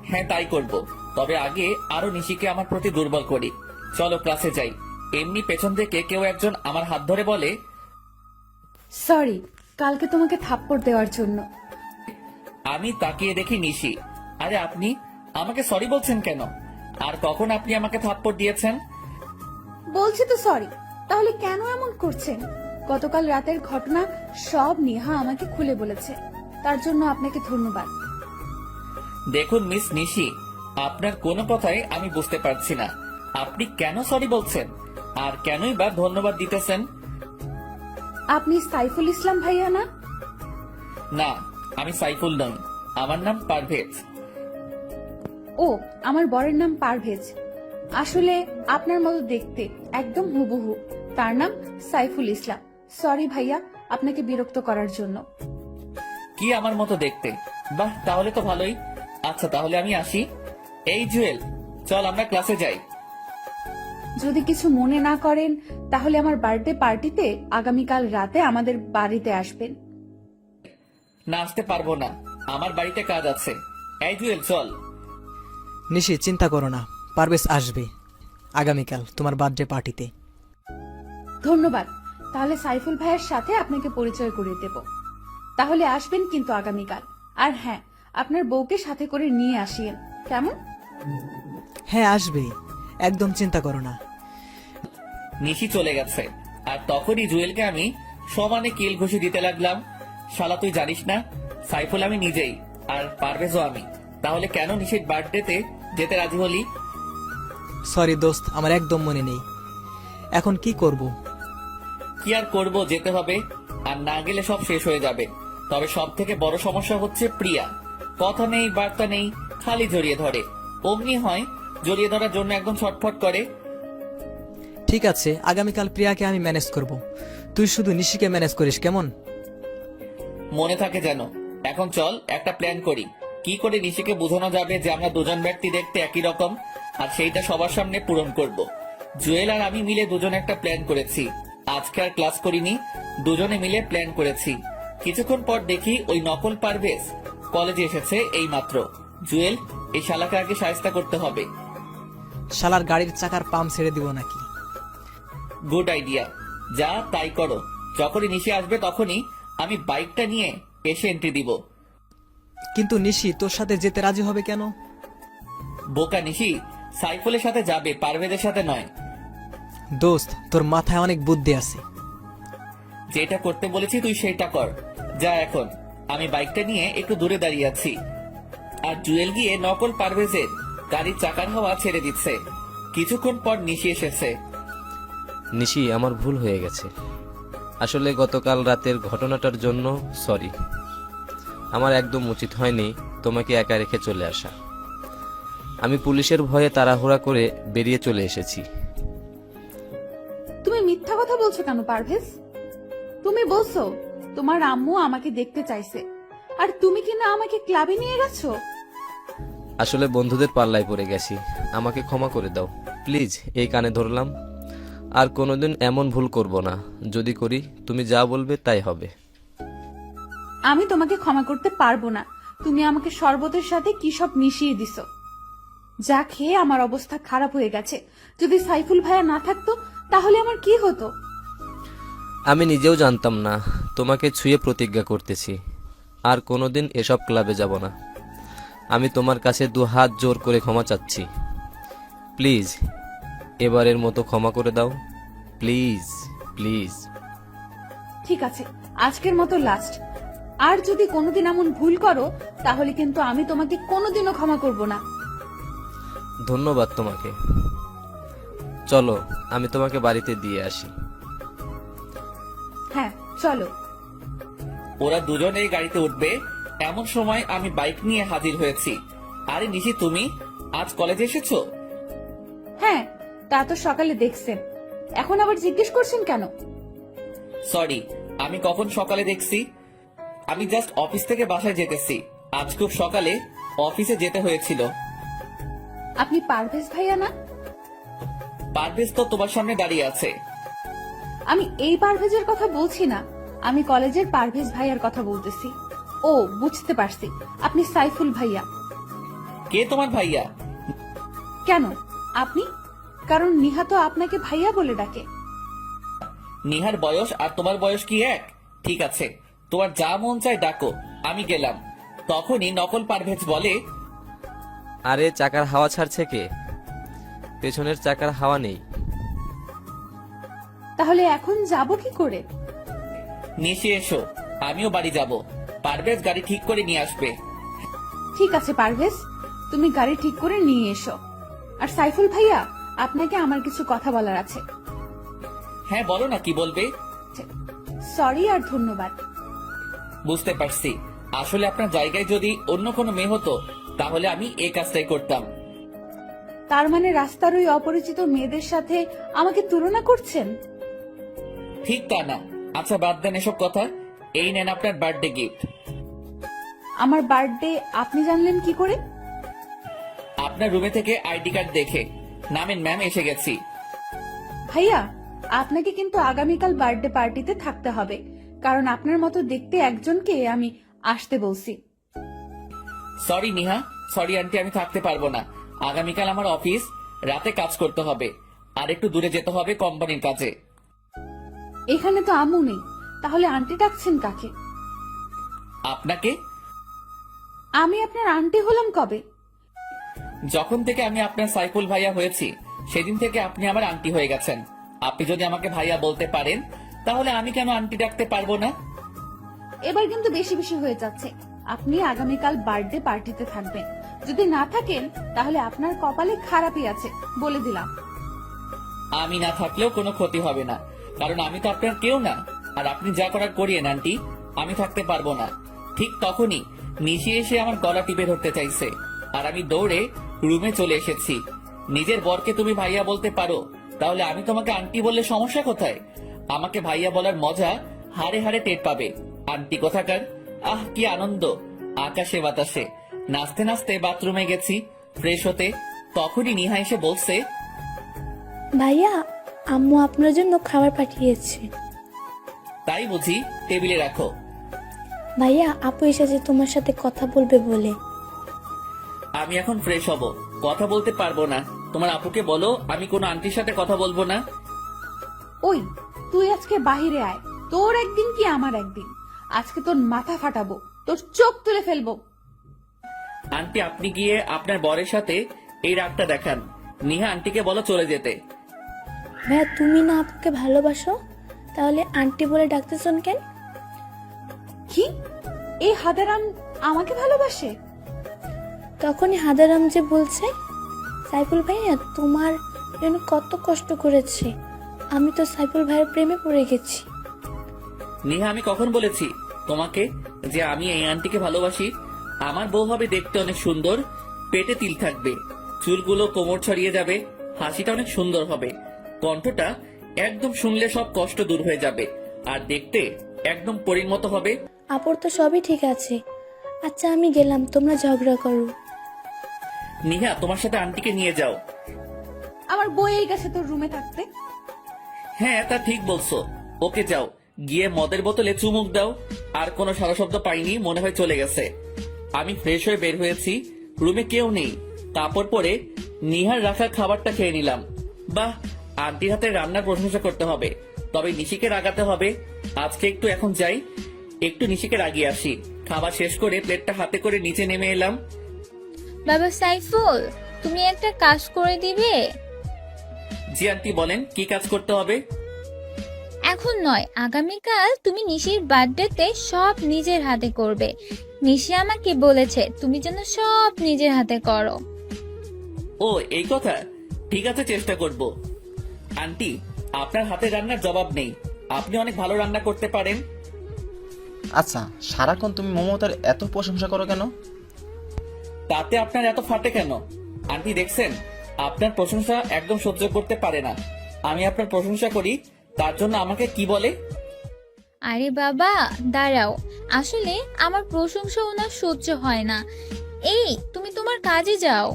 Speaker 1: হ্যাঁ, তাই করব। তবে আগে আরো নিশিকে আমার প্রতি দুর্বল করি। চলো ক্লাসে যাই। এমনি পেছন থেকে কেউ একজন আমার হাত ধরে বলে,
Speaker 8: সরি কালকে তোমাকে থাপ্পড় দেওয়ার জন্য।
Speaker 1: আমি তাকিয়ে দেখি নিশি। আরে আপনি আমাকে সরি বলছেন কেন? আর কখন আপনি আমাকে থাপ্পড় দিয়েছেন?
Speaker 8: বলছি তো সরি, তাহলে কেন এমন করছেন? গতকাল রাতের ঘটনা সব নেহা আমাকে খুলে বলেছে, তার জন্য আপনাকে ধন্যবাদ।
Speaker 1: দেখুন মিস নিশি, আপনার কোনো কথাই আমি বুঝতে পারছি না। আপনি কেন সরি বলছেন আর কেনই বা ধন্যবাদ দিতেছেন?
Speaker 8: আপনি সাইফুল ইসলাম ভাইয়া না?
Speaker 1: না, আমি সাইফুল নই, আমার নাম পারভেজ।
Speaker 8: ও, আমার বরের নাম পারভেজ। আসলে আপনার মতো দেখতে, একদম হুবহু। তার নাম সাইফুল ইসলাম। সরি ভাইয়া, আপনাকে বিরক্ত করার জন্য।
Speaker 1: কি আমার মতো দেখতে? বাহ, তাহলে তো ভালোই। আচ্ছা, তাহলে আমি আসি। এই জুয়েল, চল আমরা ক্লাসে যাই।
Speaker 8: যদি কিছু মনে না করেন তাহলে আমার বার্থডে পার্টিতে আগামীকাল রাতে আমাদের বাড়িতে আসবেন।
Speaker 1: না, আসতে পারবো না, আমার বাড়িতে কাজ আছে। এই জুয়েল, চল।
Speaker 7: নিশি, চিন্তা করো না, পারভেজ আসবে আগামীকাল তোমার বার্থডে পার্টিতে।
Speaker 8: ধন্যবাদ। তাহলে সাইফুল ভাইয়ের সাথে আপনাকে পরিচয় করিয়ে দেব। তাহলে আসবেন কিন্তু আগামীকাল। আর হ্যাঁ, আপনার বউকে সাথে করে নিয়ে আসিয়েন, কেমন?
Speaker 7: হ্যাঁ, আসবে, একদম চিন্তা করো না।
Speaker 1: নিশি চলে গেছে, আর তখনই জুয়েলকে আমি সমানে কিল ঘুষি দিতে লাগলাম। শালা, তুই জানিস না সাইফুল আমি নিজেই, আর পারভেজও আমি। তাহলে কেন নিশির বার্থডেতে যেতে রাজি হলি?
Speaker 7: সরি দোস্ত, আমার একদম মনে নেই। এখন কি করব?
Speaker 1: কি আর করব, যেতে হবে। আর না গেলে সব শেষ হয়ে যাবে। তবে সব থেকে বড় সমস্যা হচ্ছে প্রিয়া। কথা নেই, বার্তা নেই, খালি জড়িয়ে ধরে। অমনি হয়, জড়িয়ে ধরার জন্য একদম ছটফট করে।
Speaker 7: ঠিক আছে, আগামীকাল প্রিয়াকে আমি ম্যানেজ করব, তুই শুধু নিশিকে ম্যানেজ করিস, কেমন?
Speaker 1: মনে থাকে যেন। এখন চল একটা প্ল্যান করি, কি করে নিশিকে বোঝানো যাবে যে আমরা দুজন ব্যক্তি দেখতে একই রকম, আর সেইটা সবার সামনে পূরণ করব। জুয়েল আর আমি মিলে দুজন একটা প্ল্যান করেছি। আজকে আর ক্লাস করিনি, দুজনে মিলে প্ল্যান করেছি। কিছুক্ষণ পর দেখি ওই নকল পারভেজ কলেজে এসেছে এই মাত্র। জুয়েল, এই শালাকে আগে শায়েস্তা করতে হবে।
Speaker 7: শালার গাড়ির চাকার পাম্প ছেড়ে দিব নাকি?
Speaker 1: গুড আইডিয়া, যা তাই করো। যখনই নিশি আসবে তখনই আমি বাইকটা নিয়ে এসে এন্ট্রি দিব।
Speaker 7: কিন্তু নিশি তোর সাথে যেতে রাজি হবে কেন?
Speaker 1: বোকা নিশি, সাইফুলের সাথে যাবে, পারভেজের সাথে নয়।
Speaker 7: দোস্ত, তোর মাথায় অনেক বুদ্ধি আছে।
Speaker 1: যেটা করতে বলেছি তুই সেটা কর। যা এখন। আমি বাইকটা নিয়ে একটু দূরে দাঁড়িয়ে আছি, আর জুয়েল গিয়ে নকল পারভেজের গাড়ির চাকার হাওয়া ছেড়ে দিচ্ছে। কিছুক্ষণ পর নিশি এসেছে।
Speaker 10: নিশি, আমার ভুল হয়ে গেছে। আসলে গতকাল রাতের ঘটনাটার জন্য সরি। আমার একদম উচিত হয়নি তোমাকে একা রেখে চলে আসা। আমি পুলিশের ভয়ে তাড়াহুড়া করে বেরিয়ে চলে এসেছি।
Speaker 8: তুমি মিথ্যা কথা বলছো কেন পারভেজ? তুমি বলছো তোমার আম্মু আমাকে দেখতে চাইছে, আর তুমি কিনা আমাকে ক্লাবে নিয়ে গেছো।
Speaker 10: আসলে বন্ধুদের পাল্লায় পড়ে গেছি, আমাকে ক্ষমা করে দাও প্লিজ। এই কানে ধরলাম, আর কোনোদিন এমন ভুল করব না। যদি করি তুমি যা বলবে তাই হবে।
Speaker 8: আমি তোমাকে ক্ষমা করতে পারবো না। তুমি আমাকে শরবতের সাথে কি সব মিশিয়ে দিছো, যা খেয়ে আমার অবস্থা খারাপ হয়ে গেছে। যদি সাইফুল ভাইয়া না থাকতো তাহলে আমার কি হতো।
Speaker 10: আমি নিজেও জানতাম না। তোমাকে ছুঁয়ে প্রতিজ্ঞা করতেছি, আর কোনোদিন এসব ক্লাবে যাব না। আমি তোমার কাছে 2 হাত জোর করে ক্ষমা চাচ্ছি। প্লিজ এবারের মতো ক্ষমা করে দাও, প্লিজ প্লিজ।
Speaker 8: ঠিক আছে, আজকের মতো লাস্ট। আর যদি কোনোদিন এমন ভুল করো তাহলে কিন্তু আমি তোমাকে কোনোদিনও ক্ষমা করব না।
Speaker 10: ধন্যবাদ তোমাকে। চলো আমি তোমাকে বাড়িতে দিয়ে আসি।
Speaker 8: হ্যাঁ চলো।
Speaker 1: ওরা দুজনেই গাড়িতে উঠবে এমন সময় আমি বাইক নিয়ে হাজির হয়েছি। আরে নিশি, তুমি আজ কলেজে এসেছো?
Speaker 8: হ্যাঁ, তা তো সকালে দেখছেন, এখন আবার জিজ্ঞেস করছেন কেন?
Speaker 1: সরি, আমি কখন সকালে দেখছি? আমি জাস্ট অফিস থেকে বাসায় যেতেছি। আজ খুব সকালে অফিসে যেতে হয়েছিল।
Speaker 8: আপনি পারভেজ ভাইয়া না?
Speaker 1: পারভেজ তো তোমার সামনে দাঁড়িয়ে আছে।
Speaker 8: আমি এই পারভেজের কথা বলছি না, আমি কলেজের পারভেজ ভাইয়ার কথা বলতেছি। ও বুঝতে পারছি, আপনি সাইফুল ভাইয়া।
Speaker 1: কে তোমার ভাইয়া?
Speaker 8: কেন আপনি? কারণ নিহা তো আপনাকে ভাইয়া বলে ডাকে।
Speaker 1: নিহার বয়স আর তোমার বয়স কি এক? ঠিক আছে, তোমার যা মন চায় ডাকো, আমি গেলাম। তখনই নকল পারভেজ বলে,
Speaker 10: আরে চাকার হাওয়া ছাড়ছে কে? পেছনের চাকার হাওয়া নেই।
Speaker 8: তাহলে এখন যাব কি করে?
Speaker 1: নিশে এসো, আমিও বাড়ি যাব। পারভেজ গাড়ি ঠিক করে নিয়ে আসবে।
Speaker 8: ঠিক আছে পারভেজ, তুমি গাড়ি ঠিক করে নিয়ে এসো। আর সাইফুল ভাইয়া, আপনাকে আমার কিছু কথা বলার আছে।
Speaker 1: হ্যাঁ বলো না, কি বলবে?
Speaker 8: সরি আর ধন্যবাদ।
Speaker 1: বুঝতে পারছি, আসলে আপনার জায়গায় যদি অন্য কোনো মেয়ে হতো তাহলে আমি এই কাজটাই করতাম।
Speaker 8: তার মানে রাস্তার ওই অপরিচিত মেয়েদের সাথে আমাকে তুলনা করছেন?
Speaker 1: ঠিক তা না। আচ্ছা বাদ দেন এসব কথা, এই নেন আপনার বার্থডে গিফট।
Speaker 8: আমার বার্থডে আপনি জানলেন কি করে?
Speaker 1: আপনার রুমে থেকে আইডি কার্ড দেখে। নামেন ম্যাম, এসে গেছি।
Speaker 8: ভাইয়া, আপনাকে কিন্তু আগামীকাল বার্থডে পার্টিতে থাকতে হবে, কারণ আপনার মতো দেখতে একজনকে আমি আসতে বলছি।
Speaker 1: সরি নিহা, সরি আন্টি, আমি থাকতে পারবো না। আগামীকাল আমার অফিস, রাতে কাজ করতে হবে, আর একটু দূরে যেতে হবে কোম্পানির কাজে।
Speaker 8: এখানে তো আম্মু নেই, তাহলে আন্টি ডাকছেন কাকে?
Speaker 1: আপনাকে।
Speaker 8: আমি আপনার আন্টি হলাম কবে?
Speaker 1: যখন থেকে আমি আপনার সাইফুল ভাইয়া হয়েছি সেদিন থেকে আপনি আমার আন্টি হয়ে গেছেন। আপনি যদি আমাকে ভাইয়া বলতে পারেন তাহলে আমি কেন আন্টি ডাকতে পারবো না?
Speaker 8: এবার কিন্তু বেশি বেশি হয়ে যাচ্ছে। আপনি আগামীকাল বার্থডে পার্টিতে থাকবেন, যদি না থাকেন তাহলে আপনার কপালে খারাপই আছে, বলে দিলাম।
Speaker 1: আমি না থাকলেও কোনো ক্ষতি হবে না, কারণ আমি তো আপনার কেউ না। আর আপনি যা করার করিয়েন আন্টি, আমি থাকতে পারবো না। ঠিক তখনই নিশি এসে আমার গলা টিপে ধরতে চাইছে, আর আমি দৌড়ে রুমে চলে এসেছি। নিজের বরকে তুমি ভাইয়া বলতে পারো, তাহলে আমি তোমাকে আন্টি বললে সমস্যা কোথায়? আমাকে ভাইয়া বলার মজা হাড়ে হাড়ে টের পাবে। আন্টি কোথাকার! আহ কি আনন্দ! আকাশে বাতাসে নাচতে নাচতে বাথরুমে গেছি ফ্রেশ হতে। তখনই নিহা এসে বলছে,
Speaker 11: ভাইয়া, আম্মু আপনার জন্য খাবার পাঠিয়েছে।
Speaker 1: তাই বুঝি? টেবিলে রাখো।
Speaker 11: ভাইয়া, আপু এসেছে তোমার সাথে কথা বলবে বলে।
Speaker 1: আমি এখন ফ্রেশ হব, কথা বলতে পারবো না। তোমার আপুকে বলো আমি কোনো আন্টির সাথে কথা বলবো না।
Speaker 8: ওই তুই আজকে বাহিরে আয়, তোর একদিন কি আমার একদিন। আজকে তোর মাথা ফাটাবো, তোর চোখ তুলে ফেলবো।
Speaker 1: আন্টি আপনি গিয়ে আপনার বরের সাথে এই রাগটা দেখান। নিহা আন্টিকে বলো চলে যেতে।
Speaker 11: ভাইয়া, তুমি না আপুকে ভালোবাসো, তাহলে আন্টি বলে ডাকতেছেন কেন?
Speaker 8: কি, এই হাদারাম আমাকে ভালোবাসে?
Speaker 11: তখনই হাদারাম যে বলছে, সাইফুল ভাইয়া তোমার জন্য কত কষ্ট করেছে, আমি তো সাইফুল ভাইয়ের প্রেমে পড়ে গেছি।
Speaker 1: নিহা আমি কখন বলেছি তোমাকে যে আমি এই আন্টিকে ভালোবাসি? আমার বউ হবে দেখতে অনেক সুন্দর, পেটে তিল থাকবে, চুলগুলো কোমর ছড়িয়ে যাবে, হাসিটা অনেক সুন্দর হবে, কণ্ঠটা একদম শুনলে সব কষ্ট দূর হয়ে যাবে আর দেখতে একদম পরীর মতো হবে।
Speaker 11: আপুর তো সবই ঠিক আছে। আচ্ছা আমি গেলাম, তোমরা ঝগড়া করো।
Speaker 1: নিহা, তোমার সাথে আন্টিকে নিয়ে যাও।
Speaker 8: আমার বইয়েই গেছে তোর রুমে থাকতে।
Speaker 1: হ্যাঁ, তা ঠিক বলছো। ওকে যাও, গিয়ে মদের বোতলে চুমুক দাও। আর কোনো সারা শব্দ পাইনি, মনে হয় চলে গেছে। আমি ফ্রেশ হয়ে বের হয়েছি, রুমে কেউ নেই। কাপড় পরে নিহার রাখা খাবারটা খেয়ে নিলাম। বাহ, আন্টির হাতে রান্নার প্রশংসা করতে হবে। তবে নিশিকে রাগাতে হবে। আজকে একটু এখন যাই, একটু নিশিকে রাগিয়ে আসি। খাবার শেষ করে প্লেটটা হাতে করে নিচে নেমে এলাম।
Speaker 3: বাবা সাইফুল, তুমি একটা কাজ করে দিবে?
Speaker 1: জি আন্টি, বলেন কি কাজ করতে হবে?
Speaker 3: এখন নয়, আগামীকাল তুমি নিশির বার্থডেতে সব নিজের হাতে করবে। নিশি আমাকে বলেছে তুমি যেন সব নিজের হাতে করো।
Speaker 1: ও, এই কথা। ঠিক আছে, চেষ্টা করব। আন্টি, আপনার হাতে রান্নার জবাব নেই। আপনি অনেক ভালো রান্না করতে পারেন।
Speaker 4: আচ্ছা, সারাক্ষণ তুমি মমতার এত প্রশংসা করো কেন?
Speaker 1: তাতে আপনার এত ফাটে কেন? আন্টি দেখছেন, আপনার প্রশংসা একদম সহ্য করতে পারে না। আমি আপনার প্রশংসা করি, তার জন্য আমাকে কি বলে?
Speaker 3: আরে বাবা দাঁড়াও, আসলে আমার প্রশংসা ওনার সহ্য হয় না। এই তুমি তোমার কাজে যাও।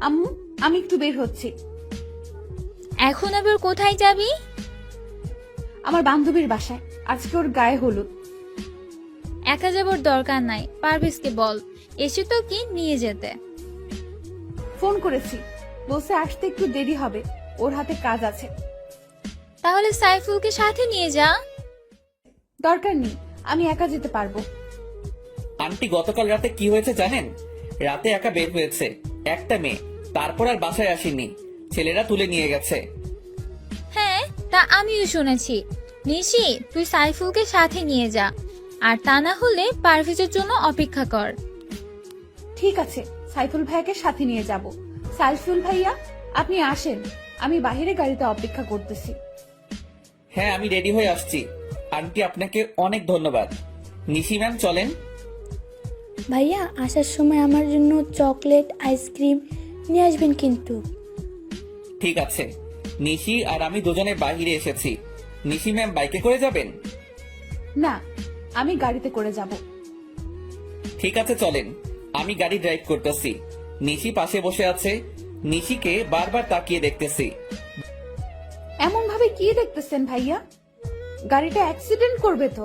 Speaker 8: আম্মু, আমি একটু বের হচ্ছি।
Speaker 3: এখন আবার কোথায় যাবি?
Speaker 8: আমার বান্ধবীর বাসায়, আজকে ওর গায়ে হলুদ।
Speaker 3: একা যাবার দরকার নাই, পারভেজকে বল এসে তো কি নিয়ে যেতে।
Speaker 8: ফোন করেছি, বসে আসতে একটু দেরি হবে, ওর হাতে কাজ আছে।
Speaker 3: তাহলে সাইফুলকে সাথে নিয়ে যা।
Speaker 8: দরকার নেই, আমি একা যেতে পারবো।
Speaker 1: আন্টি, গতকাল রাতে কি হয়েছে জানেন? রাতে একা বের হয়েছে একটা মেয়ে, তারপর আর বাসায় আসেনি। ছেলেরা তুলে নিয়ে গেছে।
Speaker 3: হ্যাঁ, তা আমিও শুনেছি। নিশি, তুই সাইফুলকে সাথে নিয়ে যা, আর তা না হলে পারভেজের জন্য অপেক্ষা কর।
Speaker 8: ঠিক আছে, সাইফুল ভাইয়াকে সাথে নিয়ে যাব। সাইফুল ভাইয়া, আপনি আসেন, আমি বাইরে গাড়িতে অপেক্ষা করতেছি।
Speaker 1: হ্যাঁ, আমি রেডি হয়ে আসছি। আন্টি, আপনাকে অনেক ধন্যবাদ। নিশি ম্যাম, চলেন।
Speaker 11: ভাইয়া আসার সময় আমার জন্য চকলেট আইসক্রিম নিয়ে আসবেন কিন্তু।
Speaker 1: ঠিক আছে। নিশি আর আমি দুজনে বাইরে এসেছি। নিশি ম্যাম বাইকে করে যাবেন?
Speaker 8: না, আমি গাড়িতে করে যাব।
Speaker 1: ঠিক আছে, চলেন। আমি গাড়ি ড্রাইভ করতেছি। নিশি পাশে বসে আছে। নিশিকে বারবার তাকিয়ে দেখতেছি।
Speaker 8: এমন ভাবে কি দেখতেছেন ভাইয়া? গাড়িটা অ্যাক্সিডেন্ট করবে তো।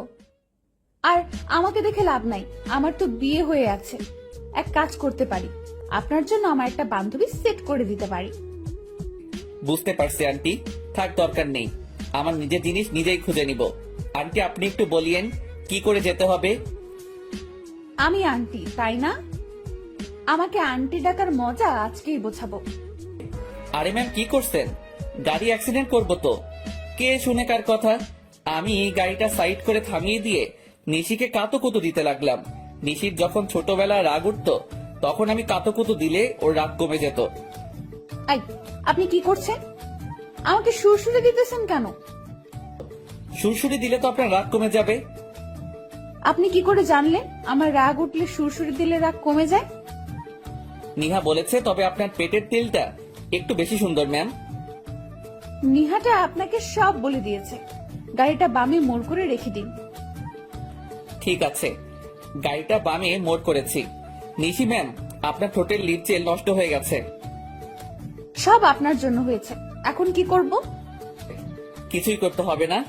Speaker 8: আর আমাকে দেখে লাভ নাই, আমার তো বিয়ে হয়ে আছে। এক কাজ করতে পারি, আপনার জন্য আমার একটা বান্ধবী সেট করে দিতে পারি।
Speaker 1: বুঝতে পারছি আন্টি, থাক, দরকার নেই। আমার নিজের জিনিস নিজেই খুঁজে নিব। আন্টি, আপনি একটু বলিয়েন কি করে যেতে হবে?
Speaker 8: আমি আন্টি, তাই না? আমাকে আন্টি ডাকার মজা আজকেই বোঝাবো।
Speaker 1: আরে ম্যাম, কি করছেন? গাড়ি অ্যাক্সিডেন্ট করবো তো। কে শুনে কার কথা? আমি এই গাড়িটা সাইড করে থামিয়ে দিয়ে নিশিকে কাতুকুতু দিতে লাগলাম। নিশির যখন ছোটবেলায় রাগ উঠতো, তখন আমি কাতুকুতু দিলে ওর রাগ কমে যেত।
Speaker 8: এই, আপনি কি করছেন? আমাকে সুরসুরে দিতেছেন কেন?
Speaker 1: সুরসুরি দিলে তো আপনার রাগ কমে যাবে।
Speaker 8: আপনি কি করে জানলেন আমার রাগ উঠলে সুরসুরি দিলে রাগ কমে যায়?
Speaker 1: নিহা বলেছে, তবে আপনার পেটের তেলটা একটু বেশি সুন্দর ম্যাম।
Speaker 8: নিহাটা আপনাকে সব বলে দিয়েছে। গাড়িটা বামে মোড় করে রেখে দিন।
Speaker 1: ঠিক আছে, গাড়িটা বামে মোড় করেছি। নিশি ম্যাম, আপনার ঠোঁটের লিপ জেল নষ্ট হয়ে গেছে।
Speaker 8: সব আপনার জন্য হয়েছে, এখন কি করব?
Speaker 1: কিছুই করতে হবে না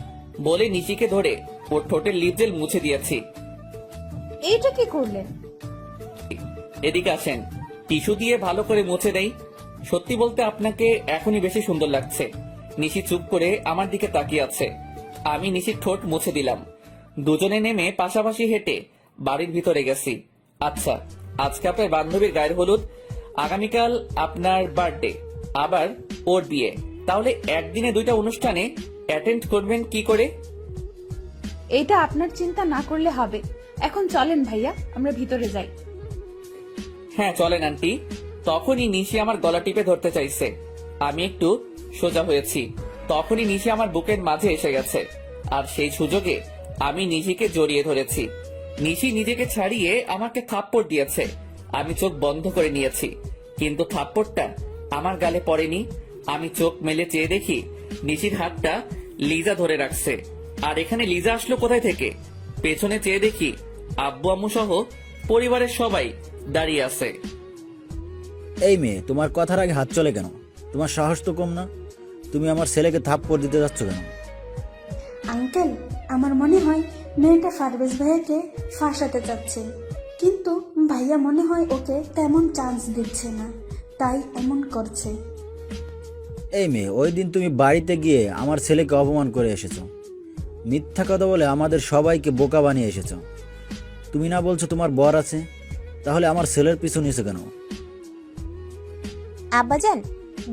Speaker 1: বলে নিশিকে ধরে ওর ঠোঁটের লিপ জেল মুছে দিয়েছি।
Speaker 8: এইটা কি করলেন?
Speaker 1: এদিকে আসেন, টিস্যু দিয়ে ভালো করে মুছে দেই। সত্যি বলতে আপনাকে এখনই বেশি সুন্দর লাগছে। নিশি চুপ করে আমার দিকে তাকিয়ে আছে। আমি নিশির ঠোঁট মুছে দিলাম। দুজনে নেমে পাশাপাশি হেঁটে বাড়ির ভিতরে গেছি। আচ্ছা, আজকে আপনার বান্ধবীর গায়ের হলুদ, আগামীকাল আপনার বার্থডে, আবার ওর বিয়ে। তাহলে একদিনে দুইটা অনুষ্ঠানে অ্যাটেন্ড করবেন কি করে?
Speaker 8: এটা আপনার চিন্তা না করলে হবে। এখন চলেন ভাইয়া, আমরা ভিতরে যাই।
Speaker 1: হ্যাঁ চলেন আন্টি। তখনই নিশি আমার গলা টিপে ধরতে চাইছে। আমি একটু সোজা হয়েছি, তখনই নিশি আমার বুকের মাঝে এসে গেছে। আর সেই সুযোগে আমি নিশিকে জড়িয়ে ধরেছি। নিশি নিজেকে ছাড়িয়ে আমাকে থাপ্পড় দিয়েছে। আমি চোখ বন্ধ করে নিয়েছি, কিন্তু থাপ্পড়টা আমার গালে পড়েনি। আমি চোখ মেলে চেয়ে দেখি নিশির হাতটা লিজা ধরে রাখছে। আর এখানে লিজা আসলো কোথায় থেকে? পেছনে চেয়ে দেখি আব্বু আম্মু সহ পরিবারের সবাই দাঁড়িয়ে আছে।
Speaker 6: এই মেয়ে, তোমার কথার আগে হাত চলে কেন? তোমার সাহস তো কম না। তুমি আমার ছেলেকে থাপ্পড় দিতে যাচ্ছ কেন?
Speaker 9: আঙ্কেল, আমার মনে হয় মেয়েটা পারভেজ ভাইয়াকে ফাঁসাতে চাচ্ছে, কিন্তু ভাইয়া মনে হয় ওকে তেমন চান্স দিচ্ছে না, তাই এমন করছে।
Speaker 6: এই মেয়ে, ওই দিন তুমি বাড়িতে গিয়ে আমার ছেলেকে অপমান করে এসেছো। মিথ্যা কথা বলে আমাদের সবাইকে বোকা বানিয়ে এসেছো। তুমি না বলছো তোমার বর আছে, তাহলে আমার ছেলের পিছু নিয়েছো কেন?
Speaker 5: আব্বাজান,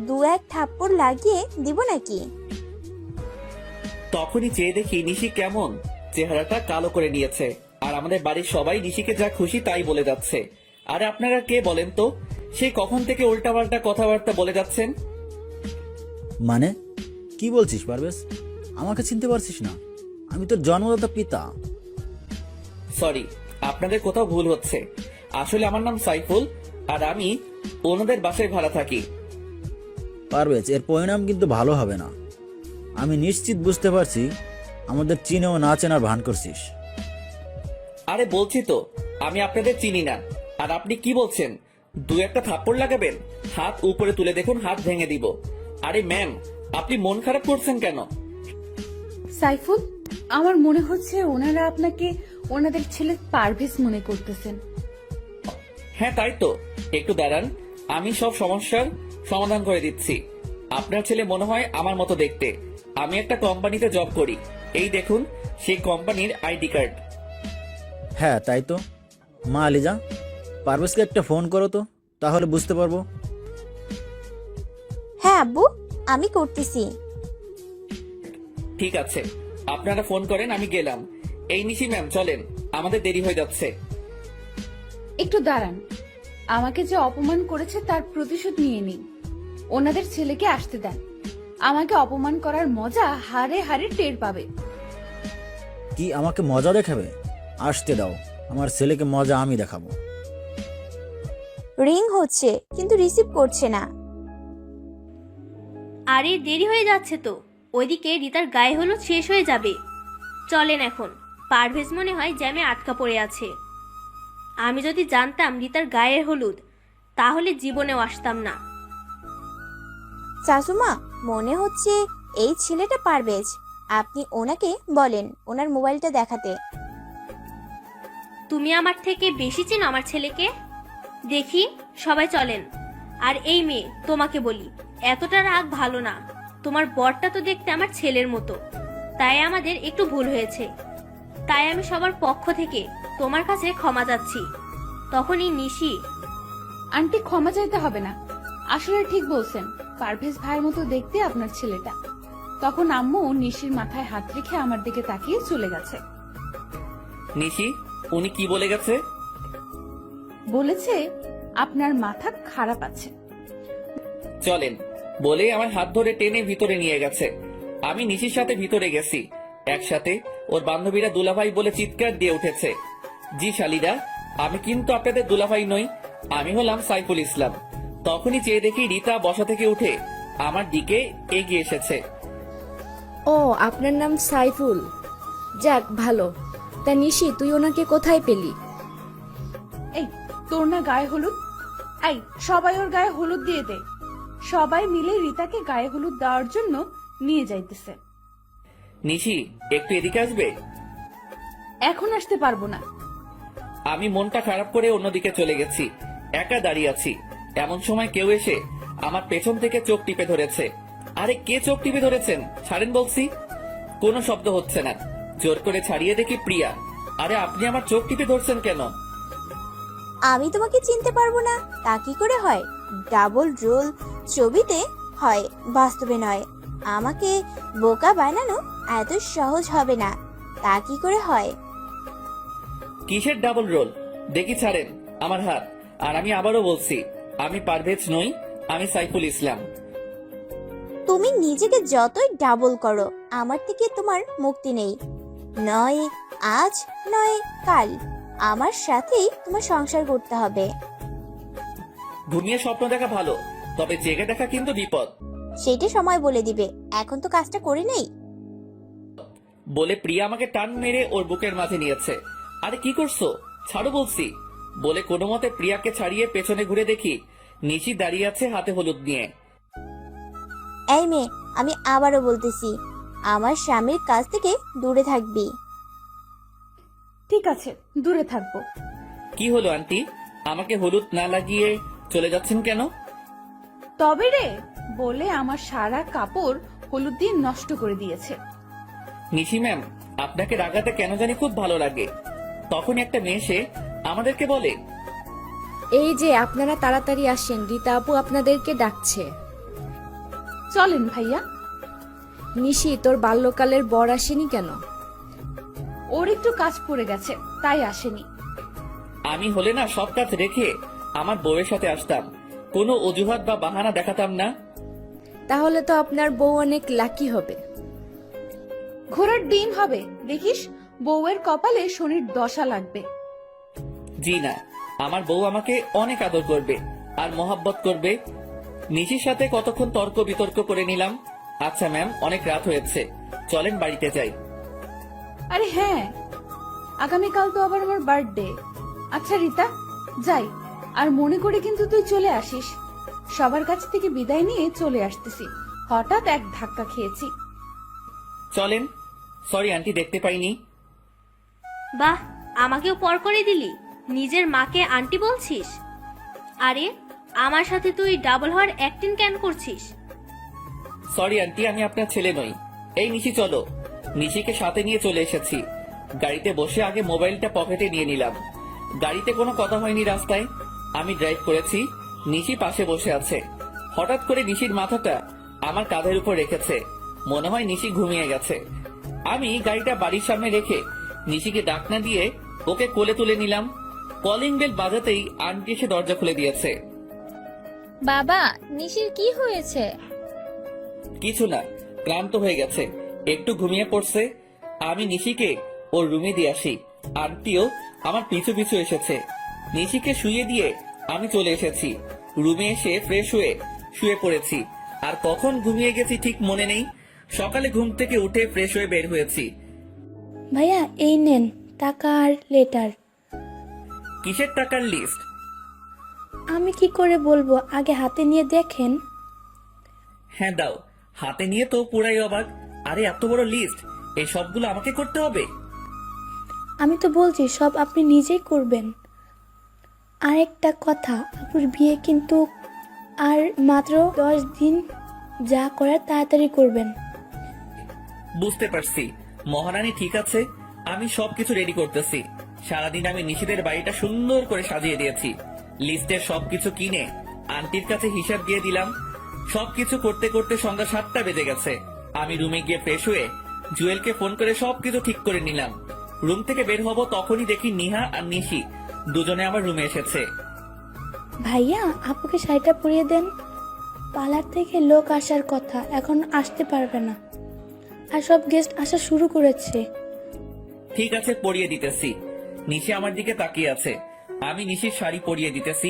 Speaker 5: 2-1 থাপ্পড় লাগিয়ে দিব নাকি?
Speaker 1: তখনই চেয়ে দেখি নিশি কেমন চেহারাটা কালো করে নিয়েছে। আর আমাদের বাড়ির সবাই নিশিকে যা খুশি তাই বলে যাচ্ছে। আরে আপনারা কে বলেন তো? সেই কখন থেকে উল্টাপাল্টা কথাবার্তা বলে যাচ্ছেন?
Speaker 6: মানে কি বলছিস পারভেজ? আমাকে চিনতে পারছিস না? আমি তোর জন্মদাতা পিতা।
Speaker 1: সরি, আপনাদের কোথাও ভুল হচ্ছে। আসলে আমার নাম সাইফুল, আর আমি ওনাদের বাসায় ভাড়া থাকি।
Speaker 6: পারভেজ, এর পরিণাম কিন্তু ভালো হবে না। আমি নিশ্চিত বুঝতে পারছি আমাদের চিনেও না চেনার ভান করছিস।
Speaker 1: আরে বলছি তো আমি আপনাদের চিনি না। আর আপনি কি বলছেন 2-1 থাপ্পড় লাগাবেন? হাত উপরে তুলে দেখুন, হাত ভেঙে দিব। আরে ম্যাম, আপনি মন খারাপ করছেন কেন?
Speaker 8: সাইফুল, আমার মনে হচ্ছে ওনারা আপনাকে ওনাদের ছেলে পারভেজ মনে করতেছেন।
Speaker 1: হ্যাঁ তাই তো, একটু দাঁড়ান, আমি সব সমস্যার সমাধান করে দিচ্ছি। আপনার ছেলে মনে হয় আমার মতো দেখতে। আমি একটা কোম্পানিতে জব করি, এই দেখুন সেই কোম্পানির আইডি কার্ড।
Speaker 6: হ্যাঁ তাই তো। মা লিজা, পারভেজকে একটা ফোন করো তো, তাহলে বুঝতে পারবো।
Speaker 5: হ্যাঁ আব্বু, আমি করতেছি।
Speaker 1: ঠিক আছে, আপনারা ফোন করেন, আমি গেলাম। এই নিশি ম্যাম চলেন, আমাদের দেরি হয়ে যাচ্ছে।
Speaker 8: একটু দাঁড়ান, আমাকে যে অপমান করেছে তার প্রতিশোধ নিয়ে নিই। ওনাদের ছেলেকে আসতে দেন, আমাকে অপমান করার মজা হারে হারে টের পাবে।
Speaker 6: কি আমাকে মজা দেখাবে? আসতে দাও, আমার ছেলেকে মজা আমি দেখাবো।
Speaker 5: রিং হচ্ছে কিন্তু রিসিভ করছে না।
Speaker 2: আরে দেরি হয়ে যাচ্ছে তো, ওইদিকে রিতার গায়ে হলুদ শেষ হয়ে যাবে। চলেন এখন, পারভেজ মনে হয় জ্যামে আটকা পড়ে আছে। আমি যদি জানতাম রিতার গায়ের হলুদ, তাহলে জীবনেও আসতাম না।
Speaker 5: শাশুমা, মনে হচ্ছে এই ছেলেটা পারভেজ। আপনি ওনাকে বলেন ওনার মোবাইলটা দেখাতে।
Speaker 2: তুমি আমার থেকে বেশি চেনো আমার ছেলেকে। দেখি, সবাই চলেন। আর এই মেয়ে, তোমাকে বলি, এতটা রাগ ভালো না। তোমার বরটা তো দেখতে আমার ছেলের মতো, তাই আমাদের একটু ভুল হয়েছে। তাই আমি সবার পক্ষ থেকে তোমার কাছে ক্ষমা চাচ্ছি। তখনই নিশি,
Speaker 8: আন্টি, ক্ষমা চাইতে হবে না, আসলে ঠিক বলছেন, পারভেজ ভাইয়ের মতো দেখতে আপনার ছেলেটা। তখন আম্মু নিশির মাথায় হাত রেখে আমার দিকে তাকিয়ে চলে গেছে।
Speaker 1: নিশি, উনি কি বলে গেছে?
Speaker 8: বলেছে আপনার মাথা খারাপ আছে।
Speaker 1: চলেন বলে আমার হাত ধরে টেনে ভিতরে নিয়ে গেছে। আমি নিশির সাথে ভিতরে গেছি। একসাথে ওর বান্ধবীরা দুলাভাই বলে চিৎকার দিয়ে উঠেছে। জি শালিরা, আমি কিন্তু আপনাদের দুলাভাই নই, আমি হলাম সাইফুল ইসলাম। তখনই চেয়ে দেখি রিতা বসা থেকে উঠে আমার দিকে এগিয়ে এসেছে।
Speaker 11: ও, আপনার নাম সাইফুল? যাক ভালো। তা নিশি, তুই ওনাকে কোথায় পেলি?
Speaker 8: এই, তোর না গায়ে হলুদ? এই, সবাই ওর গায়ে হলুদ দিয়ে দে। সবাই মিলে রিতাকে গায়ে হলুদ দেওয়ার জন্য নিয়ে যাইতেছে।
Speaker 1: নিশি, একটু এদিকে আসবে?
Speaker 8: এখন আসতে পারবো না।
Speaker 1: আমি মনটা খারাপ করে অন্যদিকে চলে গেছি, একা দাঁড়িয়ে আছি। এমন সময় কেউ এসে আমার পেছন থেকে চোখ টিপে ধরেছে। আরে কে চোখ টিপে ধরেছেন? ছাড়েন বলছি। কোনো শব্দ হচ্ছে না। জোর করে ছাড়িয়ে দেখি প্রিয়া। আরে আপনি আমার চোখ টিপে ধরছেন কেন?
Speaker 5: আমি তোমাকে চিনতে পারবো না তা কি করে হয়? ডাবল রোল ছবিতে হয়, বাস্তবে নয়। আমাকে বোকা বানানো এত সহজ হবে না, তা কি করে হয়?
Speaker 1: কিসের ডাবল রোল? দেখি ছাড়েন আমার হাত। আর আমি আবারও বলছি, আমি পারভেজ নই, আমি সাইফুল ইসলাম।
Speaker 5: তুমি নিজেকে যতই ডাবল করো, আমার থেকে তোমার মুক্তি নেই। নয় আজ, নয় কাল, আমার সাথেই তোমার সংসার করতে হবে।
Speaker 1: ঘুমিয়ে স্বপ্ন দেখা ভালো, তবে জেগে দেখা কিন্তু বিপদ।
Speaker 5: সেইটা সময় বলে দিবে, এখন তো কাজটা করে নেই।
Speaker 1: বলে প্রিয়া আমাকে টান মেরে ওর বুকের মাঝে নিয়েছে। আরে কি করছো, ছাড়ো বলছি। বলে কোনো মতে প্রিয়াকে ছাড়িয়ে পেছনে ঘুরে দেখি নিশি দাঁড়িয়ে আছে হাতে হলুদ নিয়ে।
Speaker 5: এই মেয়ে, আমি আবারও বলতেছি, আমার স্বামীর কাছ থেকে দূরে থাকবি।
Speaker 8: ঠিক আছে, দূরে থাকবো।
Speaker 1: কি হলো আন্টি, আমাকে হলুদ না লাগিয়ে চলে যাচ্ছেন কেন?
Speaker 8: তবে রে, বলে আমার সারা কাপড় হলুদ দিয়ে নষ্ট করে দিয়েছে।
Speaker 1: নিশি ম্যাম, আপনাকে রাগাতে কেন জানি খুব ভালো লাগে। তখন একটা মেয়ে এসে আমাদেরকে বলে,
Speaker 12: এই যে আপনারা তাড়াতাড়ি আসেন, রীতা আপু আপনাদেরকে ডাকছে।
Speaker 8: চলেন ভাইয়া।
Speaker 12: নিশি, তোর বাল্যকালের বর আসেনি কেন?
Speaker 8: ওর একটু কাজ পড়ে গেছে, তাই আসেনি।
Speaker 1: আমি হলে না সব কাজ রেখে আমার বউয়ের সাথে আসতাম, কোনো অজুহাত বা বাহানা দেখাতাম না।
Speaker 12: তাহলে তো আপনার বউ অনেক লাকি হবে।
Speaker 8: ঘোড়ার ডিম হবে, দেখিস বউয়ের কপালে শনির দশা লাগবে।
Speaker 1: জি না, আমার বউ আমাকে অনেক আদর করবে আর মহাব্বত করবে। নিশির সাথে কতক্ষণ তর্ক বিতর্ক করে নিলাম। আচ্ছা ম্যাম, অনেক রাত হয়েছে, চলেন বাড়িতে যাই।
Speaker 8: আরে হ্যাঁ, আগামীকাল তো আবার আমার বার্থডে। আচ্ছা রীতা, যাই, আর মনে করে কিন্তু তুই চলে আসিস। সবার কাছ থেকে বিদায় নিয়ে চলে আসতেছি, হঠাৎ এক ধাক্কা খেয়েছি।
Speaker 1: চলেন। সরি আন্টি, দেখতে পাইনি।
Speaker 2: বাহ, আমাকেও পর করে দিলি, নিজের মাকে আন্টি বলছিস। আরে আমার সাথে তুই ডাবল হওয়ার অ্যাক্টিং কেন করছিস?
Speaker 1: সরি আন্টি, আমি আপনার ছেলে নই। এই নিশি চলো। নিশিকে সাথে নিয়ে চলে এসেছি। গাড়িতে বসে আগে মোবাইলটা পকেটে নিয়ে নিলাম। গাড়িতে কোনো কথা হয়নি রাস্তায়, আমি ড্রাইভ করেছি, নিশি পাশে বসে আছে। হঠাৎ করে নিশির মাথাটা আমার কাঁধের উপর রেখেছে, মনে হয় নিশি ঘুমিয়ে গেছে। আমি গাড়িটা বাড়ির সামনে রেখে নিশিকে ডাক না দিয়ে ওকে কোলে তুলে নিলাম। কলিং বেল বাজাতেই আন্টি এসে দরজা খুলে দিয়েছে।
Speaker 3: বাবা, নিশির কি হয়েছে?
Speaker 1: কিছু না, ক্লান্ত হয়ে গেছে, একটু ঘুমিয়ে পড়ছে। আমি নিশিকে ওর রুমে দিয়ে আসি। আন্টিও আমার পিছু পিছু এসেছে। নিশিকে শুয়ে দিয়ে আমি চলে এসেছি। রুমে এসে ফ্রেশ হয়ে শুয়ে পড়েছি। আর কখন ঘুমিয়ে গেছি ঠিক মনে নেই। সকালে ঘুম থেকে উঠে ফ্রেশ হয়ে বের হয়েছি।
Speaker 11: ভাইয়া এই নেন টাকা আর লেটার।
Speaker 1: কিসের টাকার লিস্ট?
Speaker 11: আমি কি করে বলবো, আগে হাতে নিয়ে দেখেন।
Speaker 1: হ্যাঁ দাও, হাতে নিয়ে তো পুরাই অবাক। আরে এত বড় লিস্ট, এই সবগুলো আমাকে করতে হবে?
Speaker 11: আমি তো বলছি সব আপনি নিজেই করবেন। আর একটা কথা, আপুর বিয়ে কিন্তু আর মাত্র 10 দিন, যা করার তাড়াতাড়ি করবেন।
Speaker 1: বুঝতে পারছি মহারানী, ঠিক আছে, আমি সবকিছু রেডি করতেছি। সারাদিন আমি নিশিদের বাড়িটা সুন্দর করে সাজিয়ে দিয়েছি। লিস্টের সবকিছু কিনে আন্টির কাছে হিসাব দিয়ে দিলাম। সবকিছু করতে করতে সন্ধ্যা 7টা বেজে গেছে। আমি রুমে গিয়ে ফ্রেশ হয়ে জুয়েলকে ফোন করে সবকিছু ঠিক করে নিলাম। রুম থেকে বের হব তখনই দেখি নিহা আর নিশি দুজনে আমার রুমে এসেছে।
Speaker 11: ভাইয়া আপুকে শাড়িটা পরিয়ে দেন, পার্লার থেকে লোক আসার কথা, এখন আসতে পারবে না, আর সব গেস্ট আসা শুরু করেছে।
Speaker 1: ঠিক আছে, পরিয়ে দিতেছি। নিশি আমার দিকে তাকিয়ে আছে, আমি নিশির শাড়ি পরিয়ে দিতেছি।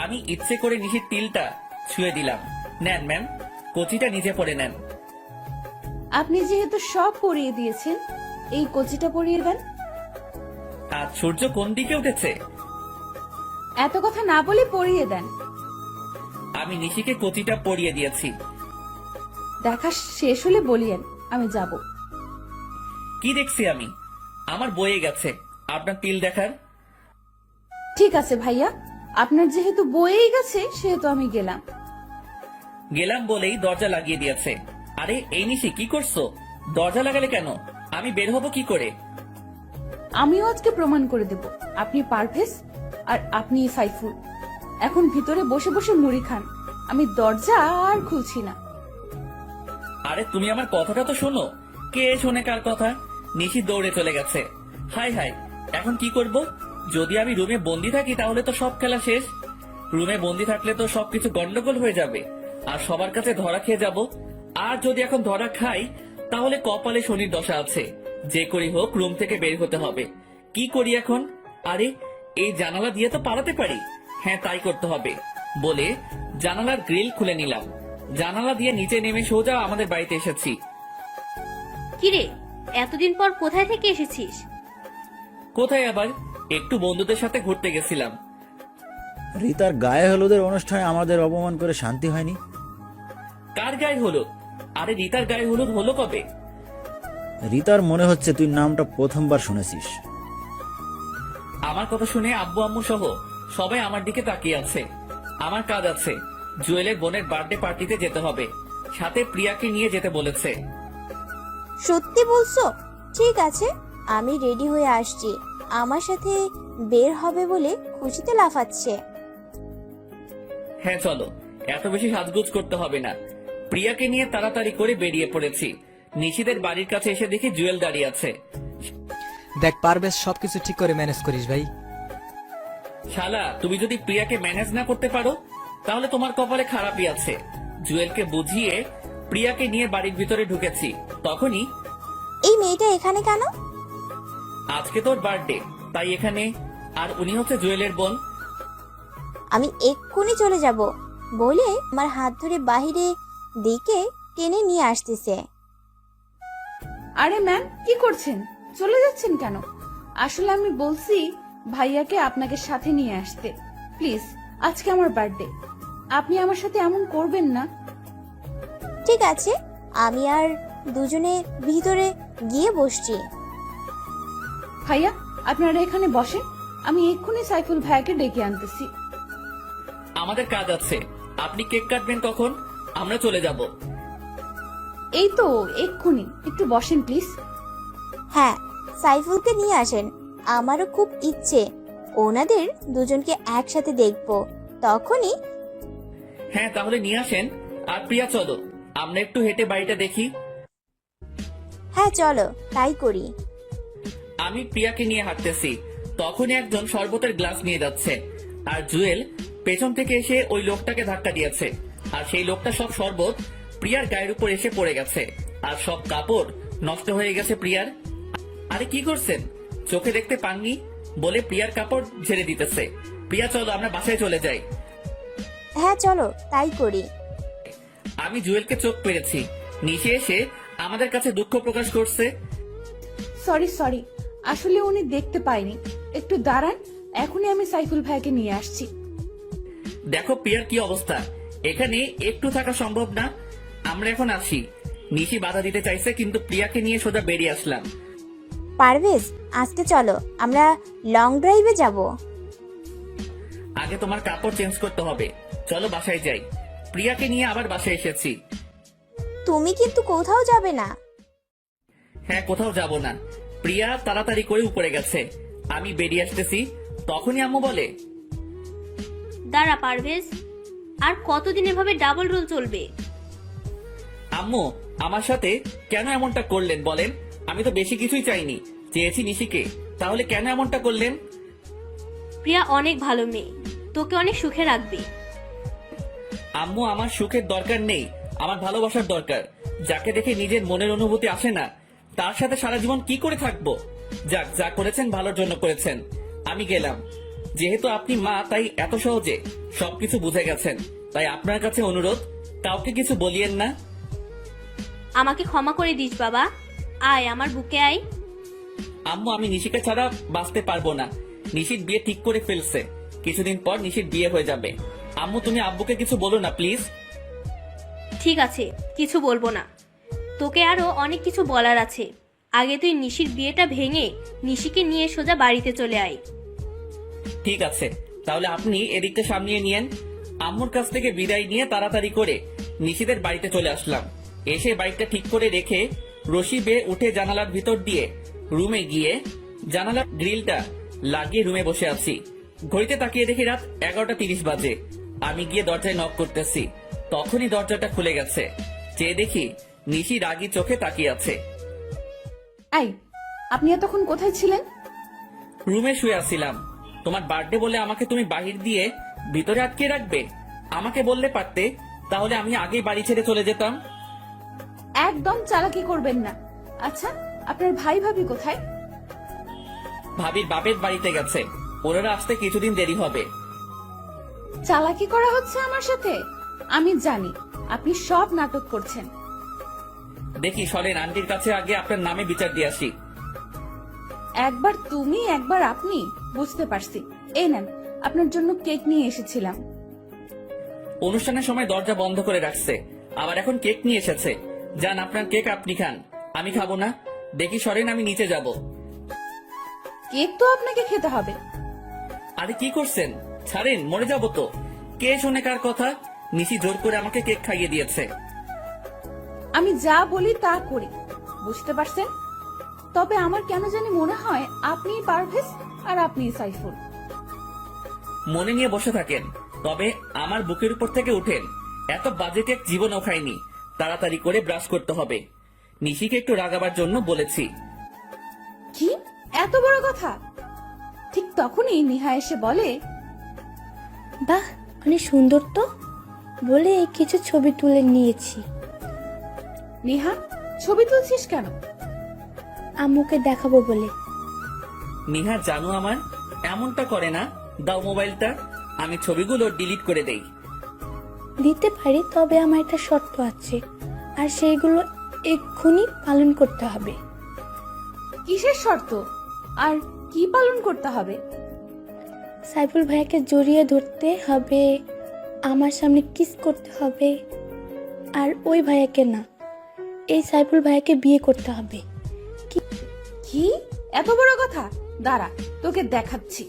Speaker 1: আমি ইচ্ছে করে নিশির তিলটা ছুঁয়ে দিলাম। নেন ম্যাম, কচিটা নিজে পরে নেন।
Speaker 8: আপনি যেহেতু সব পরিয়ে দিয়েছেন, এই কচিটা পরিয়ে দেন।
Speaker 1: আজ সূর্য কোন দিকে উঠেছে?
Speaker 8: এত কথা না বলে পরিয়ে দেন।
Speaker 1: আমি নিশিকে কচিটা পরিয়ে দিয়েছি।
Speaker 8: দেখা শেষ হলে বলিয়েন, আমি যাব।
Speaker 1: কি দেখছি আমি? আমার বয়ে গেছে আপনার তিল দেখার।
Speaker 8: ঠিক আছে ভাইয়া, আপনার যেহেতু বয়েই গেছে সেহেতু আমি গেলাম।
Speaker 1: গেলাম বলেই দরজা লাগিয়ে দিয়েছে। আরে এই নিশি, কি করছো? দরজা লাগালে কেন? আমি বের হব কি করে?
Speaker 8: আমিও আজকে প্রমাণ করে দেব আপনি পারভেজ আর আপনি সাইফুল। এখন ভিতরে বসে বসে মুড়ি খান, আমি দরজা আর খুলছি না।
Speaker 1: আরে তুমি আমার কথাটা তো শোনো। কে শোনে কার কথা? নিশি দৌড়ে চলে গেছে। হাই হাই, এখন কি করব? যদি আমি রুমে বন্দি থাকি তাহলে তো সব খেলা শেষ। রুমে বন্দি থাকলে তো সবকিছু গন্ডগোল হয়ে যাবে আর সবার কাছে ধরা খেয়ে যাব। আর যদি এখন ধরা খাই তাহলে কপালে শনির দশা আছে। যে করি হোক রুম থেকে বের হতে হবে। কি করি এখন? আরে এই জানালা দিয়ে তো পালাতে পারি। হ্যাঁ, তাই করতে হবে বলে জানালার গ্রিল খুলে নিলাম। জানালা দিয়ে নিচে নেমে সোজা আমাদের বাড়িতে এসেছি।
Speaker 2: কিরে, এতদিন পর কোথায় থেকে এসেছিস?
Speaker 1: কোথায় আবার, একটু বন্ধুদের সাথে ঘুরতে গেছিলাম।
Speaker 6: রিতার গায়ে হলুদের অনুষ্ঠানে আমাদের অপমান করে শান্তি হয়নি।
Speaker 1: কার গায়ে হলুদ? আরে রিতার গায়ে হলুদ হলো কবে?
Speaker 6: রিতার মনে হচ্ছে তুই নামটা প্রথমবার শুনেছিস।
Speaker 1: আমার কথা শুনে আব্বু আম্মু সহ সবাই আমার দিকে তাকিয়ে আছে। আমার কাজ আছে, জুয়েলের বোনের বার্থডে পার্টিতে যেতে হবে, সাথে প্রিয়াকে নিয়ে যেতে বলেছে।
Speaker 5: সত্যি বলছো? ঠিক আছে, আমি রেডি হয়ে আসছি। আমার সাথে বের হবে বলে খুশিতে লাফাচ্ছে।
Speaker 1: হ্যাঁ চলো, এত বেশি সাজগোজ করতে হবে না। প্রিয়াকে নিয়ে তাড়াতাড়ি করে বেরিয়ে পড়েছি। নিশিদের বাড়ির কাছে এসে দেখি জুয়েল দাঁড়িয়ে আছে।
Speaker 7: দেখ পারবেশ, সবকিছু ঠিক করে ম্যানেজ করিস ভাই।
Speaker 1: শালা, তুমি যদি প্রিয়াকে ম্যানেজ না করতে পারো তাহলে তোমার কপালে খারাপই আছে। জুয়েলকে বুঝিয়ে প্রিয়াকে নিয়ে বাড়ির ভিতরে ঢুকেছি। তখনই,
Speaker 5: এই মেয়েটা এখানে কেন?
Speaker 1: আজকে তোর বার্থডে তাই এখানে। আর উনি হচ্ছে জুয়েলের বোন।
Speaker 5: আমি এক্ষুনি চলে যাব বলে আমার হাত ধরে বাহিরে দিকে টেনে নিয়ে আসতেছে।
Speaker 8: আরে ম্যাম, কি করছেন? চলে যাচ্ছেন কেন? আসলে আমি বলছি ভাইয়াকে আপনাকে সাথে নিয়ে আসতে। প্লিজ, আজকে আমার বার্থডে, আপনি আমার সাথে এমন করবেন না।
Speaker 5: ঠিক আছে, আমি আর দুজনে ভিতরে গিয়ে বসছি।
Speaker 8: ভাইয়া, আপনারা এখানে বসেন, আমি এক্ষুনি সাইফুল ভাইয়াকে ডেকে আনতেছি।
Speaker 1: আমাদের কাজ আছে, আপনি কেক কাটবেন কখন? আমরা চলে যাব।
Speaker 8: এই তো এক্ষুনি, একটু বসেন প্লিজ।
Speaker 5: হ্যাঁ, সাইফুলকে নিয়ে আসেন। আমারও খুব ইচ্ছে ওনাদের দুজনকে একসাথে দেখবো। তখনই,
Speaker 1: হ্যাঁ তাহলে নিয়ে আসেন। আর প্রিয়া চলো, আমরা একটু হেঁটে বাড়িটা দেখি।
Speaker 5: হ্যাঁ চলো তাই করি।
Speaker 1: আমি প্রিয়াকে নিয়ে হাঁটতেছি, তখনই একজন শরবতের গ্লাস নিয়ে যাচ্ছে। আর জুয়েল পেছন থেকে এসে ওই লোকটাকে ধাক্কা দিয়েছে। আর সেই লোকটা সব শরবত প্রিয়ার গায়ের উপর এসে পড়ে গেছে। আর সব কাপড় নষ্ট হয়ে গেছে প্রিয়ার। আরে কি করছেন, চোখে দেখতে পাননি বলে প্রিয়ার কাপড় ঝেড়ে দিতেছে। প্রিয়া চলো, আমরা বাসায় চলে যাই।
Speaker 5: হ্যাঁ চলো তাই করি।
Speaker 1: আমি জুয়েলকে চোখ পেরেছি। নিচে এসে আমাদের কাছে দুঃখ প্রকাশ করছে।
Speaker 8: সরি, আসলে উনি দেখতে পায়নি। একটু দাঁড়ান, এখনই আমি সাইফুল ভাইয়াকে নিয়ে আসছি।
Speaker 1: দেখো প্রিয়ার কি অবস্থা, এখানে একটু থাকা সম্ভব না। আমরা এখন আসি। নিশি বাধা দিতে চাইছে কিন্তু প্রিয়াকে নিয়ে সোজা বেরিয়ে আসলাম।
Speaker 5: পারভেজ, আজকে চলো আমরা লং ড্রাইভে যাব।
Speaker 1: আগে তোমার কাপড় চেঞ্জ করতে হবে, চলো বাসায় যাই। প্রিয়াকে নিয়ে আবার বাসায় এসেছি।
Speaker 5: তুমি কিন্তু কোথাও যাবে না।
Speaker 1: হ্যাঁ, কোথাও যাব না। প্রিয়া তাড়াতাড়ি করে উপরে গেছে, আমি বেরিয়ে আসতেছি। তখনই আম্মু বলে,
Speaker 2: দাঁড়া পারভেজ, আর কতদিন এভাবে ডাবল রোল চলবে?
Speaker 1: আম্মু আমার সাথে কেন এমনটা করলেন বলেন? আমি তো বেশি কিছুই চাইনি, চেয়েছি নিশিকে, তাহলে কেন এমনটা করলেন?
Speaker 2: প্রিয়া অনেক ভালো মেয়ে, তোকে অনেক সুখে রাখবে।
Speaker 1: আম্মু, আমার সুখের দরকার নেই, আমার ভালোবাসার দরকার। যাকে দেখে নিজের মনের অনুভূতি আসে না তার সাথে সারা জীবন কি করে থাকবো? যাক, যা করেছেন ভালোর জন্য করেছেন। আমি গেলাম। যেহেতু আপনি মা তাই এত সহজে সবকিছু বুঝে গেছেন, তাই আপনার কাছে অনুরোধ, কাউকে কিছু বলিয়েন না।
Speaker 2: আমাকে ক্ষমা করে দিস বাবা, আয় আমার বুকে আয়।
Speaker 1: আম্মু, আমি নিশিকে ছাড়া বাঁচতে পারবো না। নিশির বিয়ে ঠিক করে ফেলছে, কিছুদিন পর নিশির বিয়ে হয়ে যাবে। আম্মু, তুমি আব্বুকে কিছু বলো না প্লিজ।
Speaker 2: ঠিক আছে, কিছু বলবো না। তোকে আরো অনেক কিছু বলার আছে। আগে তুই নিশির বিয়েটা ভেঙে নিশিকে নিয়ে সোজা বাড়িতে চলে আয়।
Speaker 1: ঠিক আছে, তাহলে আপনি এদিকটা সামলিয়ে নিয়েন। আম্মুর কাছ থেকে বিদায় নিয়ে তাড়াতাড়ি করে নিশিদের বাড়িতে চলে আসলাম। এসে বাইকটা ঠিক করে রেখে রশি বেয়ে উঠে জানালার ভিতর দিয়ে রুমে গিয়ে জানালার গ্রিলটা লাগিয়ে রুমে বসে আছি। ঘড়িতে তাকিয়ে দেখি রাত 11:30 বাজে। আমি গিয়ে দরজায় নক করতেছি, তখনই দরজাটা খুলে গেছে। চেয়ে দেখি নিশি রাগী চোখে তাকিয়ে আছে।
Speaker 8: আই, আপনি এতক্ষণ কোথায় ছিলেন?
Speaker 1: রুমে শুয়ে আছিলাম। তোমার বার্থডে বলে আমাকে তুমি বাহির দিয়ে ভিতরে আটকে রাখবে? আমাকে বললে পারতে, তাহলে আমি আগেই বাড়ি ছেড়ে চলে যেতাম।
Speaker 8: একদম চালাকি করবেন না। আচ্ছা, আপনার ভাই ভাবি কোথায়?
Speaker 1: ভাবির বাপের বাড়িতে গেছে, ওনারা আসতে কিছুদিন দেরি হবে।
Speaker 8: চালাকি করা হচ্ছে আমার সাথে? আমি জানি আপনি সব নাটক করছেন।
Speaker 1: দেখি সরেন, আন্টির কাছে আগে আপনার নামে বিচার দিয়ে আসি।
Speaker 8: একবার তুমি একবার আপনি, বুঝতে পারছি। এই নেন, আপনার জন্য কেক নিয়ে এসেছিলাম।
Speaker 1: অনুষ্ঠানের সময় দরজা বন্ধ করে রাখছে, আবার এখন কেক নিয়ে এসেছে। যান, আপনার কেক আপনি খান, আমি খাবো না। দেখি সরেন, আমি নিচে যাব।
Speaker 8: কেক তো আপনাকে খেতে হবে।
Speaker 1: আরে কি করছেন, ছাড়েন, মরে যাবো তো। কে শোনে কার কথা? নিশি জোর করে আমাকে কেক খাইয়ে দিয়েছে।
Speaker 8: আমি যা বলি তা করি, বুঝতে পারছেন? তবে আমার কেন জানি মনে হয় আপনি পারভেজ আর আপনি সাইফুল।
Speaker 1: মনে নিয়ে বসে থাকেন, তবে আমার বুকের উপর থেকে উঠেন। এত বাজে কেক জীবনও খাইনি। তাড়াতাড়ি করে ব্রাশ করতে হবে। নিশিকে একটু রাগাবার জন্য বলেছি।
Speaker 8: কি এত বড় কথা? ঠিক তখনই নিহা এসে বলে,
Speaker 11: বাহ, অনেক সুন্দর তো, বলে কিছু ছবি তুলে নিয়েছি।
Speaker 8: নিহা, ছবি তুলছিস কেন?
Speaker 11: আম্মুকে দেখাবো বলে।
Speaker 1: নিহা জানো আমার এমনটা করে না। দাও মোবাইলটা, আমি ছবিগুলো ডিলিট করে দেই।
Speaker 11: দিতে পারি, তবে আমার একটা শর্ত আছে, আর সেইগুলো এক্ষুনি পালন করতে হবে।
Speaker 8: কিসের শর্ত আর কি পালন করতে হবে?
Speaker 11: সাইফুল ভাইয়াকে জড়িয়ে ধরতে হবে, আমার সামনে কিস করতে হবে, আর ওই ভাইয়াকে না, এই সাইফুল ভাইয়াকে বিয়ে করতে হবে।
Speaker 8: কি এত বড় কথা? দাঁড়া, তোকে দেখাচ্ছি।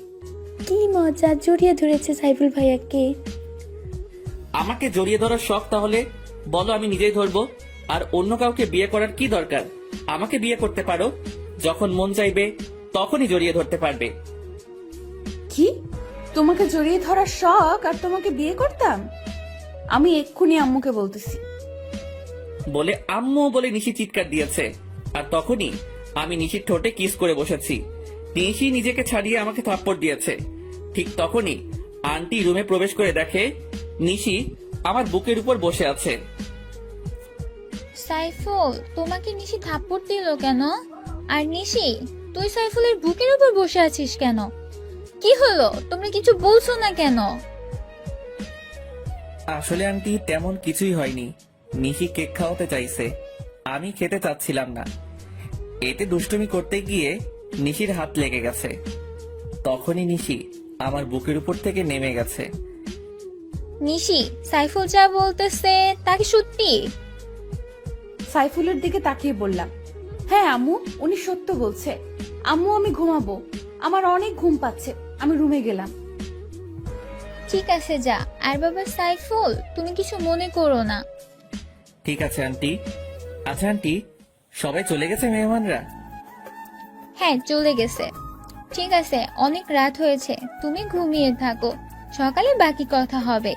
Speaker 11: কি মজা, জড়িয়ে ধরেছে সাইফুল ভাইয়াকে।
Speaker 1: আমাকে জড়িয়ে ধরার শখ, তাহলে বলো আমি নিজেই ধরবো। আর অন্য কাউকে বিয়ে করার কি দরকার? আমাকে বিয়ে করতে পারো, যখন মন চাইবে তখনই জড়িয়ে ধরতে পারবে।
Speaker 8: কি, তোমাকে জড়িয়ে ধরার শখ আর তোমাকে বিয়ে করতাম? আমি এক্ষুনি আম্মুকে বলতেছি।
Speaker 1: বলে আম্মু বলে নিশি চিৎকার দিয়েছে, আর তখনই আমি নিশির ঠোঁটে কিস করে বসেছি। নিশি নিজেকে ছাড়িয়ে আমাকে থাপ্পড় দিয়েছে। ঠিক তখনই আন্টি রুমে প্রবেশ করে দেখে নিশি আমার বুকের উপর বসে আছে।
Speaker 3: সাইফুল, তোমাকে নিশি থাপ্পড় দিল কেন? আর নিশি, তুই সাইফুলের বুকের উপর বসে আছিস কেন? কি হলো, তোমরা কিছু বলছো না কেন?
Speaker 1: আসলে আন্টি তেমন কিছুই হয়নি। নিশি কেক খাওয়াতে চাইছে, আমি খেতে চাচ্ছিলাম না। এতে দুষ্টুমি করতে গিয়ে নিশির হাত লেগে গেছে। তখনই নিশি আমার বুকের উপর থেকে নেমে গেছে।
Speaker 3: নিশি, সাইফুল যা বলতেছে তা কি সত্যি?
Speaker 8: সাইফুলের দিকে তাকিয়ে বললাম, হ্যাঁ আম্মু, উনি সত্য বলছে। আম্মু, আমি ঘুমাবো, আমার অনেক ঘুম পাচ্ছে, আমি রুমে গেলাম।
Speaker 3: ঠিক আছে, যা। আর বাবা সাইফুল, তুমি কিছু মনে করো না।
Speaker 1: ঠিক আছে আন্টি। আচ্ছা আন্টি, সবাই চলে গেছে মেহমানরা?
Speaker 3: হ্যাঁ, চলে গেছে। ঠিক আছে, অনেক রাত হয়েছে, তুমি ঘুমিয়ে থাকো, সকালে বাকি কথা হবে।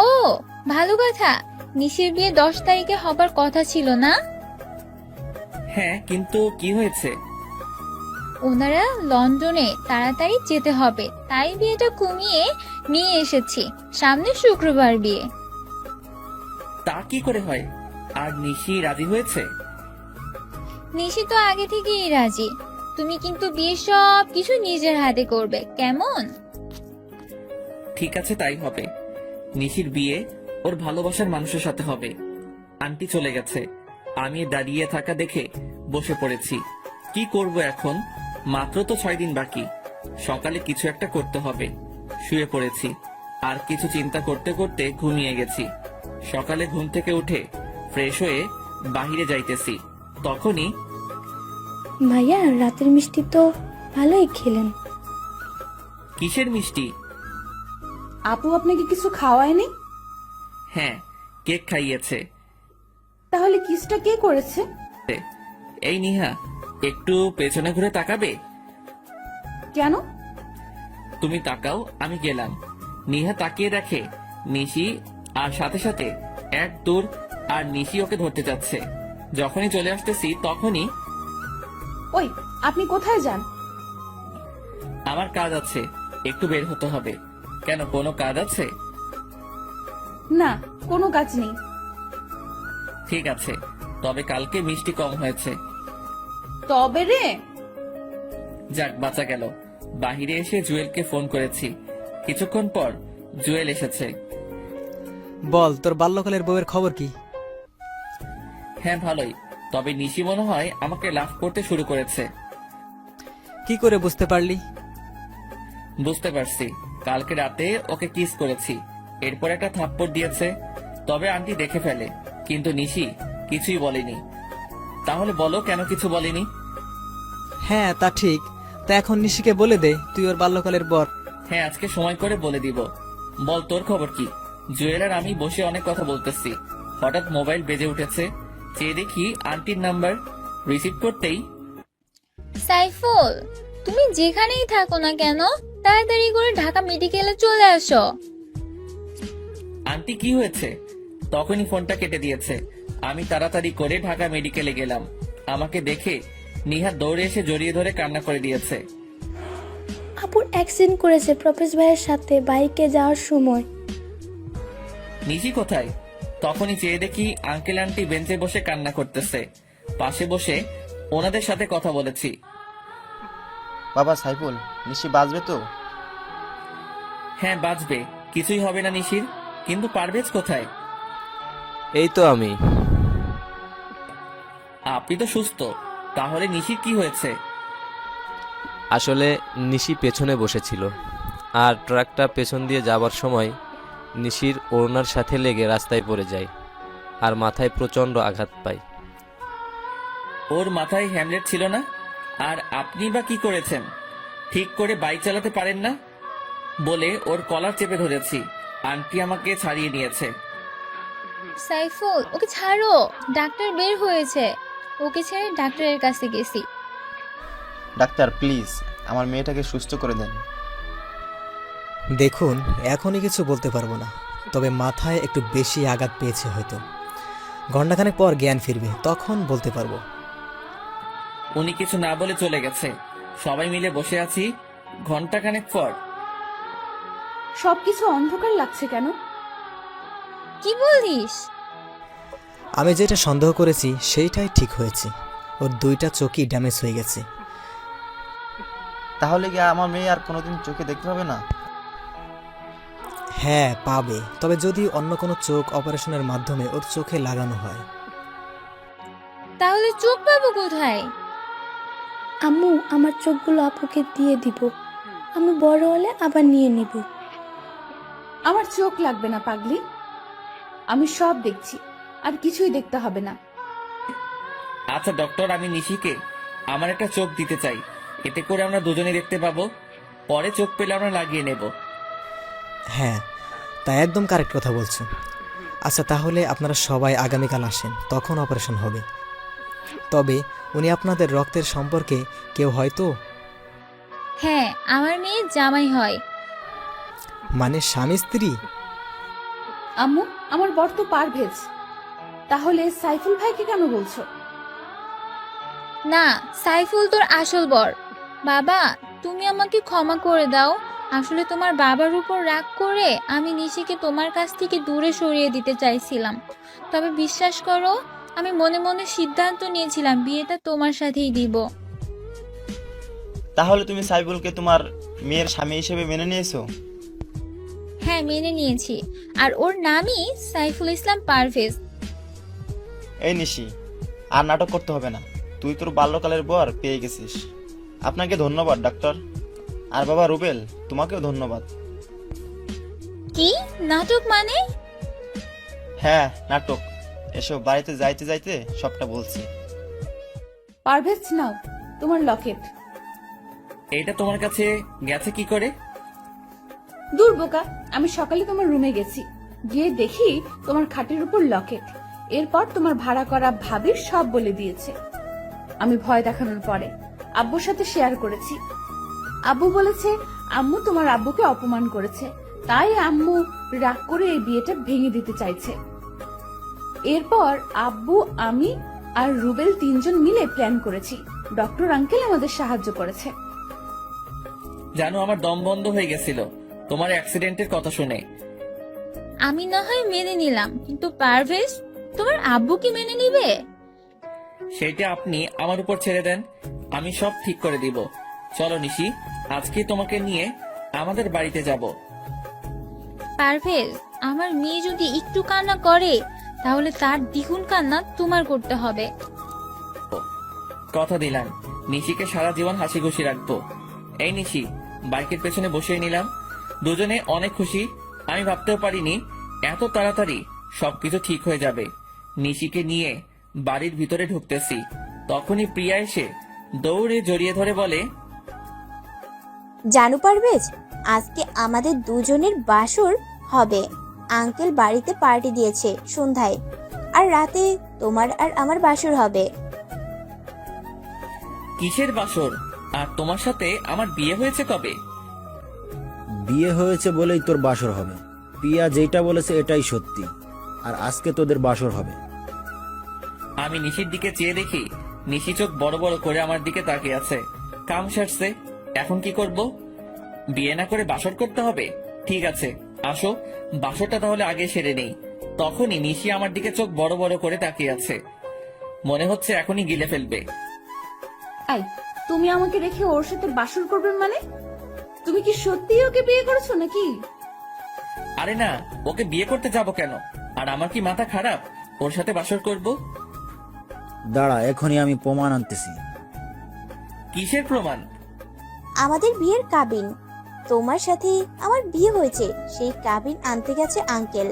Speaker 3: ও ভালো কথা, নিশির বিয়ে 10 তারিখে হবার কথা ছিল না?
Speaker 1: হ্যাঁ, কিন্তু কি হয়েছে?
Speaker 3: ওনারা লন্ডনে তাড়াতাড়ি যেতে হবে, তাই বিয়েটা কমিয়ে নিয়ে এসেছি। সামনে শুক্রবার বিয়ে।
Speaker 1: তা কি করে হয়? আর নিশি রাজি হয়েছে?
Speaker 3: নিশি তো আগে থেকেই রাজি। তুমি কিন্তু বিয়ে সব কিছু নিজের হাতে করবে, কেমন?
Speaker 1: ঠিক আছে, তাই হবে। নিশির বিয়ে ওর ভালোবাসার মানুষের সাথে হবে। আন্টি চলে গেছে, আমি দাঁড়িয়ে থাকা দেখে বসে পড়েছি। কি করব এখন? মাত্র তো 6 দিন বাকি। সকালে কিছু একটা করতে হবে। শুয়ে পড়েছি, আর কিছু চিন্তা করতে করতে ঘুমিয়ে গেছি। সকালে ঘুম থেকে উঠে ফ্রেশ হয়ে বাহিরে যাইতেছি, তখনই
Speaker 11: ভাইয়া, রাতের মিষ্টি তো ভালোই খেলেন।
Speaker 1: কিসের মিষ্টি?
Speaker 8: আপু আপনাকে কিছু খাওয়ায়নি?
Speaker 1: হ্যাঁ, কেক খাইয়েছে।
Speaker 8: তাহলে কিসটা কে করেছে?
Speaker 1: এই নিহা, একটু পেছনে ঘুরে তাকাবে?
Speaker 8: কেন?
Speaker 1: তুমি তাকাও, আমি গেলাম। নিহা তাকিয়ে দেখে নিশি, আর সাথে সাথে এক দূর, আর নিশি ওকে ধরতে যাচ্ছে। যখনই চলে আসতেছি তখনই,
Speaker 8: ওই, আপনি কোথায় যান?
Speaker 1: আমার কাজ আছে, একটু বের হতে হবে। কেন, কোনো কাজ আছে?
Speaker 8: না, কোনো কাজ নেই।
Speaker 1: ঠিক আছে, তবে কালকে মিষ্টি কম হয়েছে।
Speaker 8: তবে রে,
Speaker 1: যাক, বাঁচা গেল। বাহিরে এসে জুয়েলকে ফোন করেছি। কিছুক্ষণ পর জুয়েল এসেছে।
Speaker 7: বল তোর বাল্যকালের বউয়ের খবর কি?
Speaker 1: হ্যাঁ ভালোই, তবে নিশি মনে হয় আমাকে লাভ করতে শুরু করেছে।
Speaker 7: কি করে বুঝতে পারলি?
Speaker 1: বুঝতে পারছি, কালকে রাতে ওকে কিস করেছি, এরপর একটা থাপ্পড় দিয়েছে। তবে আন্টি দেখে ফেলে, কিন্তু নিশি কিছুই বলেনি। তাহলে বলো কেন কিছু বলেনি?
Speaker 7: হ্যাঁ তা ঠিক, তা এখন নিশিকে বলে দে তুই ওর বাল্যকালের বর।
Speaker 1: হ্যাঁ, আজকে সময় করে বলে দিব। বল তোর খবর কি? জুয়েল আর আমি বসে অনেক কথা বলতেছি, হঠাৎ মোবাইল বেজে উঠেছে। চেয়ে দেখি আন্টির নাম্বার। রিসিভ করতেই,
Speaker 3: সাইফুল, তুমি যেখানেই থাকো না কেন তাড়াতাড়ি করে ঢাকা মেডিকেলে চলে আসো।
Speaker 1: আন্টি কি হয়েছে? তখনই ফোনটা কেটে দিয়েছে। আমি তাড়াতাড়ি করে ঢাকা মেডিকেলে গেলাম। আমাকে দেখে নিহার দৌড়ে এসে জড়িয়ে ধরে কান্না করে দিয়েছে।
Speaker 11: আপুর অ্যাক্সিডেন্ট করেছে প্রফেস ভাইয়ের সাথে বাইকে যাওয়ার সময়।
Speaker 1: নিশি কোথায়? তখনই চেয়ে দেখি আঙ্কেল আন্টি বেঞ্চে বসে কান্না করতেছে। পাশে বসে ওনাদের সাথে কথা বলেছি।
Speaker 4: বাবা সাইফুল, নিশি বাঁচবে তো?
Speaker 1: হ্যাঁ বাঁচবে, কিছুই হবে না নিশির। কিন্তু পারভেজ কোথায়?
Speaker 10: এই তো আমি।
Speaker 1: আপনি তো সুস্থ, তাহলে নিশির কি হয়েছে?
Speaker 10: আসলে নিশি পেছনে বসেছিল, আর ট্রাকটা পেছন দিয়ে যাবার সময় নিশির ওড়নার সাথে লেগে রাস্তায় পড়ে যায় আর মাথায় প্রচণ্ড আঘাত পায়।
Speaker 1: ওর মাথায় হ্যামলেট ছিল না? আর আপনি বা কি করেছেন? ঠিক করে বাইক চালাতে পারেন না বলে ওর কলার চেপে ধরেছি। আন্টি আমাকে ছাড়িয়ে নিয়েছে।
Speaker 3: সাইফুল, ওকে ছাড়ো, ডাক্তার বের হয়েছে। ওকে ছেড়ে ডাক্তারের কাছে গেছি।
Speaker 4: ডাক্তার প্লিজ আমার মেয়েটাকে সুস্থ করে দেন।
Speaker 7: দেখুন এখনই কিছু বলতে পারবো না, তবে মাথায় একটু বেশি আঘাত পেয়েছে হয়তো। ঘণ্টাখানেক পর জ্ঞান ফিরবে, তখন বলতে পারবো।
Speaker 1: উনি কিছু না বলে চলে গেছে। সবাই মিলে বসে আছি। ঘন্টাখানেক পর
Speaker 8: সবকিছু অন্ধকার লাগছে কেন?
Speaker 3: কি বলিস?
Speaker 7: আমি যেটা সন্দেহ করেছি সেইটাই ঠিক হয়েছে, ওর দুইটা চোখই ড্যামেজ হয়ে গেছে।
Speaker 4: তাহলে কি আমার মেয়ে আর কোনোদিন চোখে দেখতে পাবে না?
Speaker 7: হ্যাঁ পাবে, তবে যদি অন্য কোনো চোখ অপারেশনের মাধ্যমে ওর চোখে লাগানো হয়।
Speaker 3: তাহলে চোখ পাবো কোথায়?
Speaker 11: আম্মু আমার চোখগুলো আপুকে দিয়ে দিব, আমি বড় হলে আবার নিয়ে নিব।
Speaker 8: আমার চোখ লাগবে না পাগলি, আমি সব দেখছি, আর কিছুই দেখতে হবে না।
Speaker 1: আচ্ছা ডক্টর, আমি নিশিকে আমার একটা চোখ দিতে চাই, এতে করে আমরা দুজনে দেখতে পাবো। পরে চোখ পেলে আমরা লাগিয়ে নেব।
Speaker 7: হ্যাঁ তা একদম কারেক্ট কথা বলছো। আচ্ছা তাহলে আপনারা সবাই আগামীকাল আসেন, তখন অপারেশন হবে। তবে উনি আপনাদের রক্তের সম্পর্কে কেউ হয়তো?
Speaker 3: হ্যাঁ, আমার মেয়ে জামাই হয়।
Speaker 7: মানে স্বামী স্ত্রী?
Speaker 8: আম্মু, আমার বর তো পারভেজ, তাহলে সাইফুল ভাইকে কেন বলছো?
Speaker 3: না, সাইফুল তোর আসল বর। বাবা, তুমি আমাকে ক্ষমা করে দাও। আসলে তোমার বাবার উপর রাগ করে আমি নিশিকে তোমার কাছ থেকে দূরে সরিয়ে দিতে চাইছিলাম। তবে বিশ্বাস করো, আমি মনে মনে সিদ্ধান্ত নিয়েছিলাম বিয়েটা তোমার সাথেই দিব।
Speaker 4: তাহলে তুমি সাইফুলকে তোমার মেয়ের স্বামী হিসেবে মেনে নিয়েছো?
Speaker 3: হ্যাঁ, মেনে নিয়েছি। আর ওর নামই সাইফুল ইসলাম পারভেজ।
Speaker 4: এই নিশি, আর নাটক করতে হবে না, তুই তোর বাল্যকালের বর পেয়ে গেছিস। আপনাকে ধন্যবাদ ডাক্তার। আর বাবা রুবেল, তোমাকেও ধন্যবাদ।
Speaker 3: কি নাটক মানে?
Speaker 4: হ্যাঁ নাটক, এসব বাড়িতে যাইতে যাইতে সবটা বলছি।
Speaker 8: পারভেজ নাও তোমার লকেট।
Speaker 1: এইটা তোমার কাছে গেছে কি করে?
Speaker 8: দূর বোকা, আমি সকালে তোমার রুমে গেছি, গিয়ে দেখি তোমার খাটের উপর লকেট। এরপর তোমার ভাড়া করা ভাবির সব বলে দিয়েছে। আমি ভয় দেখানোর পরে আব্বুর সাথে শেয়ার করেছি। আব্বু বলেছে আম্মু তোমার আব্বুকে অপমান করেছে, তাই আম্মু রাগ করে এই বিয়েটা ভেঙে দিতে চাইছে। এরপর আব্বু, আমি আর রুবেল তিনজন মিলে প্ল্যান করেছি। ডক্টর আঙ্কেল আমাদের সাহায্য করেছে।
Speaker 1: জানো, আমার দম বন্ধ হয়ে গেছিল তোমার অ্যাক্সিডেন্টের কথা শুনে।
Speaker 3: আমি না হয় মেনে নিলাম, কিন্তু পারভেজ তোমার আব্বু কি মেনে নিবে?
Speaker 1: সেটা আপনি আমার উপর ছেড়ে দেন, আমি সব ঠিক করে দিব। চলো নিশি, আজকে তোমাকে নিয়ে আমাদের বাড়িতে যাব।
Speaker 3: পারভেজ, আমার মেয়ে যদি একটু কান্না করে তাহলে তার দ্বিগুণ কান্না তোমার করতে হবে।
Speaker 1: কথা দিলাম নিশিকে সারা জীবন হাসি খুশি রাখবো। এই নিশি, বাইকের পেছনে বসিয়ে নিলাম। দুজনে অনেক খুশি। আমি ভাবতেও পারিনি এত তাড়াতাড়ি সবকিছু ঠিক হয়ে যাবে। নিশিকে নিয়ে বাড়ির ভিতরে ঢুকতেছি, তখনই প্রিয়া এসে দৌড়ে জড়িয়ে ধরে বলে,
Speaker 5: জানু পারভেজ, আজকে আমাদের দুজনের বাসর হবে। আঙ্কেল বাড়িতে পার্টি দিয়েছে সন্ধ্যায়, আর রাতে তোমার আর আমার বাসর হবে।
Speaker 1: কিসের বাসর? আর তোমার সাথে আমার বিয়ে হয়েছে কবে?
Speaker 6: বিয়ে হয়েছে বলেই তোর বাসর হবে। পিয়া যেটা বলেছে এটাই সত্যি, আর আজকে তোদের বাসর হবে।
Speaker 1: আমি নিশির দিকে চেয়ে দেখি নিশি চোখ বড় বড় করে আমার দিকে তাকিয়ে আছে। কাম সারছে, এখন কি করব? বিয়ে না করে বাসর করতে হবে? ঠিক আছে, আসো বাসরটা তাহলে আগে সেরে নেই। তখনই নিশি আমার দিকে চোখ বড় বড় করে তাকিয়ে আছে, মনে হচ্ছে এখনই গিলে ফেলবে।
Speaker 8: এই, তুমি আমাকে রেখে ওর সাথে বাসর করবে মানে? তুমি কি সত্যিই ওকে বিয়ে করেছো নাকি?
Speaker 1: আরে না, ওকে বিয়ে করতে যাব কেন? আর আমার কি মাথা খারাপ ওর সাথে বাসর করব?
Speaker 6: দাঁড়া, এখনই আমি প্রমাণ আনতেছি।
Speaker 1: কিসের প্রমাণ?
Speaker 5: আমাদের বিয়ের কাবিন। তোমার সাথে আমার বিয়ে হয়েছে, সেই কাবিন আনতে গেছে আঙ্কেল।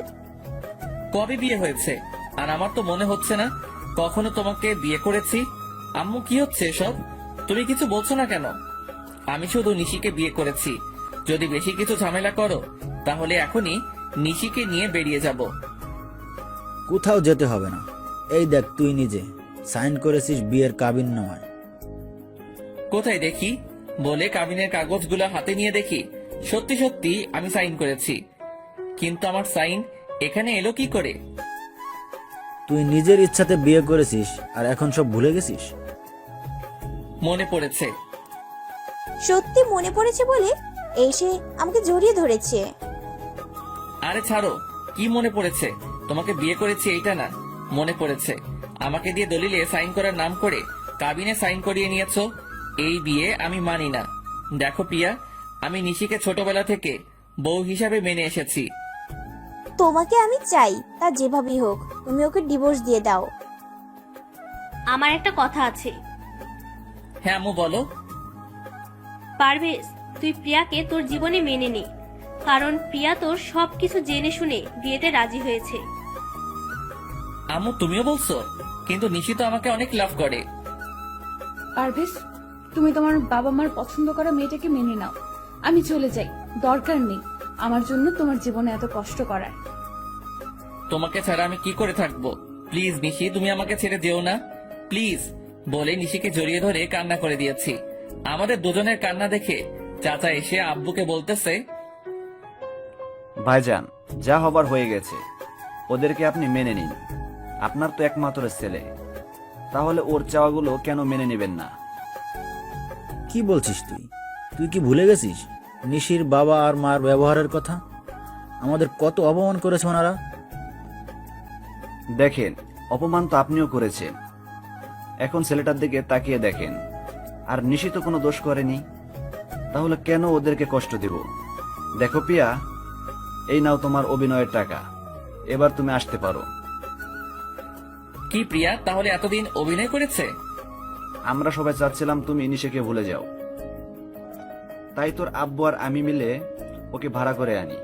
Speaker 1: কবে বিয়ে হয়েছে? আর আমার তো মনে হচ্ছে না কখনো তোমাকে বিয়ে করেছি। আম্মু, কি হচ্ছে এসব? তুমি কিছু বলছো না কেন? আমি শুধু নিশিকে বিয়ে করেছি। যদি বেশি কিছু ঝামেলা করো তাহলে এখনই নিশিকে নিয়ে বেরিয়ে যাব।
Speaker 6: কোথাও যেতে হবে না। এই দেখ, তুই নিজে সাইন করেছিস বিয়ের কাবিন নামায়।
Speaker 1: কোথায় দেখি? বলে কাবিনের কাগজগুলো হাতে নিয়ে দেখি সত্যি সত্যি আমি সাইন করেছি। কিন্তু আমার সাইন এখানে এলো কি করে?
Speaker 6: তুই নিজের ইচ্ছাতে বিয়ে করেছিস আর এখন সব ভুলে গেছিস?
Speaker 1: মনে পড়েছে।
Speaker 5: সত্যি মনে পড়েছে বলে এসে আমাকে জড়িয়ে ধরেছে।
Speaker 1: আরে ছাড়ো, কি মনে পড়েছে? তোমাকে বিয়ে করেছি এইটা না, মনে পড়েছে আমাকে দিয়ে দলিলে সাইন করার নাম করে কাবিনে সাইন করিয়ে নিয়েছো। এই বিয়ে আমি মানি না। দেখো প্রিয়া, আমি নিশিকে ছোটবেলা থেকে বউ হিসাবে মেনে এসেছি।
Speaker 5: তোমাকে আমি চাই, তা যেভাবেই হোক তুমি ওকে ডিভোর্স দিয়ে দাও।
Speaker 2: আমার একটা কথা আছে।
Speaker 1: হ্যাঁ আম্মু, বলো।
Speaker 2: পারভেজ, তুই প্রিয়াকে তোর জীবনে মেনে নে, কারণ প্রিয়া তোর সবকিছু জেনে শুনে বিয়েতে রাজি হয়েছে।
Speaker 1: আম্মু, তুমিও বলছো? কিন্তু নিশি তো আমাকে অনেক লাভ করে।
Speaker 8: পারভেজ, তুমি তোমার বাবা মার পছন্দ করা মেয়েটাকে মেনে নাও। আমি চলে যাই, দরকার নেই আমার জন্য তোমার জীবনে এত কষ্ট করার।
Speaker 1: তোমাকে ছাড়া আমি কি করে থাকবো? প্লিজ নিশি, তুমি আমাকে ছেড়ে যেও না প্লিজ। বলে নিশিকে জড়িয়ে ধরে কান্না করে দিয়েছি। আমাদের দুজনের কান্না দেখে চাচা এসে আব্বুকে বলতেছে,
Speaker 13: ভাইজান, যা হবার হয়ে গেছে, ওদেরকে আপনি মেনে নিন। আপনার তো একমাত্র ছেলে, তাহলে ওর চাওয়াগুলো কেন মেনে নেবেন না?
Speaker 6: কি বলছিস তুই? তুই কি ভুলে গেছিস নিশির বাবা আর মার ব্যবহারের কথা? আমাদের কত অপমান করেছে ওনারা।
Speaker 13: দেখেন, অপমান তো আপনিও করেছেন। এখন ছেলেটার দিকে তাকিয়ে দেখেন, আর নিশি তো কোনো দোষ করেনি, তাহলে কেন ওদেরকে কষ্ট দেব? দেখো পিয়া, এই নাও তোমার অভিনয়ের টাকা, এবার তুমি আসতে পারো।
Speaker 1: কি প্রিয়া তাহলে এতদিন অভিনয় করেছে?
Speaker 13: আমরা সবাই চাচ্ছিলাম তুমি নিশিকে ভুলে যাও, তাই তোর আব্বু আর আমি মিলে ওকে ভাড়া করে আনি।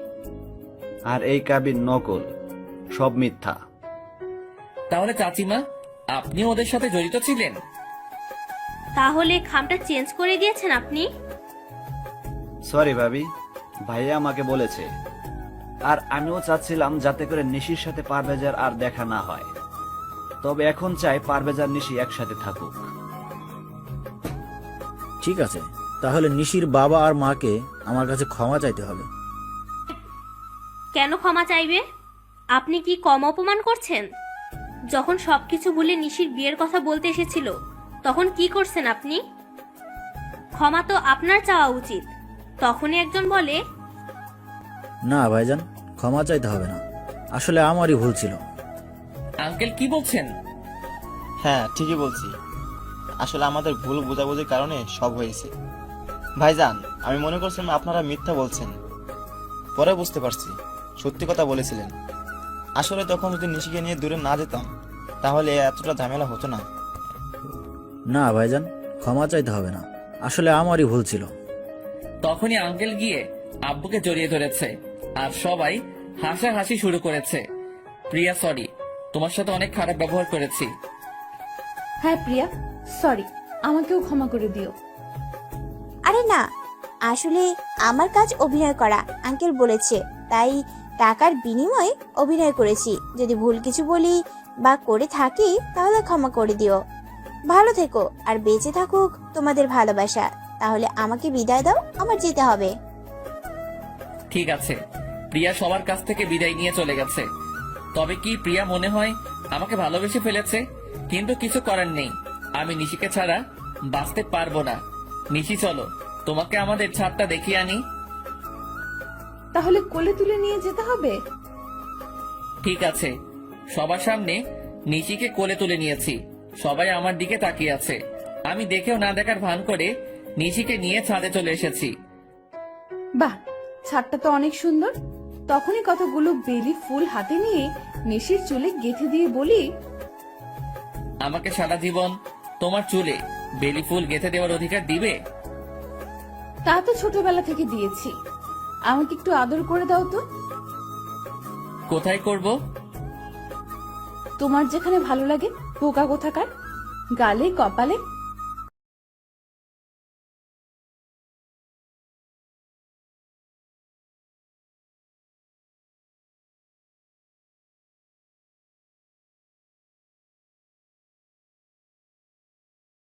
Speaker 13: আর এই কাবিন নকল, সব মিথ্যা।
Speaker 1: তাহলে চাচিমা, আপনিও ওদের সাথে জড়িত ছিলেন?
Speaker 2: তাহলে খামটা চেঞ্জ করে দিয়েছেন আপনি?
Speaker 13: সরি ভাবি, ভাইয়া আমাকে বলেছে। আর আমিও চাচ্ছিলাম যাতে করে নিশির সাথে পারভেজার আর দেখা না হয়। তবে এখন চাই পারভেজার নিশি একসাথে থাকুক।
Speaker 6: ঠিক আছে, তাহলে নিশির বাবা আর মাকে আমার কাছে ক্ষমা চাইতে হবে।
Speaker 2: কেন ক্ষমা চাইবে? আপনি কি কম অপমান করছেন? যখন সবকিছু ভুলে নিশির বিয়ের কথা বলতে এসেছিল তখন কি করছেন আপনি? ক্ষমা তো আপনার চাওয়া উচিত। তখনই একজন বলে,
Speaker 6: না ভাইজান, ক্ষমা চাইতে হবে না, আসলে আমারই ভুল ছিল।
Speaker 1: আঙ্কেল কি বলছেন?
Speaker 4: হ্যাঁ, ঠিকই বলছি। আসলে আমাদের ভুল বোঝাবুঝির কারণে সব হয়েছে। ভাইজান, আমি মনে করছিলাম আপনারা মিথ্যা বলছেন, পরে বুঝতে পারছি সত্যি কথা বলেছিলেন। আসলে তখন যদি নিশিকে নিয়ে দূরে না যেতাম তাহলে এতটা ঝামেলা হতো না।
Speaker 6: না ভাইজান, ক্ষমা চাইতে হবে না, আসলে আমারই ভুল ছিল।
Speaker 1: তখনই আঙ্কেল গিয়ে আব্বুকে জড়িয়ে ধরেছে আর সবাই হাসাহাসি শুরু করেছে। প্রিয়া সরি, তোমার সাথে অনেক খারাপ ব্যবহার করেছি।
Speaker 8: হ্যাঁ প্রিয়া, সরি, আমাকেও ক্ষমা করে দিও।
Speaker 5: আরে না, আসলে আমার কাজ অভিনয় করা, আঙ্কেল বলেছে তাই টাকার বিনিময়ে অভিনয় করেছি। যদি ভুল কিছু বলি বা করে থাকি তাহলে ক্ষমা করে দিও। ভালো থেকো আর বেঁচে থাকুক তোমাদের ভালোবাসা। তাহলে আমাকে বিদায় দাও, আমার যেতে হবে।
Speaker 1: ঠিক আছে, প্রিয়া সবার কাছ থেকে বিদায় নিয়ে চলে গেছে। তবে কি প্রিয়া মনে হয় আমাকে ভালোবেসে ফেলেছে? কিন্তু কিছু করার নেই, আমি নিশিকে ছাড়া বাঁচতে পারবো না। নিশি চলো, তোমাকে আমাদের ছাদটা দেখিয়ে আনি।
Speaker 8: তাহলে কোলে তুলে নিয়ে যেতে হবে?
Speaker 1: ঠিক আছে। সবার সামনে নিশিকে কোলে তুলে নিয়েছি, সবাই আমার দিকে তাকিয়ে আছে। আমি দেখেও না দেখার ভান করে নিশিকে নিয়ে ছাদে চলে এসেছি।
Speaker 8: বাহ, ছাদটা তো অনেক সুন্দর। তখনই কতগুলো বেলি ফুল হাতে নিয়ে নিশির চুলে গেঁথে দিয়ে বলি,
Speaker 1: আমাকে সারা জীবন তোমার চুলে বেলি ফুল গেঁথে দেওয়ার অধিকার দিবে?
Speaker 8: তা তো ছোটবেলা থেকে দিয়েছি, আমাকে একটু আদর করে দাও তো।
Speaker 1: কোথায় করব?
Speaker 8: তোমার যেখানে ভালো লাগে, পোকা কোথাকার, গালে, কপালে,